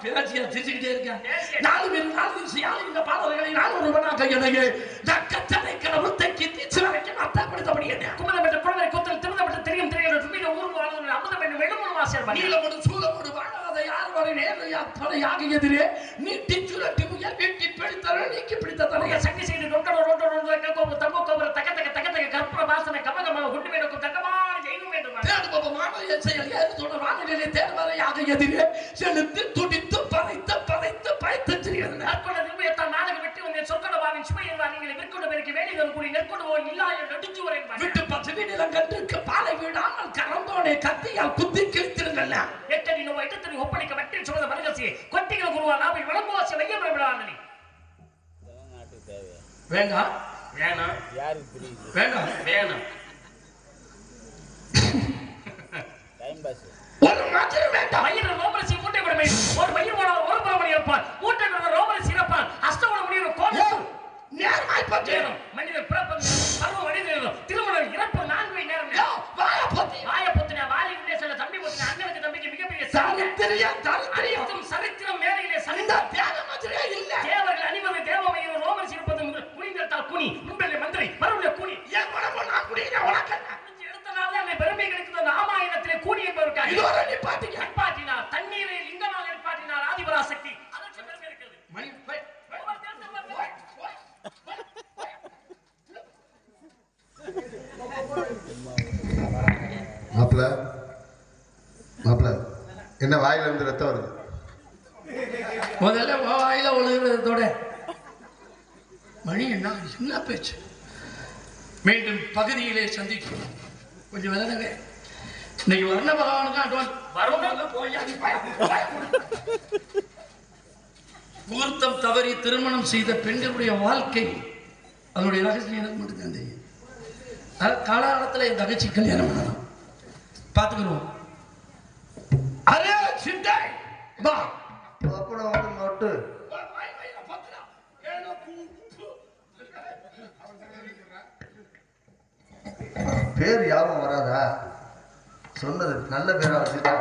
பேச்சியா திரிச்சுக்கிட்டே இருக்கேன். 4 பேர் 4 நிமிஷம் யாரும் இந்த பாடல்களை நான் ஒருவனாக எனக்கு தக்கத்தனை கடவுள் தைக்கி தீச்சு வரைக்கும் அர்த்தம் கொடுத்தபடி என்ன குமரம் என்ற குழந்தை கூத்தல் திருந்தப்பட்டு தெரியும் தெரியும் தும்பின ஊர் வாழ்ந்து அமுதம் என்ன வெளுமூணு வாசல் நீலமோடு சூழமோடு வாழாத யார் வரை நேரையா படையாக எதிரே நீட்டி சுழட்டி முயல் வீட்டி பிடித்தர நீக்கி பிடித்த தலைய சக்தி செய்து ரொட்டோ ரொட்டோ கோபு தம்பு கோபுர தக்க தக்க தக்க தக்க கற்பூர வாசனை கமகமாக குண்டு வேணும் தக்கமான ஜெயினும் வேண்டும் தேடுபவமான என் செயல் ஏறுதோட வானிலை தேர்வரையாக எதிரே செலுத்து துடித்து பறைத்து பறைத்து பயத்து திரிகிறது நற்கொண்ட நிர்மயத்தால் நாடகம் வெட்டி வந்த சொற்கடவாவின் சுமையல்வா நீங்கள் விற்கொண்டு பேருக்கு வேலைகள் கூடி நெற்கொண்டு போய் இல்லாய நடிச்சு வரை விட்டு 10 வீடுகளுக்கு பாலை விடாமல் கரந்தோனை கத்தியால் குத்தி கிழித்திருங்கள். 8 அடி நோய் 8 அடி ஒப்படைக்க வட்டி சுமந்த மருகசி கொட்டிகள் குருவா நாவை விளம்புவாசி வைய விடானி வேண்டாம் வேணாம் யாருக்கு தெரியுது வேண்டாம் வேணும் டைம் பாஸ் ஒரு மாதிரி வேண்டாம். மயிர் ரோமரசி மூட்டை விடமை ஒரு மயிர் போனால் ஒரு பிரமணி இருப்பான் மூட்டை விட ரோமரசி இருப்பான் அஷ்டவன முடியும் கோலம் நேர்மாய் பற்றியரும் மனிதன் பிறப்பது பருவ மனிதனும் திருமணம் இறப்பு 4 நேரம் வாய பத்தி வாய பொத்தின வாலி உண்டேசல தம்பி பொத்தின அண்ணனுக்கு தம்பிக்கு மிகப்பெரிய சரித்திரம் சரித்திரம் மேலையிலே இந்த தியாக மாதிரியே இல்ல. தேவர்கள் அணிவது தேவமையில் ரோமரசி இருப்பது குனிந்தால் குனி முன்பே மந்திரி மறுபடியும் குனி என் உடம்பு நான் குடியின உனக்கு எடுத்தனால அந்த பெருமை கிடைத்தது ராமாயணத்திலே கூனி என்பதற்காக இதுவரை நிப்பாட்டிக்க நிப்பாட்டினார் தண்ணீரை லிங்கமாக நிப்பாட்டினார் ஆதிபராசக்தி அதற்கு பெருமை இருக்கிறது மணி மாப்பிள்ள என்ன வாயில இருந்து ரத்தம் வருது? முதல்ல வாயில ஒழுகிறதோட மணி என்ன பேச்சு. மீண்டும் பகுதியிலே சந்திக்கிறோம். கொஞ்சம் விளையாடுங்க. இன்னைக்கு வர்ண பகவானுக்கு அட்வான்ஸ் முகூர்த்தம் தவறி திருமணம் செய்த பெண்களுடைய வாழ்க்கை அதனுடைய ரகசியம் எனக்கு மட்டும்தான் தெரியும். காலகாலத்தில் என் தகச்சி கல்யாணம் பண்ணலாம் பார்த்துக்கிறோம். அரே சிட்டை வா அப்புறம் வந்து நோட்டு பேர் யாரும் வராதா? சொன்னது நல்ல பேரா வச்சுட்டா